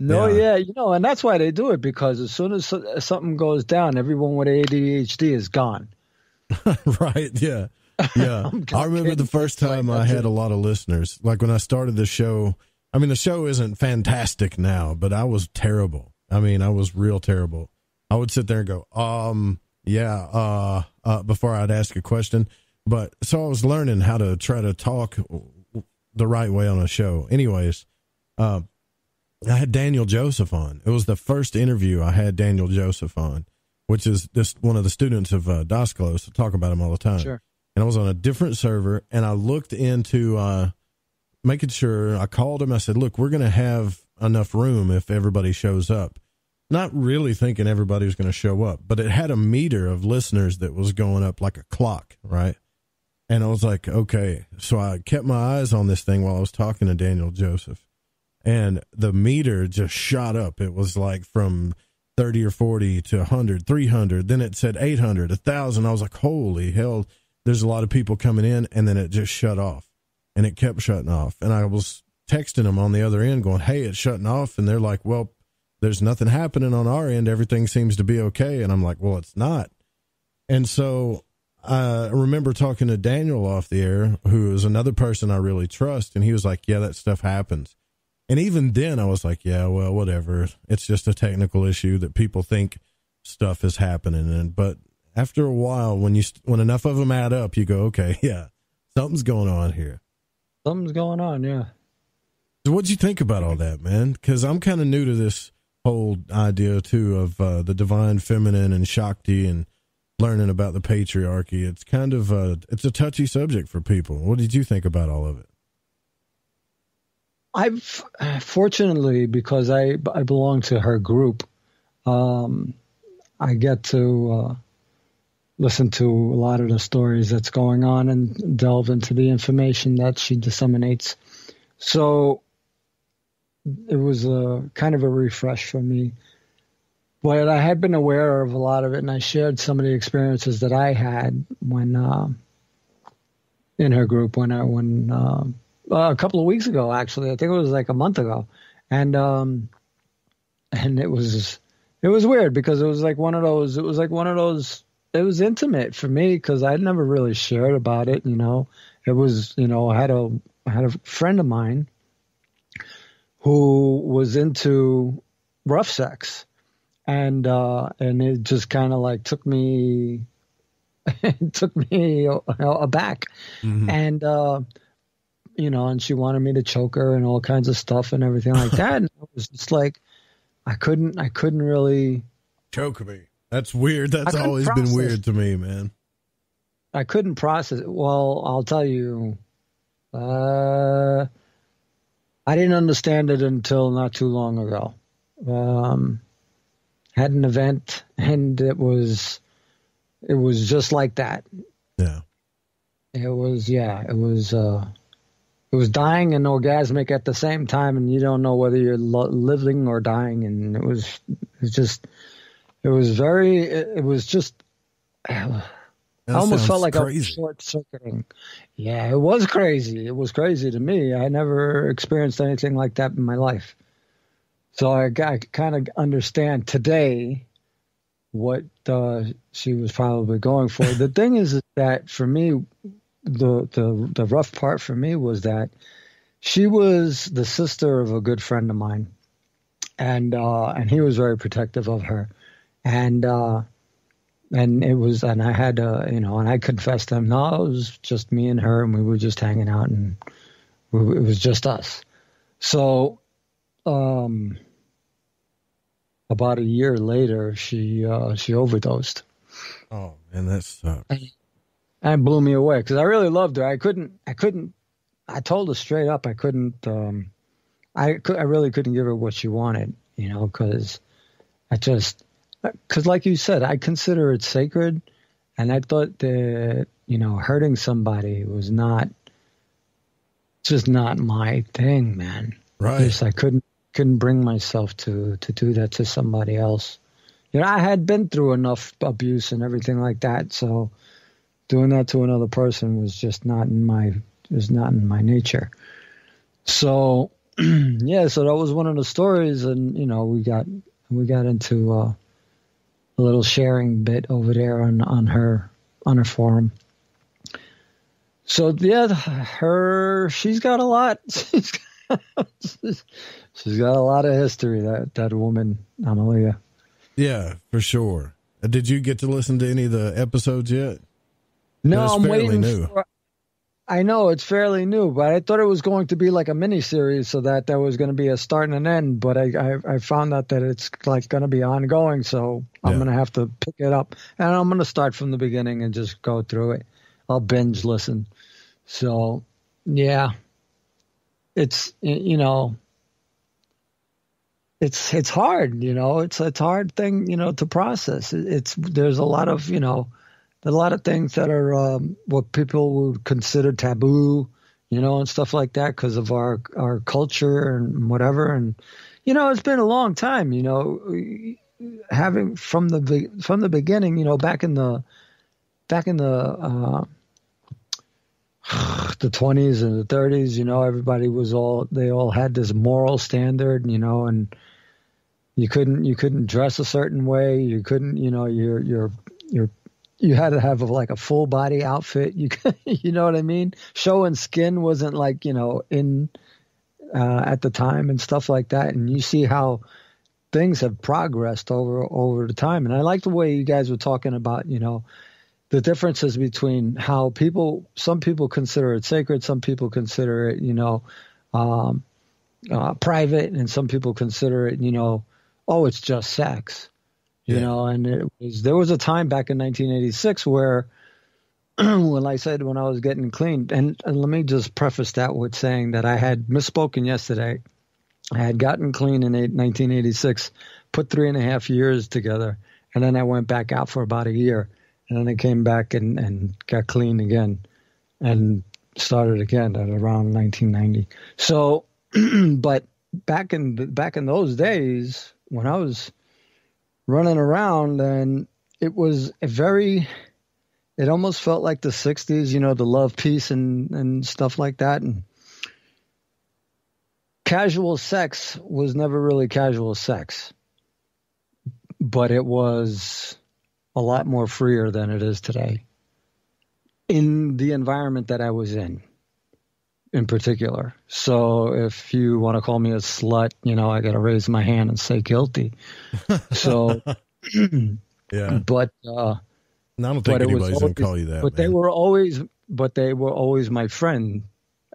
No, yeah, and that's why they do it, because as soon as something goes down, everyone with ADHD is gone. Right, yeah. Yeah. I remember the first time I had a lot of listeners. Like when I started the show, the show isn't fantastic now, but I was terrible. I was real terrible. I would sit there and go, before I'd ask a question. But so I was learning how to try to talk the right way on a show. Anyways, I had Daniel Joseph on. It was the first interview I had Daniel Joseph on, which is one of the students of Dasclos. I talk about him all the time. Sure. And I was on a different server, and I looked into making sure. I called him. I said, look, we're going to have enough room if everybody shows up. Not really thinking everybody was going to show up, but it had a meter of listeners that was going up like a clock, right? And I was like, okay. So I kept my eyes on this thing while I was talking to Daniel Joseph. And the meter just shot up. It was like from 30 or 40 to 100, 300. Then it said 800, 1,000. I was like, holy hell, there's a lot of people coming in. And then it just shut off. And it kept shutting off. And I was texting them on the other end going, hey, it's shutting off. And they're like, well, there's nothing happening on our end. Everything seems to be okay. And I'm like, well, it's not. And so I remember talking to Daniel off the air, who is another person I really trust. And he was like, yeah, that stuff happens. And even then I was like, yeah, well, whatever. It's just a technical issue that people think stuff is happening. But after a while, when enough of them add up, you go, okay, yeah, something's going on here. Something's going on, yeah. So what'd you think about all that, man? Because I'm kind of new to this whole idea, too, of the divine feminine and Shakti and learning about the patriarchy. It's kind of it's a touchy subject for people. What did you think about all of it? I've fortunately, because I belong to her group, I get to listen to a lot of the stories that's going on and delve into the information that she disseminates. So it was kind of a refresh for me. But I had been aware of a lot of it, and I shared some of the experiences that I had when in her group when a couple of weeks ago, actually. I think it was like a month ago. And it was weird because it was intimate for me because I'd never really shared about it, It was, I had a friend of mine who was into rough sex, and it just kind of like took me aback. Mm-hmm. And and she wanted me to choke her and all kinds of stuff and everything like that. And it was just like, I couldn't really choke me. That's weird. That's always been weird to me, man. I couldn't process it. Well, I'll tell you, I didn't understand it until not too long ago. Had an event, and it was just like that. Yeah. It was dying and orgasmic at the same time, and you don't know whether you're living or dying. And it was just. I almost felt like crazy. I was short-circuiting. Yeah, it was crazy. It was crazy to me. I never experienced anything like that in my life. So I kind of understand today what she was probably going for. The thing is that for me, the rough part for me was that she was the sister of a good friend of mine, and he was very protective of her. And it was, and I had, and I confessed to him, no, it was just me and her, and we were just hanging out, and it was just us. So, about a year later, she overdosed. Oh man, that sucks. And it blew me away because I really loved her. I told her straight up, I really couldn't give her what she wanted, because because like you said, I consider it sacred, and I thought that, hurting somebody was just not my thing, man. Right. I couldn't bring myself to do that to somebody else. I had been through enough abuse and everything like that, so doing that to another person was just not in my nature. So, yeah, so that was one of the stories, and we got into a little sharing bit over there on her forum. So yeah, she's got a lot. She's got a lot of history. That woman, Amelia. Yeah, for sure. Did you get to listen to any of the episodes yet? No, I'm waiting. New. I know it's fairly new, but I thought it was going to be like a mini series, so that there was going to be a start and an end. But I found out that it's like going to be ongoing, so I'm going to have to pick it up, and I'm going to start from the beginning and just go through it. I'll binge listen. So yeah, it's it's hard, it's a hard thing, to process. There's a lot of things that are what people would consider taboo, and stuff like that because of our culture and whatever. And, it's been a long time, having from the beginning, back in the 20s and the 30s, everybody they all had this moral standard, and you couldn't dress a certain way. You couldn't, you had to have a full body outfit. You know what I mean? Showing skin wasn't in at the time and stuff like that. And you see how things have progressed over the time. And I like the way you guys were talking about, the differences between how some people consider it sacred, some people consider it, private, and some people consider it, it's just sex. And there was a time back in 1986 where when I was getting clean, and let me just preface that with saying that I had misspoken yesterday. I had gotten clean in 1986, put 3.5 years together, and then I went back out for about a year, and then I came back and got clean again and started again at around 1990. So, but back in those days when I was running around, and it was it almost felt like the 60s, the love, peace, and stuff like that. And casual sex was never really casual sex, but it was a lot more freer than it is today in the environment that I was in particular. So if you want to call me a slut, I got to raise my hand and say guilty. So, yeah, but I don't think anybody's going to call you that. But they were always my friend,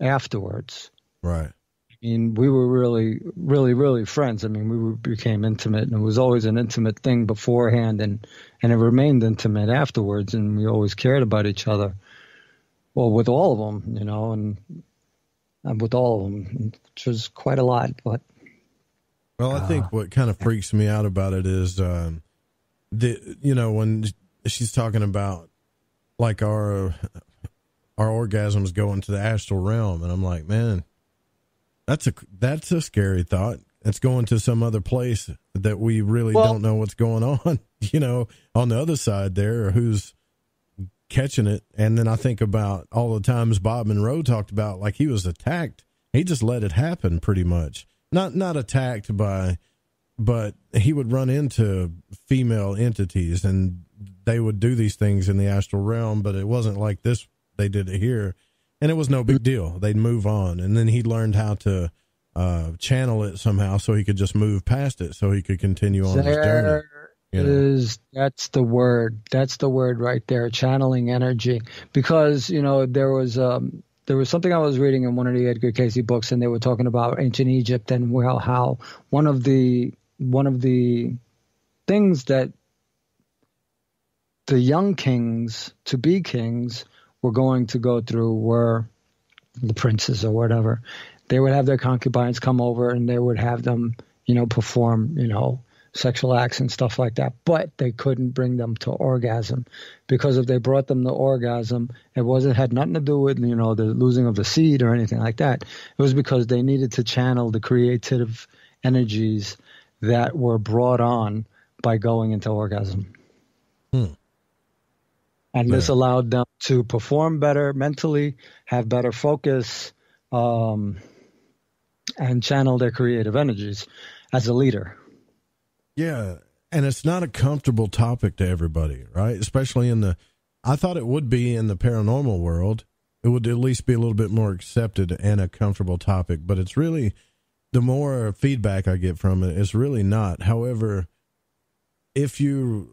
afterwards. Right. I mean, we were really, really, really friends. I mean, we became intimate, and it was always an intimate thing beforehand, and it remained intimate afterwards, and we always cared about each other. Well, with all of them, and with all of them, which was quite a lot. But I think what kind of freaks me out about it is, when she's talking about like our orgasms go into the astral realm, and I'm like, man, that's a scary thought. It's going to some other place that we really don't know what's going on, on the other side there, or who's catching it. And then I think about all the times Bob Monroe talked about, like, he was attacked. He just let it happen pretty much. Not attacked by, but he would run into female entities and they would do these things in the astral realm, but it wasn't like this. They did it here, and it was no big deal. They'd move on. And then he learned how to channel it somehow so he could just move past it, so he could continue on his journey. That's the word. That's the word right there, channeling energy. Because, there was something I was reading in one of the Edgar Cayce books, and they were talking about ancient Egypt and how one of the things that the young kings, to be kings, were going to go through were the princes or whatever. They would have their concubines come over and they would have them, perform, sexual acts and stuff like that. But they couldn't bring them to orgasm, because if they brought them to orgasm, it had nothing to do with, the losing of the seed or anything like that. It was because they needed to channel the creative energies that were brought on by going into orgasm. And this allowed them to perform better mentally, have better focus, and channel their creative energies as a leader. Yeah, and it's not a comfortable topic to everybody, right? Especially I thought it would be in the paranormal world. It would at least be a little bit more accepted and a comfortable topic, but it's really, the more feedback I get from it, it's really not. However, if you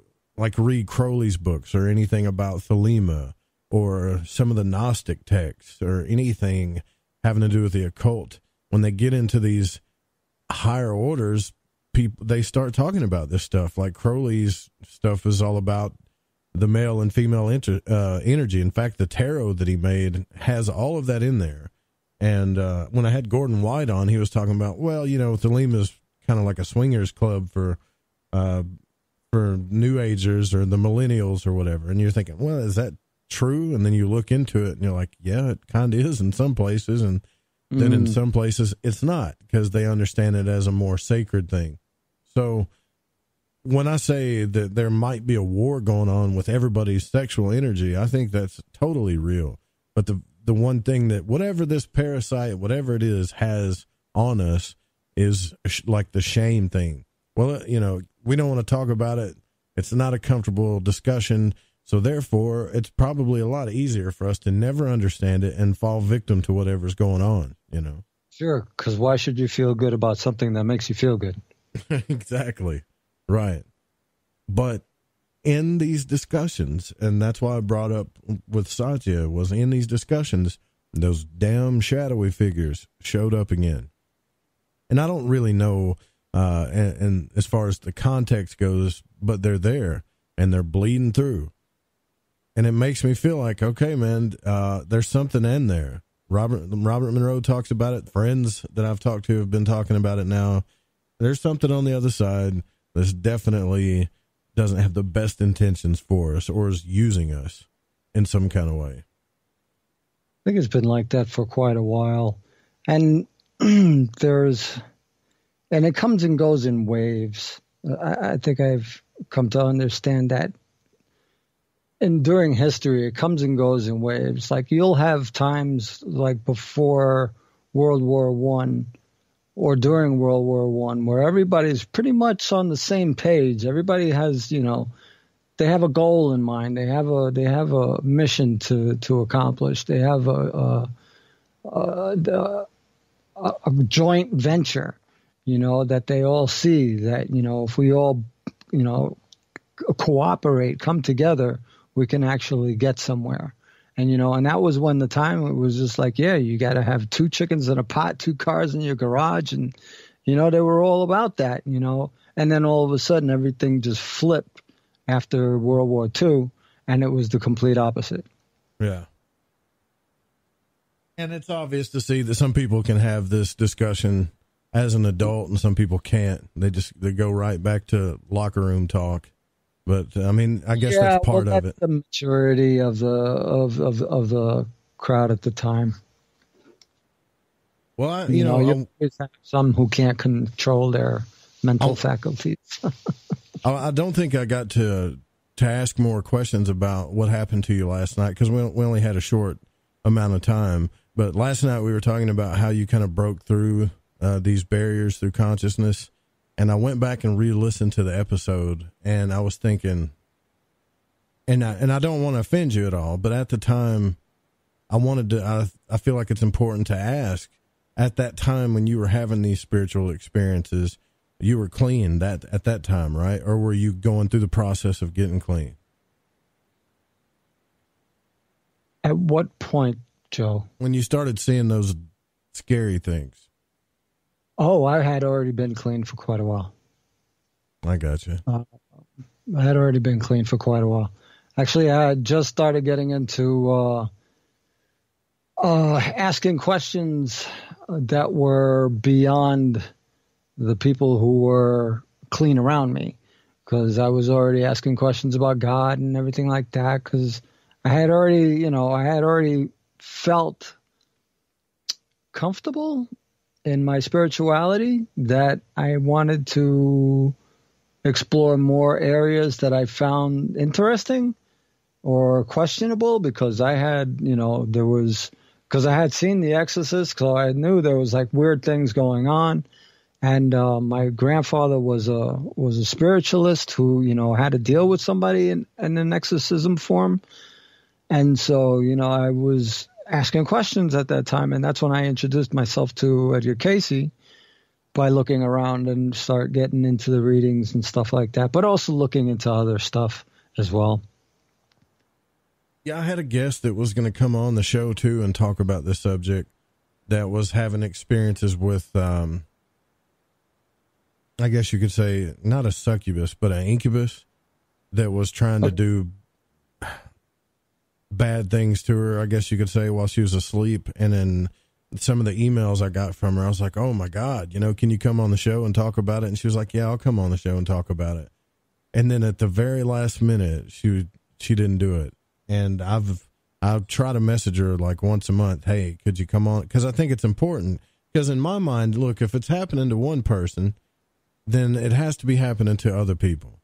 read Crowley's books or anything about Thelema or some of the Gnostic texts or anything having to do with the occult, when they get into these higher orders, they start talking about this stuff. Like Crowley's stuff is all about the male and female energy. In fact, the tarot that he made has all of that in there. And when I had Gordon White on, he was talking about, Thelema is kind of like a swingers club for New Agers or the millennials or whatever. And you're thinking, well, is that true? And then you look into it and you're like, yeah, it kind of is in some places. And then in some places it's not, because they understand it as a more sacred thing. So when I say that there might be a war going on with everybody's sexual energy, I think that's totally real. But the one thing that whatever this parasite, whatever it is, has on us is like the shame thing. Well, we don't want to talk about it. It's not a comfortable discussion. So therefore, it's probably a lot easier for us to never understand it and fall victim to whatever's going on, Sure, because why should you feel good about something that makes you feel good? Exactly. Right. But in these discussions, and that's why I brought up with Satya, was in these discussions, those damn shadowy figures showed up again. And I don't really know, and as far as the context goes, but they're there and they're bleeding through. And it makes me feel like, okay, man, there's something in there. Robert Monroe talks about it. Friends that I've talked to have been talking about it now. There's something on the other side that's definitely doesn't have the best intentions for us or is using us in some kind of way. I think it's been like that for quite a while. And and it comes and goes in waves. I think I've come to understand that. And during history, it comes and goes in waves. Like you'll have times like before World War I or during World War I where everybody's pretty much on the same page. Everybody has, they have a goal in mind. They have a mission to accomplish. They have a joint venture, that they all see that, if we all, cooperate, come together, we can actually get somewhere. And, and that was when the time it was just like, yeah, you got to have 2 chickens in a pot, 2 cars in your garage. And, they were all about that, and then all of a sudden everything just flipped after World War II, and it was the complete opposite. Yeah. And it's obvious to see that some people can have this discussion as an adult and some people can't. They go right back to locker room talk. But I mean, I guess that's part of it. The maturity of the crowd at the time. Well, you always have some who can't control their mental faculties. I don't think I got to ask more questions about what happened to you last night because we only had a short amount of time. But last night we were talking about how you kind of broke through these barriers through consciousness. And I went back and re-listened to the episode, and I was thinking, and I don't want to offend you at all, but at the time, I feel like it's important to ask. At that time when you were having these spiritual experiences, you were clean at that time, right? Or were you going through the process of getting clean? At what point, Joe? When you started seeing those scary things. Oh, I had already been clean for quite a while. I got you. I had already been clean for quite a while. Actually, I had just started getting into asking questions that were beyond the people who were clean around me, because I was already asking questions about God and everything like that, because I had already felt comfortable in my spirituality that I wanted to explore more areas that I found interesting or questionable, because I had, because I had seen The Exorcist, so I knew there was like weird things going on. And my grandfather was a spiritualist who, had to deal with somebody in an exorcism form. And so, I was asking questions at that time. And that's when I introduced myself to Edgar Casey by looking around and start getting into the readings and stuff like that, but also looking into other stuff as well. Yeah, I had a guest that was going to come on the show too and talk about this subject that was having experiences with, I guess you could say, not a succubus, but an incubus that was trying to do bad things to her, I guess you could say, while she was asleep. And then some of the emails I got from her, I was like, oh my God, can you come on the show and talk about it? And she was like, yeah, I'll come on the show and talk about it. And then at the very last minute, she didn't do it. And I'll try to message her like once a month. Hey, could you come on? Because I think it's important. Because in my mind, look, if it's happening to one person, then it has to be happening to other people.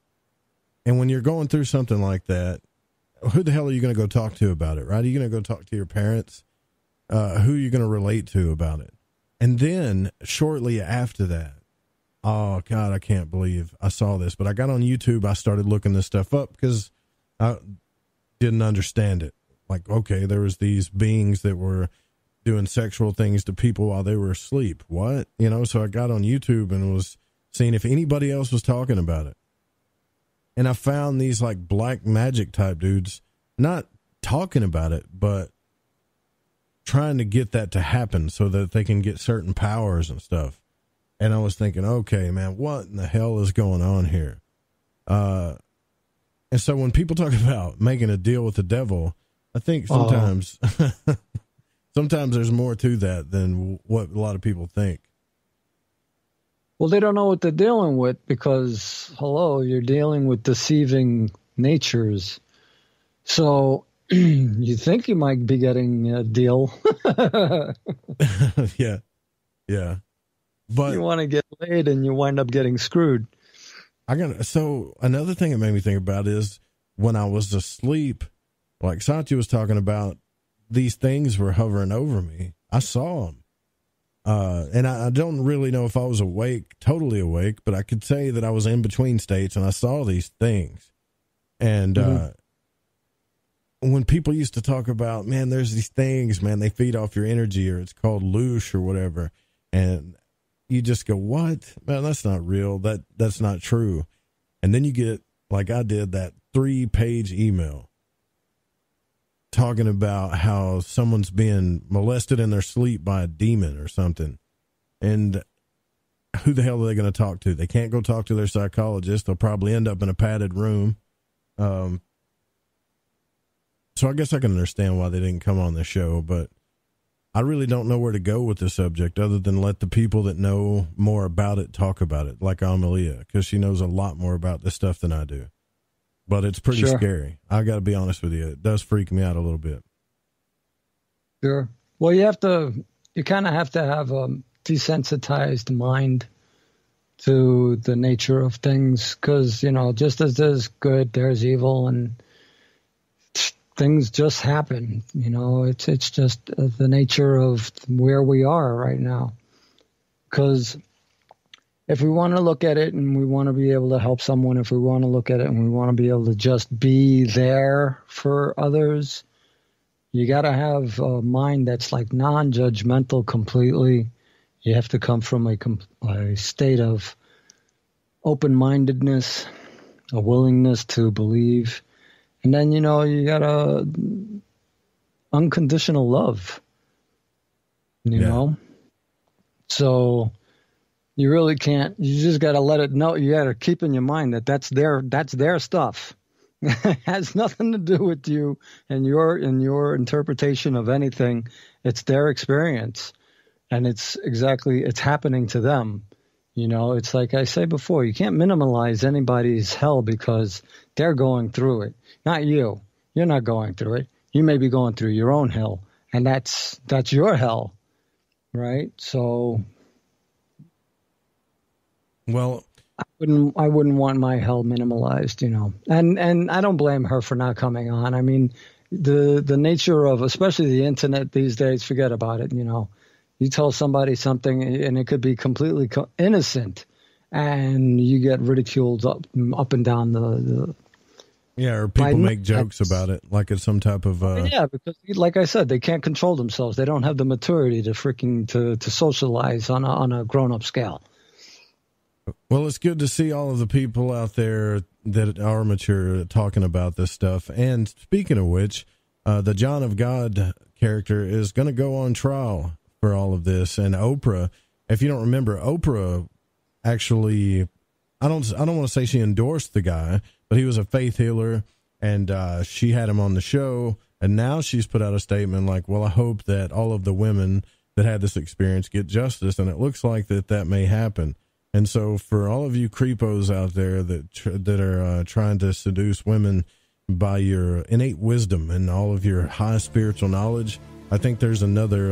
And when you're going through something like that, who the hell are you going to go talk to about it, right? Are you going to go talk to your parents? Who are you going to relate to about it? And then shortly after that, oh God, I can't believe I saw this, but I got on YouTube. I started looking this stuff up because I didn't understand it. Like, okay, there was these beings that were doing sexual things to people while they were asleep. What? So I got on YouTube and was seeing if anybody else was talking about it. And I found these like black magic type dudes not talking about it, but trying to get that to happen so that they can get certain powers and stuff. And I was thinking, okay, man, what in the hell is going on here? And so when people talk about making a deal with the devil, I think sometimes, sometimes there's more to that than what a lot of people think. Well, they don't know what they're dealing with because, you're dealing with deceiving natures. So you think you might be getting a deal. Yeah. But you want to get laid and you wind up getting screwed. So another thing that made me think about is when I was asleep, like Satya was talking about, these things were hovering over me. I saw them. And I don't really know if I was totally awake, but I could say that I was in between states and I saw these things. And when people used to talk about, man, there's these things, man, they feed off your energy, or it's called loosh or whatever. And you just go, what? Man, that's not real. That's not true. And then you get, like I did, that 3-page email. talking about how someone's being molested in their sleep by a demon or something. And who the hell are they going to talk to? They can't go talk to their psychologist. They'll probably end up in a padded room. So I guess I can understand why they didn't come on the show, but I really don't know where to go with the subject other than let the people that know more about it talk about it, like Amelia, because she knows a lot more about this stuff than I do. But it's pretty scary. I got to be honest with you. It does freak me out a little bit. Sure. Well, you kind of have to have a desensitized mind to the nature of things, because, just as there's good, there's evil, and things just happen. It's just the nature of where we are right now. Because if we want to look at it and we want to be able to help someone, if we want to look at it and we want to be able to just be there for others, you got to have a mind that's like non-judgmental completely. You have to come from a state of open-mindedness, a willingness to believe. And then, you got a unconditional love, you know? So you really can't, you just got to let it know. You got to keep in your mind that that's their stuff. It has nothing to do with you and your interpretation of anything. It's their experience, and it's happening to them. It's like I say before, you can't minimize anybody's hell because they're going through it. Not you. You're not going through it. You may be going through your own hell, and that's your hell, right? So, well, I wouldn't want my hell minimalized, And I don't blame her for not coming on. I mean, the nature of, especially the internet these days, forget about it. You tell somebody something, and it could be completely innocent, and you get ridiculed up and down the or people make jokes about it like it's some type of because like I said, they can't control themselves. They don't have the maturity to socialize on a grown-up scale. Well, it's good to see all of the people out there that are mature talking about this stuff. And speaking of which, the John of God character is going to go on trial for all of this. And Oprah, if you don't remember, Oprah actually, I don't want to say she endorsed the guy, but he was a faith healer, and she had him on the show. And now she's put out a statement like, well, I hope that all of the women that had this experience get justice. And it looks like that may happen. And so for all of you creepos out there that are trying to seduce women by your innate wisdom and all of your high spiritual knowledge, I think there's another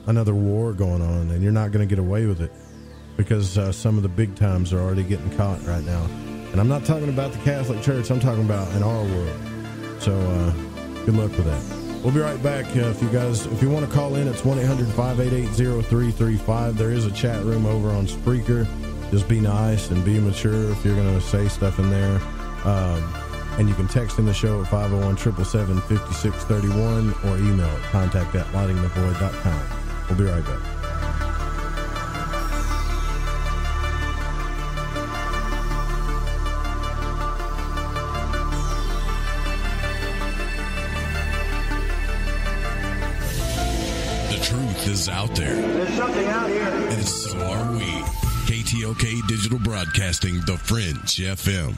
war going on, and you're not going to get away with it because some of the big times are already getting caught right now. And I'm not talking about the Catholic Church. I'm talking about in our world. So good luck with that. We'll be right back. If you want to call in, it's 1-800-588-0335. There is a chat room over on Spreaker. Just be nice and be mature if you're going to say stuff in there. And you can text in the show at 501-777-5631 or email at contact@lightingthevoid.com. We'll be right back. Is out there. There's something out here. And so are we. KTOK Digital Broadcasting, The Fringe FM.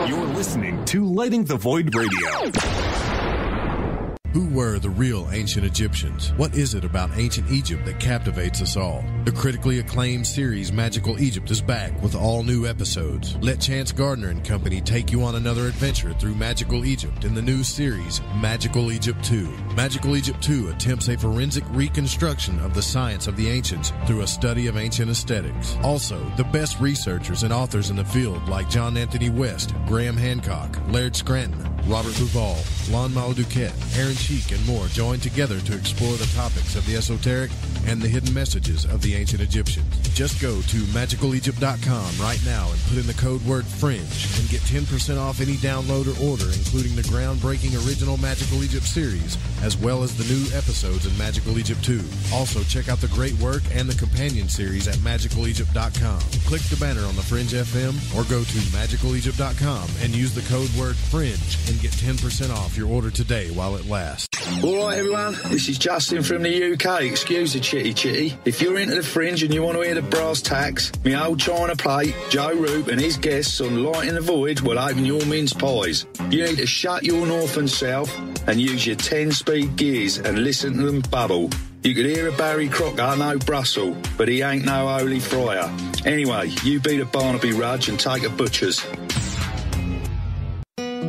You're listening to Lighting the Void Radio. Who were the real ancient Egyptians? What is it about ancient Egypt that captivates us all? The critically acclaimed series Magical Egypt is back with all new episodes. Let Chance Gardner and company take you on another adventure through Magical Egypt in the new series Magical Egypt 2. Magical Egypt 2 attempts a forensic reconstruction of the science of the ancients through a study of ancient aesthetics. Also, the best researchers and authors in the field like John Anthony West, Graham Hancock, Laird Scranton, Robert Duval, Lon Malo Duquette, Aaron Cheek, and more join together to explore the topics of the esoteric and the hidden messages of the ancient Egyptians. Just go to magicalegypt.com right now and put in the code word FRINGE and get 10% off any download or order, including the groundbreaking original Magical Egypt series, as well as the new episodes in Magical Egypt 2. Also, check out the great work and the companion series at magicalegypt.com. Click the banner on the Fringe FM or go to magicalegypt.com and use the code word FRINGE and get 10% off your order today while it lasts. All right, everyone, this is Justin from the UK. Excuse the chitty. If you're into the Fringe and you want to hear the brass tacks, my old china plate, Joe Roop and his guests on Lighting the Void will open your mince pies. You need to shut your north and south and use your 10-speed gears and listen to them bubble. You could hear a Barry Crocker, no Brussels, but he ain't no holy friar. Anyway, you beat a Barnaby Rudge and take a butcher's.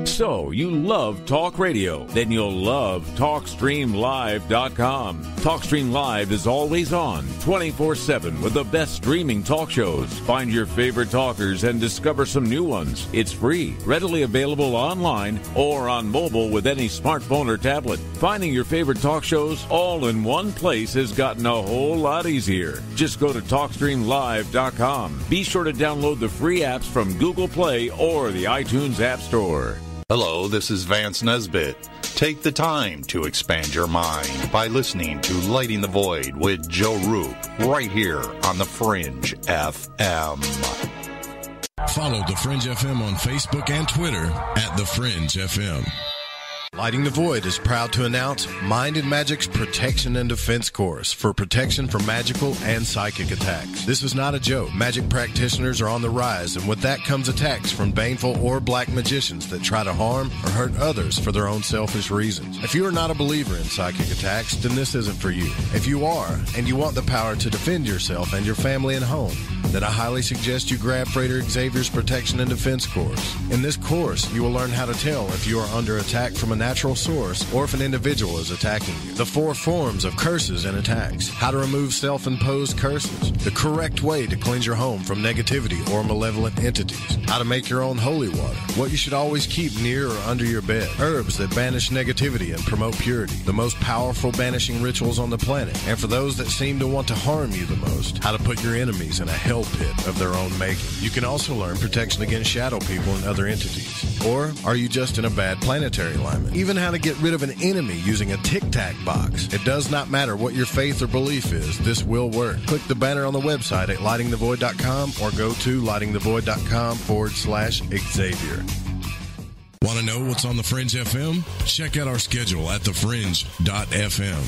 So, you love talk radio? Then you'll love TalkStreamLive.com. TalkStream Live is always on, 24/7, with the best streaming talk shows. Find your favorite talkers and discover some new ones. It's free, readily available online or on mobile with any smartphone or tablet. Finding your favorite talk shows all in one place has gotten a whole lot easier. Just go to TalkStreamLive.com. Be sure to download the free apps from Google Play or the iTunes App Store. Hello, this is Vance Nesbitt. Take the time to expand your mind by listening to Lighting the Void with Joe Roop right here on the Fringe FM. Follow the Fringe FM on Facebook and Twitter at the Fringe FM. Lighting the Void is proud to announce Mind and Magic's Protection and Defense Course for protection from magical and psychic attacks. This is not a joke. Magic practitioners are on the rise, and with that comes attacks from baneful or black magicians that try to harm or hurt others for their own selfish reasons. If you are not a believer in psychic attacks, then this isn't for you. If you are, and you want the power to defend yourself and your family and home, then I highly suggest you grab Freighter Xavier's Protection and Defense Course. In this course, you will learn how to tell if you are under attack from a natural source or if an individual is attacking you, the 4 forms of curses and attacks, how to remove self-imposed curses, the correct way to cleanse your home from negativity or malevolent entities, how to make your own holy water, what you should always keep near or under your bed, herbs that banish negativity and promote purity, the most powerful banishing rituals on the planet, and for those that seem to want to harm you the most, how to put your enemies in a hell pit of their own making. You can also learn protection against shadow people and other entities. Or are you just in a bad planetary alignment? Even how to get rid of an enemy using a tic-tac box. It does not matter what your faith or belief is, this will work. Click the banner on the website at lightingthevoid.com or go to lightingthevoid.com/Xavier. Want to know what's on the Fringe FM? Check out our schedule at thefringe.fm.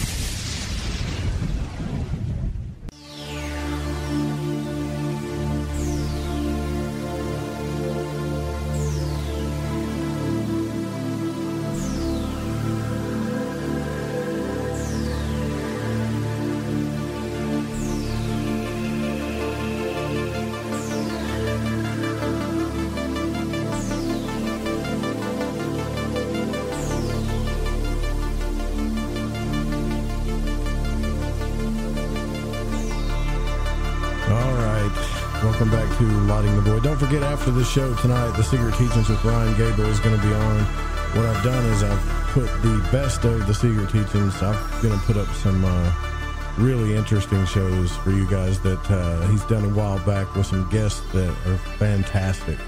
Welcome back to Lighting the Void. Don't forget, after the show tonight, the Secret Teachings with Ryan Gable is going to be on. What I've done is I've put the best of the Secret Teachings. I'm going to put up some really interesting shows for you guys that he's done a while back with some guests that are fantastic.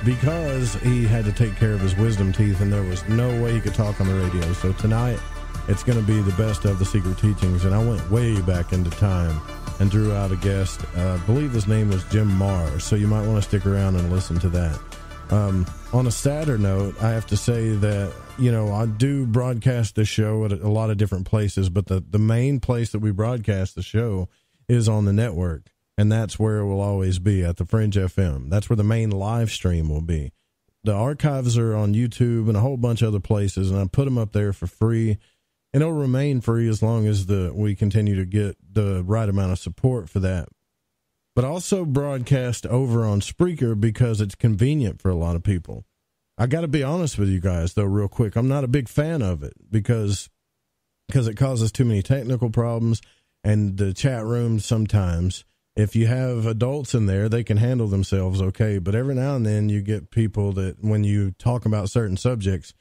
Because he had to take care of his wisdom teeth and there was no way he could talk on the radio. So tonight, it's going to be the best of the Secret Teachings. And I went way back into time and drew out a guest. I believe his name was Jim Mars, so you might want to stick around and listen to that. On a sadder note, I have to say that, you know, I do broadcast the show at a lot of different places, but the main place that we broadcast the show is on the network, and that's where it will always be, at the Fringe FM. That's where the main live stream will be. The archives are on YouTube and a whole bunch of other places, and I put them up there for free. And it'll remain free as long as we continue to get the right amount of support for that. But also broadcast over on Spreaker because it's convenient for a lot of people. I got to be honest with you guys, though, real quick. I'm not a big fan of it because it causes too many technical problems. And the chat rooms sometimes, if you have adults in there, they can handle themselves okay. But every now and then you get people that when you talk about certain subjects,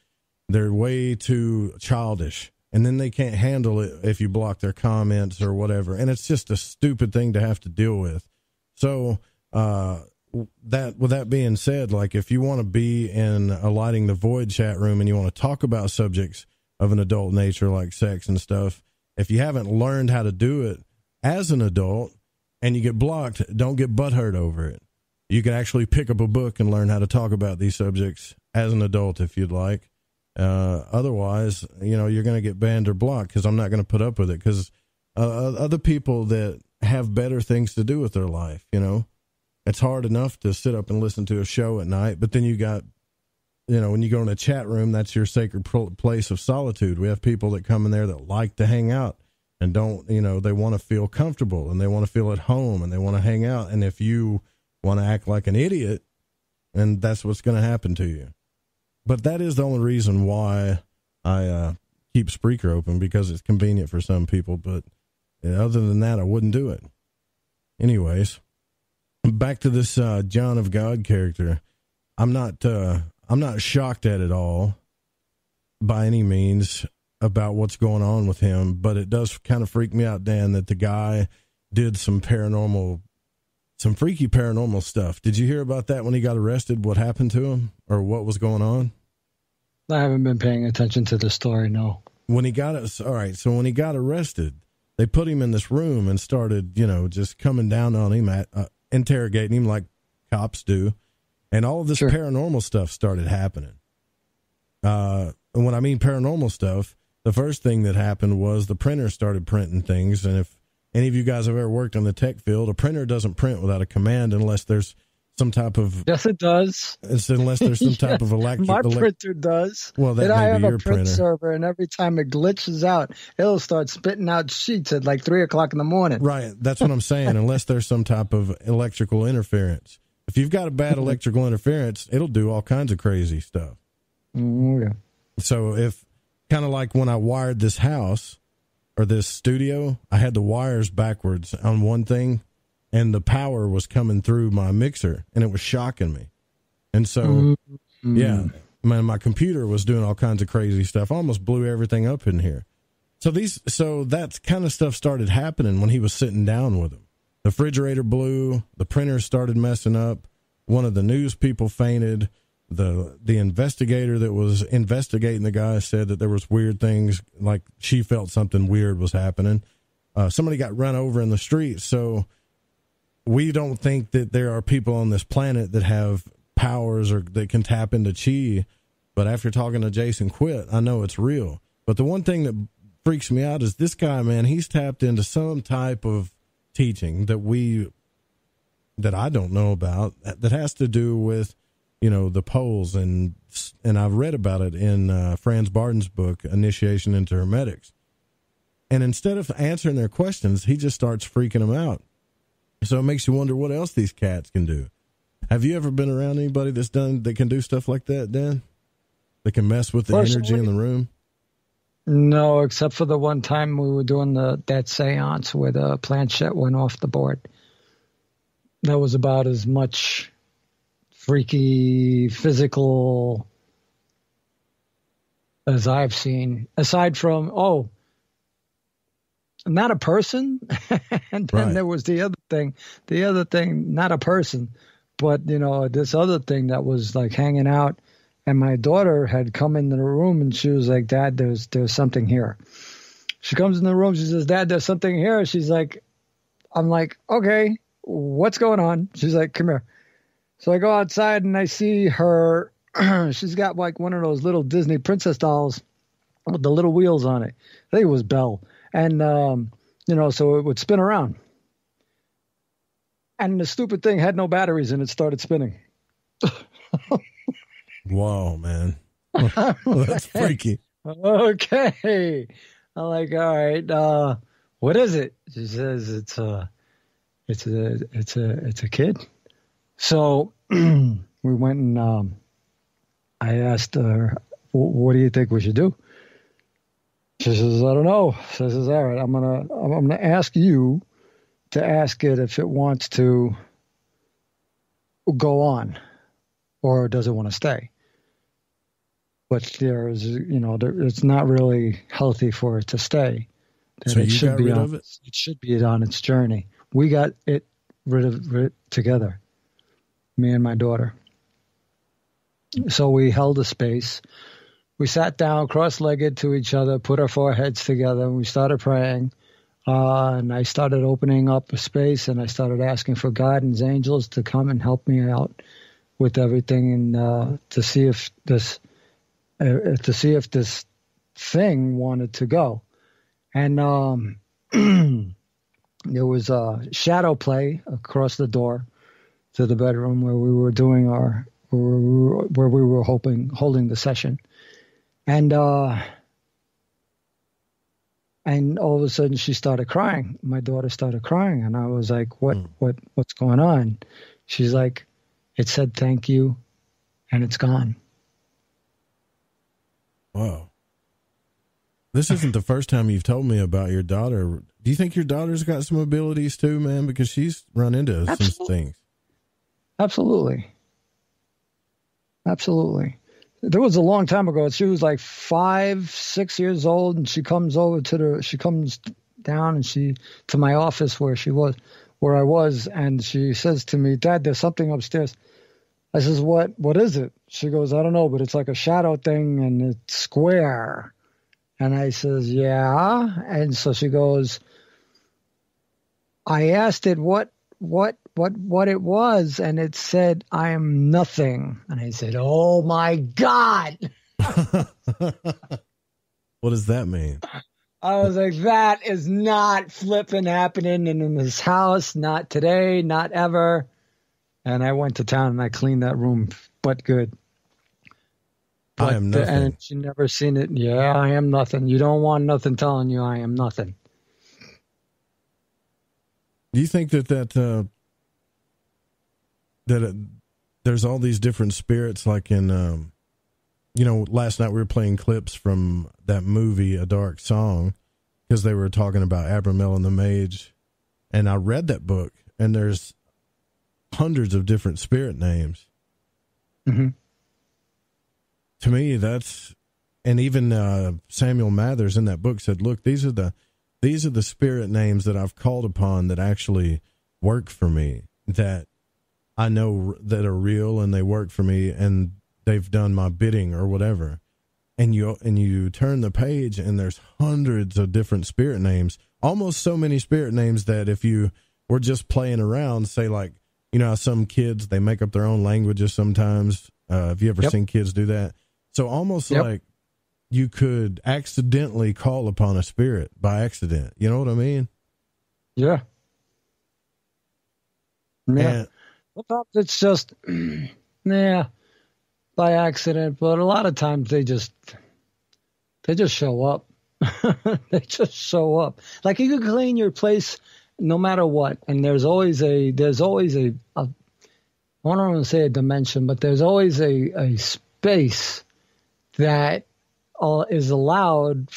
They're way too childish. And then they can't handle it if you block their comments or whatever. And it's just a stupid thing to have to deal with. So, with that being said, like if you want to be in a Lighting the Void chat room and you want to talk about subjects of an adult nature like sex and stuff, if you haven't learned how to do it as an adult and you get blocked, don't get butthurt over it. You can actually pick up a book and learn how to talk about these subjects as an adult if you'd like. Otherwise, you're going to get banned or blocked because I'm not going to put up with it because other people that have better things to do with their life, it's hard enough to sit up and listen to a show at night, but then you got, when you go in a chat room, that's your sacred place of solitude. We have people that come in there that like to hang out and don't, they want to feel comfortable and they want to feel at home and they want to hang out. And if you want to act like an idiot, and that's what's going to happen to you. But that is the only reason why I keep Spreaker open, because it's convenient for some people. But other than that, I wouldn't do it. Anyways, back to this John of God character. I'm not shocked at it all by any means about what's going on with him, but it does kind of freak me out, Dan, that the guy did some freaky paranormal stuff. Did you hear about that when he got arrested? What happened to him or what was going on? I haven't been paying attention to the story, no. When he got arrested, they put him in this room and started, just coming down on him, interrogating him like cops do. And all of this paranormal stuff started happening. And when I mean paranormal stuff, the first thing that happened was the printer started printing things. And if any of you guys have ever worked on the tech field, a printer doesn't print without a command unless there's some type of... Yes, it does. Unless there's some type of electric... My printer does. Well, that I may have be your a print printer. server, and every time it glitches out, it'll start spitting out sheets at like 3 o'clock in the morning. Right. That's what I'm saying. Unless there's some type of electrical interference. If you've got a bad electrical interference, it'll do all kinds of crazy stuff. Yeah. So if, kind of like when I wired this house or this studio, I had the wires backwards on one thing and the power was coming through my mixer and it was shocking me. And so, yeah, my computer was doing all kinds of crazy stuff. I almost blew everything up in here. So that kind of stuff started happening when he was sitting down with him. The refrigerator blew, the printer started messing up. One of the news people fainted. The investigator that was investigating the guy said that there was weird things, like she felt something weird was happening. Somebody got run over in the street. So we don't think that there are people on this planet that have powers or that can tap into chi. But after talking to Jason Quitt, I know it's real. But the one thing that freaks me out is this guy, man, he's tapped into some type of teaching that I don't know about that has to do with, the poles, and I've read about it in Franz Barden's book, Initiation into Hermetics. And instead of answering their questions, he just starts freaking them out. So it makes you wonder what else these cats can do. Have you ever been around anybody that can do stuff like that, Dan? That can mess with the energy in the room? No, except for the one time we were doing that seance where the planchette went off the board. That was about as much freaky physical as I've seen, aside from, not a person. And then there was the other thing, not a person, but this other thing that was like hanging out. And my daughter had come into the room and she was like, Dad, there's something here. She comes in the room, she says, Dad, there's something here. She's like, I'm like, okay, what's going on? She's like, come here. So I go outside and I see her. She's got like one of those little Disney princess dolls with the little wheels on it. I think it was Belle. And, so it would spin around. And the stupid thing had no batteries and it started spinning. Whoa, man. That's freaky. Okay. I'm like, all right, what is it? She says it's a kid. So we went and I asked her, what do you think we should do? She says, I don't know. She says, all right, I'm gonna ask you to ask it if it wants to go on or does it want to stay. but there's, it's not really healthy for it to stay. So you got rid of it? It should be on its journey. We got rid of it together, me and my daughter. So we held a space. We sat down cross-legged to each other, put our foreheads together, and we started praying. And I started opening up a space, and I started asking for guidance, angels to come and help me out with everything, and to see if this thing wanted to go. And there was a shadow play across the door to the bedroom where we were doing where we were holding the session. And all of a sudden she started crying. My daughter started crying, and I was like, what's going on? She's like, it said thank you, and it's gone. Wow. This isn't the first time you've told me about your daughter. Do you think your daughter's got some abilities too, man? Because she's run into some things. Absolutely. Absolutely. There was a long time ago. She was like 5-6 years old, and she comes down to my office where I was, and she says to me, Dad, there's something upstairs. I says, what is it? She goes, I don't know, but it's like a shadow thing, and it's square. And I says, yeah. And so she goes, I asked it what it was, and it said, I am nothing. And I said, oh my God. What does that mean? I was like, that is not flipping happening in this house. Not today, not ever. And I went to town and I cleaned that room, but good. I am nothing. And she never seen it. Yeah, I am nothing. You don't want nothing telling you I am nothing. Do you think that there's all these different spirits, like in, last night we were playing clips from that movie, A Dark Song, because they were talking about Abramelin and the Mage. And I read that book, and there's hundreds of different spirit names. Mm-hmm. To me, and even Samuel Mathers in that book said, look, these are the spirit names that I've called upon that actually work for me, that I know that are real, and they work for me, and they've done my bidding or whatever. And you turn the page, and there's hundreds of different spirit names, almost so many spirit names that if you were just playing around, say like, how some kids, they make up their own languages sometimes. Have you ever seen kids do that? So almost like you could accidentally call upon a spirit by accident. You know what I mean? Yeah. Yeah. And, sometimes it's just, by accident, but a lot of times they just show up. They just show up. Like you can clean your place no matter what, and there's always a I don't want to say a dimension, but there's always a space that is allowed.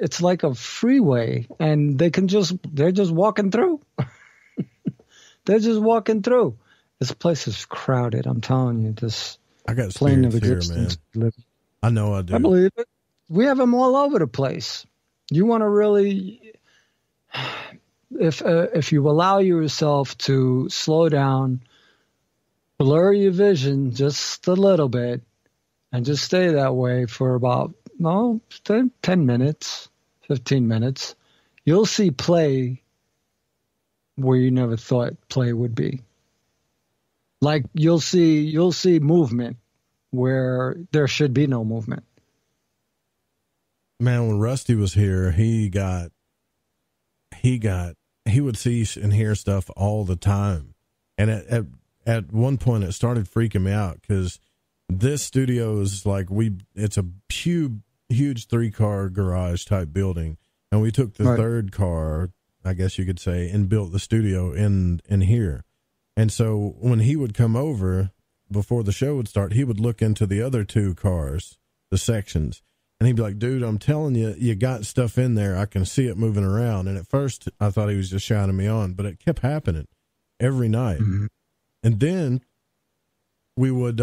It's like a freeway, and they're just walking through. They're just walking through. This place is crowded. I'm telling you, this I got plane of spirits here, man. I know I do. I believe it. We have them all over the place. You want to really, if you allow yourself to slow down, blur your vision just a little bit, and just stay that way for about 10 minutes, 15 minutes, you'll see play where you never thought play would be. Like you'll see movement where there should be no movement. Man, when Rusty was here, he would see and hear stuff all the time. And at one point it started freaking me out because this studio is like it's a huge 3-car garage type building. And we took the third car, I guess you could say, and built the studio in here. And so when he would come over before the show would start, he would look into the other 2 cars, the sections, and he'd be like, dude, I'm telling you, you got stuff in there. I can see it moving around. And at first I thought he was just shining me on, but it kept happening every night. Mm-hmm. And then we would,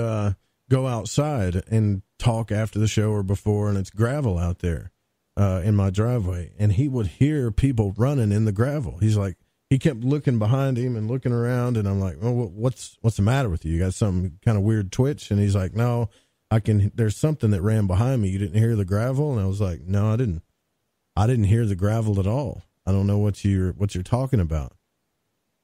go outside and talk after the show or before, and it's gravel out there in my driveway, and he would hear people running in the gravel. He's like, he kept looking behind him and looking around, and I'm like, well, what's the matter with you? You got some kind of weird twitch? And he's like, no, there's something that ran behind me. You didn't hear the gravel? And I was like, no, I didn't hear the gravel at all. I don't know what you're talking about.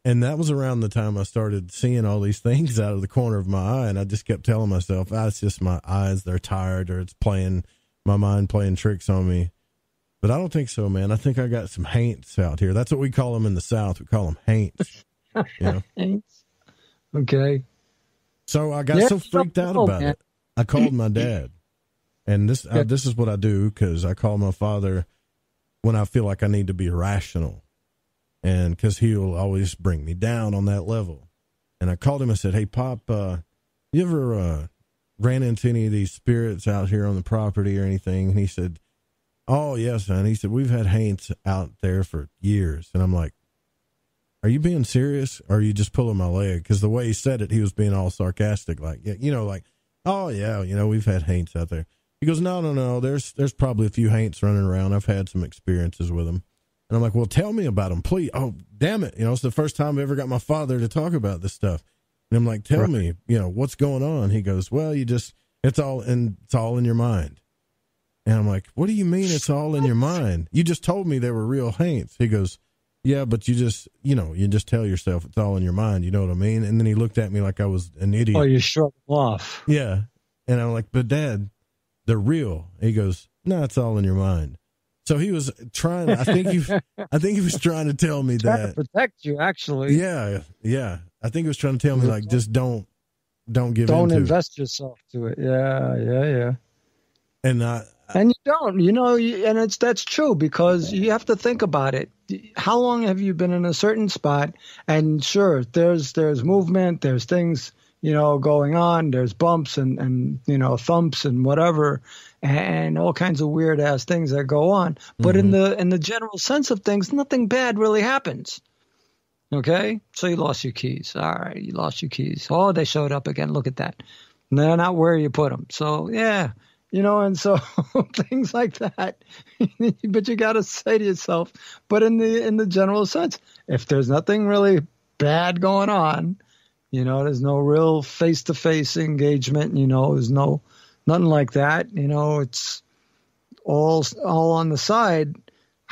And that was around the time I started seeing all these things out of the corner of my eye, and I just kept telling myself, it's just my eyes, they're tired, or it's my mind playing tricks on me. But I don't think so, man. I think I got some haints out here. That's what we call them in the South. We call them haints. You know? Haints. Okay. So I got so freaked out about it. I called my dad. And this is what I do, because I call my father when I feel like I need to be rational. And because he'll always bring me down on that level. And I called him and said, hey, Pop, you ever ran into any of these spirits out here on the property or anything? And he said, oh, yes, son. He said, we've had haints out there for years. And I'm like, are you being serious, or are you just pulling my leg? Because the way he said it, he was being all sarcastic, like, like, oh, yeah, we've had haints out there. He goes, no, there's probably a few haints running around. I've had some experiences with them. And I'm like, well, tell me about them, please. Oh, damn it. It's the first time I ever got my father to talk about this stuff. And I'm like, tell me, what's going on? He goes, well, it's all in your mind. And I'm like, what do you mean it's all in your mind? You just told me there were real haints. He goes, yeah, but you just tell yourself it's all in your mind. You know what I mean? And then he looked at me like I was an idiot. Oh, you shrugged him off. Yeah. And I'm like, but Dad, they're real. He goes, no, it's all in your mind. So he was trying, I think he was trying to tell me trying that. To protect you, actually. Yeah. I think he was trying to tell me, like, just don't give in. Don't invest yourself to it. Yeah. And you don't, and that's true, because you have to think about it. How long have you been in a certain spot? And sure, there's movement, there's things, going on, there's bumps and thumps and whatever, and all kinds of weird ass things that go on. But in the general sense of things, nothing bad really happens. Okay? So you lost your keys. All right, you lost your keys. Oh, they showed up again. Look at that. And they're not where you put them. So, yeah. And so things like that, but you got to say to yourself, but in the general sense, if there's nothing really bad going on, there's no real face-to-face engagement, there's nothing like that, it's all on the side.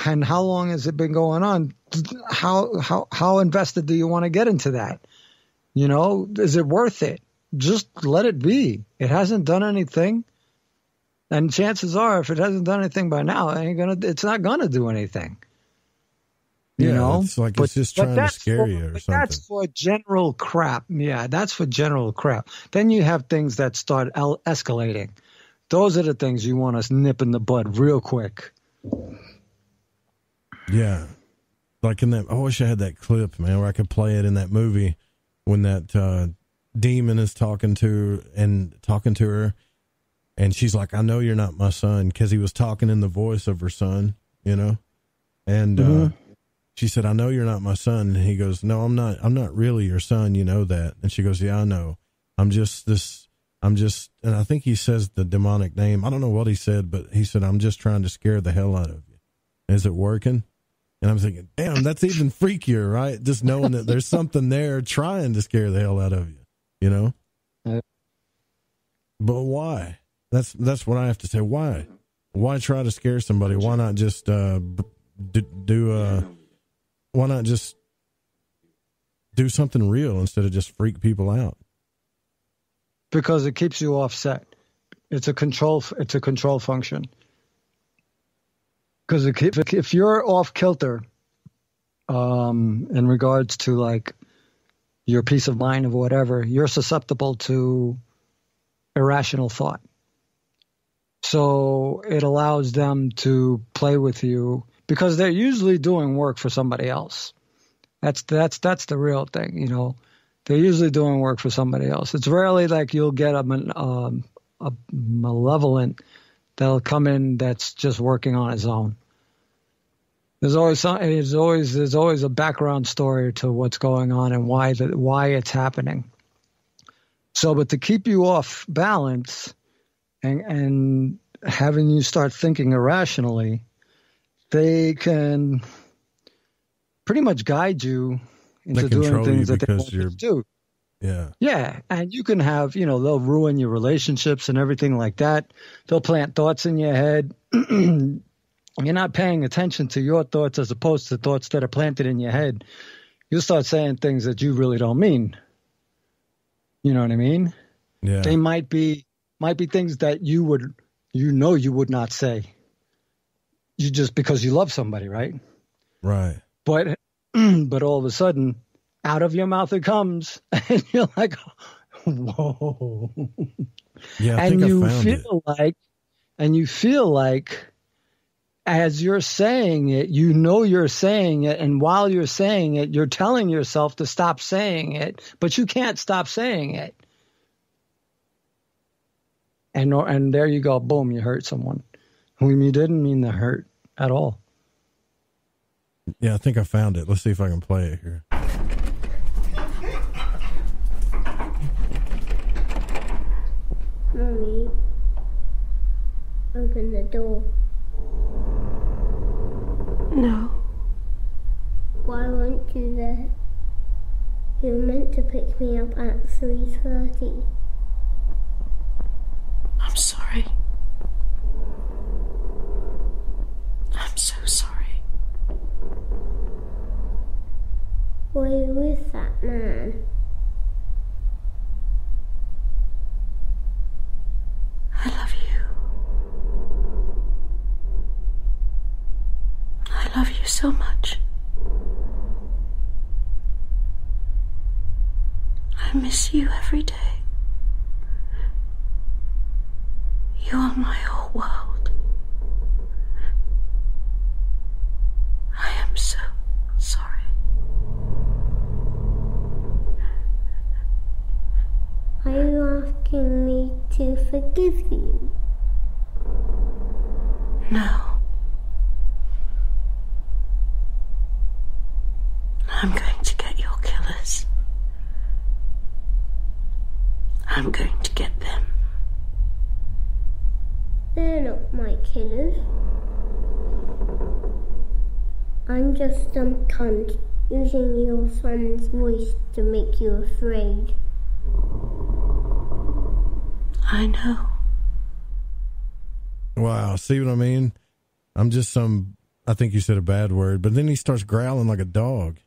And how long has it been going on? How invested do you want to get into that? Is it worth it? Just let it be. It hasn't done anything. And chances are, if it hasn't done anything by now, it's not gonna do anything. It's like it's just trying to scare you or something. That's for general crap. Yeah, that's for general crap. Then you have things that start escalating. Those are the things you want to nip in the bud real quick. Yeah, like in that. I wish I had that clip, man, where I could play it in that movie when that demon is talking to her. And she's like, I know you're not my son, because he was talking in the voice of her son, And she said, I know you're not my son. And he goes, no, I'm not really your son. You know that. And she goes, yeah, I know. And I think he says the demonic name. I don't know what he said, but he said, I'm just trying to scare the hell out of you. Is it working? And I'm thinking, damn, that's even freakier, right? Just knowing that there's something there trying to scare the hell out of you, But why? That's what I have to say. Why? Why try to scare somebody? Why not just why not just do something real instead of just freak people out? Because it keeps you offset. It's a control function. Because if you're off kilter, in regards to like your peace of mind or whatever, you're susceptible to irrational thought. So it allows them to play with you, because they're usually doing work for somebody else. That's the real thing, They're usually doing work for somebody else. It's rarely like you'll get a malevolent that'll come in that's just working on his own. There's always a background story to what's going on and why it's happening. So, but to keep you off balance and having you start thinking irrationally, they can pretty much guide you into doing things that they want you to do. Yeah. Yeah. And you can have, they'll ruin your relationships and everything like that. They'll plant thoughts in your head. You're not paying attention to your thoughts as opposed to thoughts that are planted in your head. You'll start saying things that you really don't mean. You know what I mean? Yeah. They might be things that you would not say. You just because you love somebody, right? Right. But all of a sudden, out of your mouth it comes, and you're like, whoa. Yeah, I think I found it. And you feel like as you're saying it, you're saying it, and while you're saying it, you're telling yourself to stop saying it, but you can't stop saying it. And there you go, boom, you hurt someone whom you didn't mean to hurt at all. Yeah, I think I found it. Let's see if I can play it here. Mommy, open the door. No. Why weren't you there? You were meant to pick me up at 3:30. I'm sorry. I'm so sorry. Were you with that man? I love you. I love you so much. I miss you every day. You are my whole world. I am so sorry. Are you asking me to forgive you? No. I'm going to get your killers. I'm going to get them. They're not my killers. I'm just some cunt using your son's voice to make you afraid. I know. Wow, see what I mean? I'm just I think you said a bad word, but then he starts growling like a dog.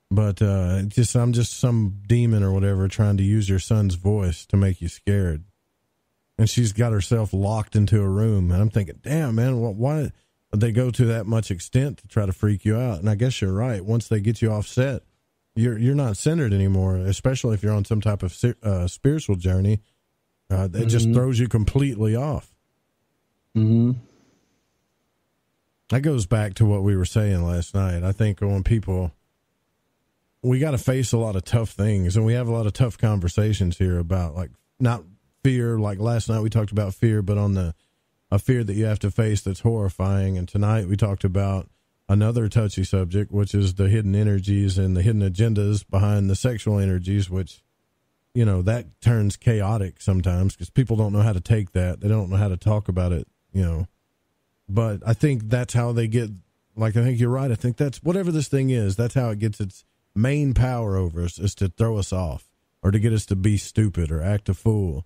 But I'm just some demon or whatever trying to use your son's voice to make you scared. And she's got herself locked into a room. And I'm thinking, damn, man, why would they go to that much extent to try to freak you out? And I guess you're right. Once they get you offset, you're not centered anymore, especially if you're on some type of spiritual journey. It just throws you completely off. Mm-hmm. That goes back to what we were saying last night. I think when we got to face a lot of tough things, and we have a lot of tough conversations here about, like, not fear. Like last night we talked about fear, but on a fear that you have to face that's horrifying. And tonight we talked about another touchy subject, which is the hidden energies and the hidden agendas behind the sexual energies, which, that turns chaotic sometimes because people don't know how to take that. They don't know how to talk about it, But I think that's how they get, I think you're right. I think that's, whatever this thing is, that's how it gets its main power over us, is to throw us off or to get us to be stupid or act a fool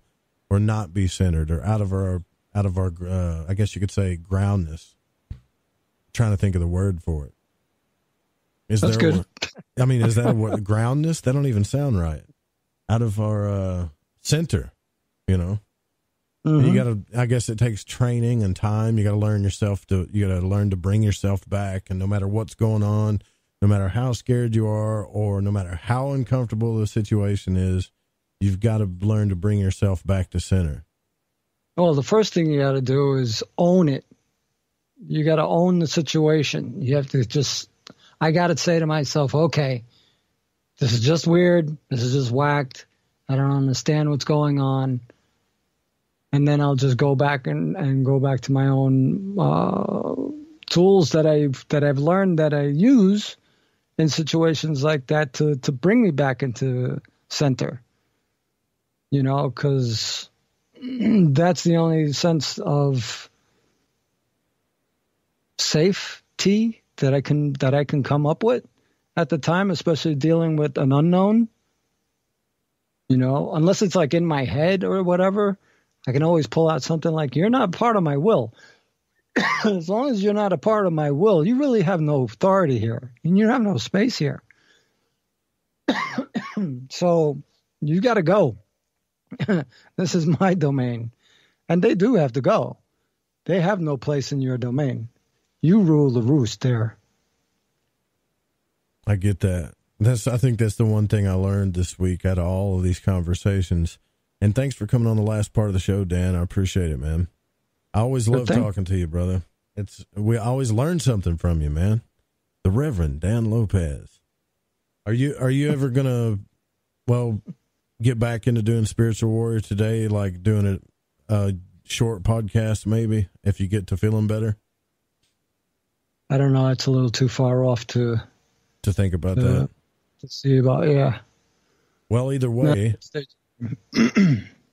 or not be centered or out of our I guess you could say groundness. I'm trying to think of the word for it. That's good. Is that a word? Groundness? That don't even sound right. Out of our center, Mm-hmm. I guess it takes training and time. You got to learn to bring yourself back. And no matter what's going on, no matter how scared you are, or no matter how uncomfortable the situation is, you've got to learn to bring yourself back to center. Well, the first thing you got to do is own it. You got to own the situation. You have to I got to say to myself, okay, this is just weird. This is just whacked. I don't understand what's going on. And then I'll just go back and go back to my own tools that I've learned that I use in situations like that to bring me back into center. you know, because that's the only sense of safety that I can come up with at the time, especially dealing with an unknown. You know, unless it's like in my head or whatever, I can always pull out something like, you're not part of my will. As long as you're not a part of my will, you really have no authority here, and you have no space here. So you got to go. This is my domain. And they do have to go. They have no place in your domain. You rule the roost there. I get that. I think that's the one thing I learned this week out of all of these conversations. And thanks for coming on the last part of the show, Dan. I appreciate it, man. I always love talking to you, brother. We always learn something from you, man. The Reverend Dan Lopez. Are you ever gonna, get back into doing Spiritual Warrior today, like doing a short podcast, maybe, if you get to feeling better? I don't know. It's a little too far off to think about that. To see about, yeah. Well, either way,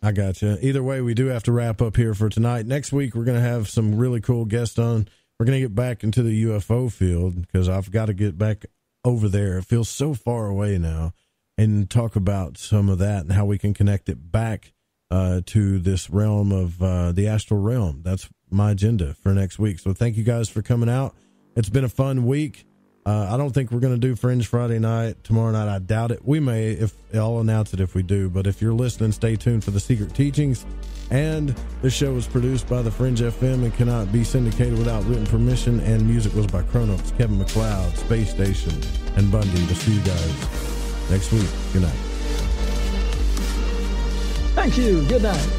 I got you. Either way, we do have to wrap up here for tonight. Next week, we're going to have some really cool guests on. We're going to get back into the UFO field because I've got to get back over there. It feels so far away now, and talk about some of that and how we can connect it back to this realm of the astral realm. That's my agenda for next week. So thank you guys for coming out. It's been a fun week. I don't think we're going to do Fringe Friday night. Tomorrow night, I doubt it. We may, if I'll announce it if we do. But if you're listening, stay tuned for the Secret Teachings. And this show was produced by the Fringe FM and cannot be syndicated without written permission. And music was by Kronos, Kevin MacLeod, Space Station, and Bundy. We'll see you guys next week. Good night. Thank you. Good night.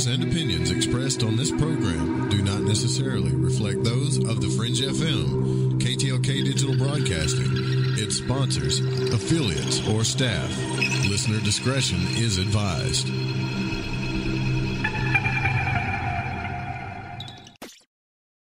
And opinions expressed on this program do not necessarily reflect those of the Fringe FM, KTLK Digital Broadcasting, its sponsors, affiliates, or staff. Listener discretion is advised.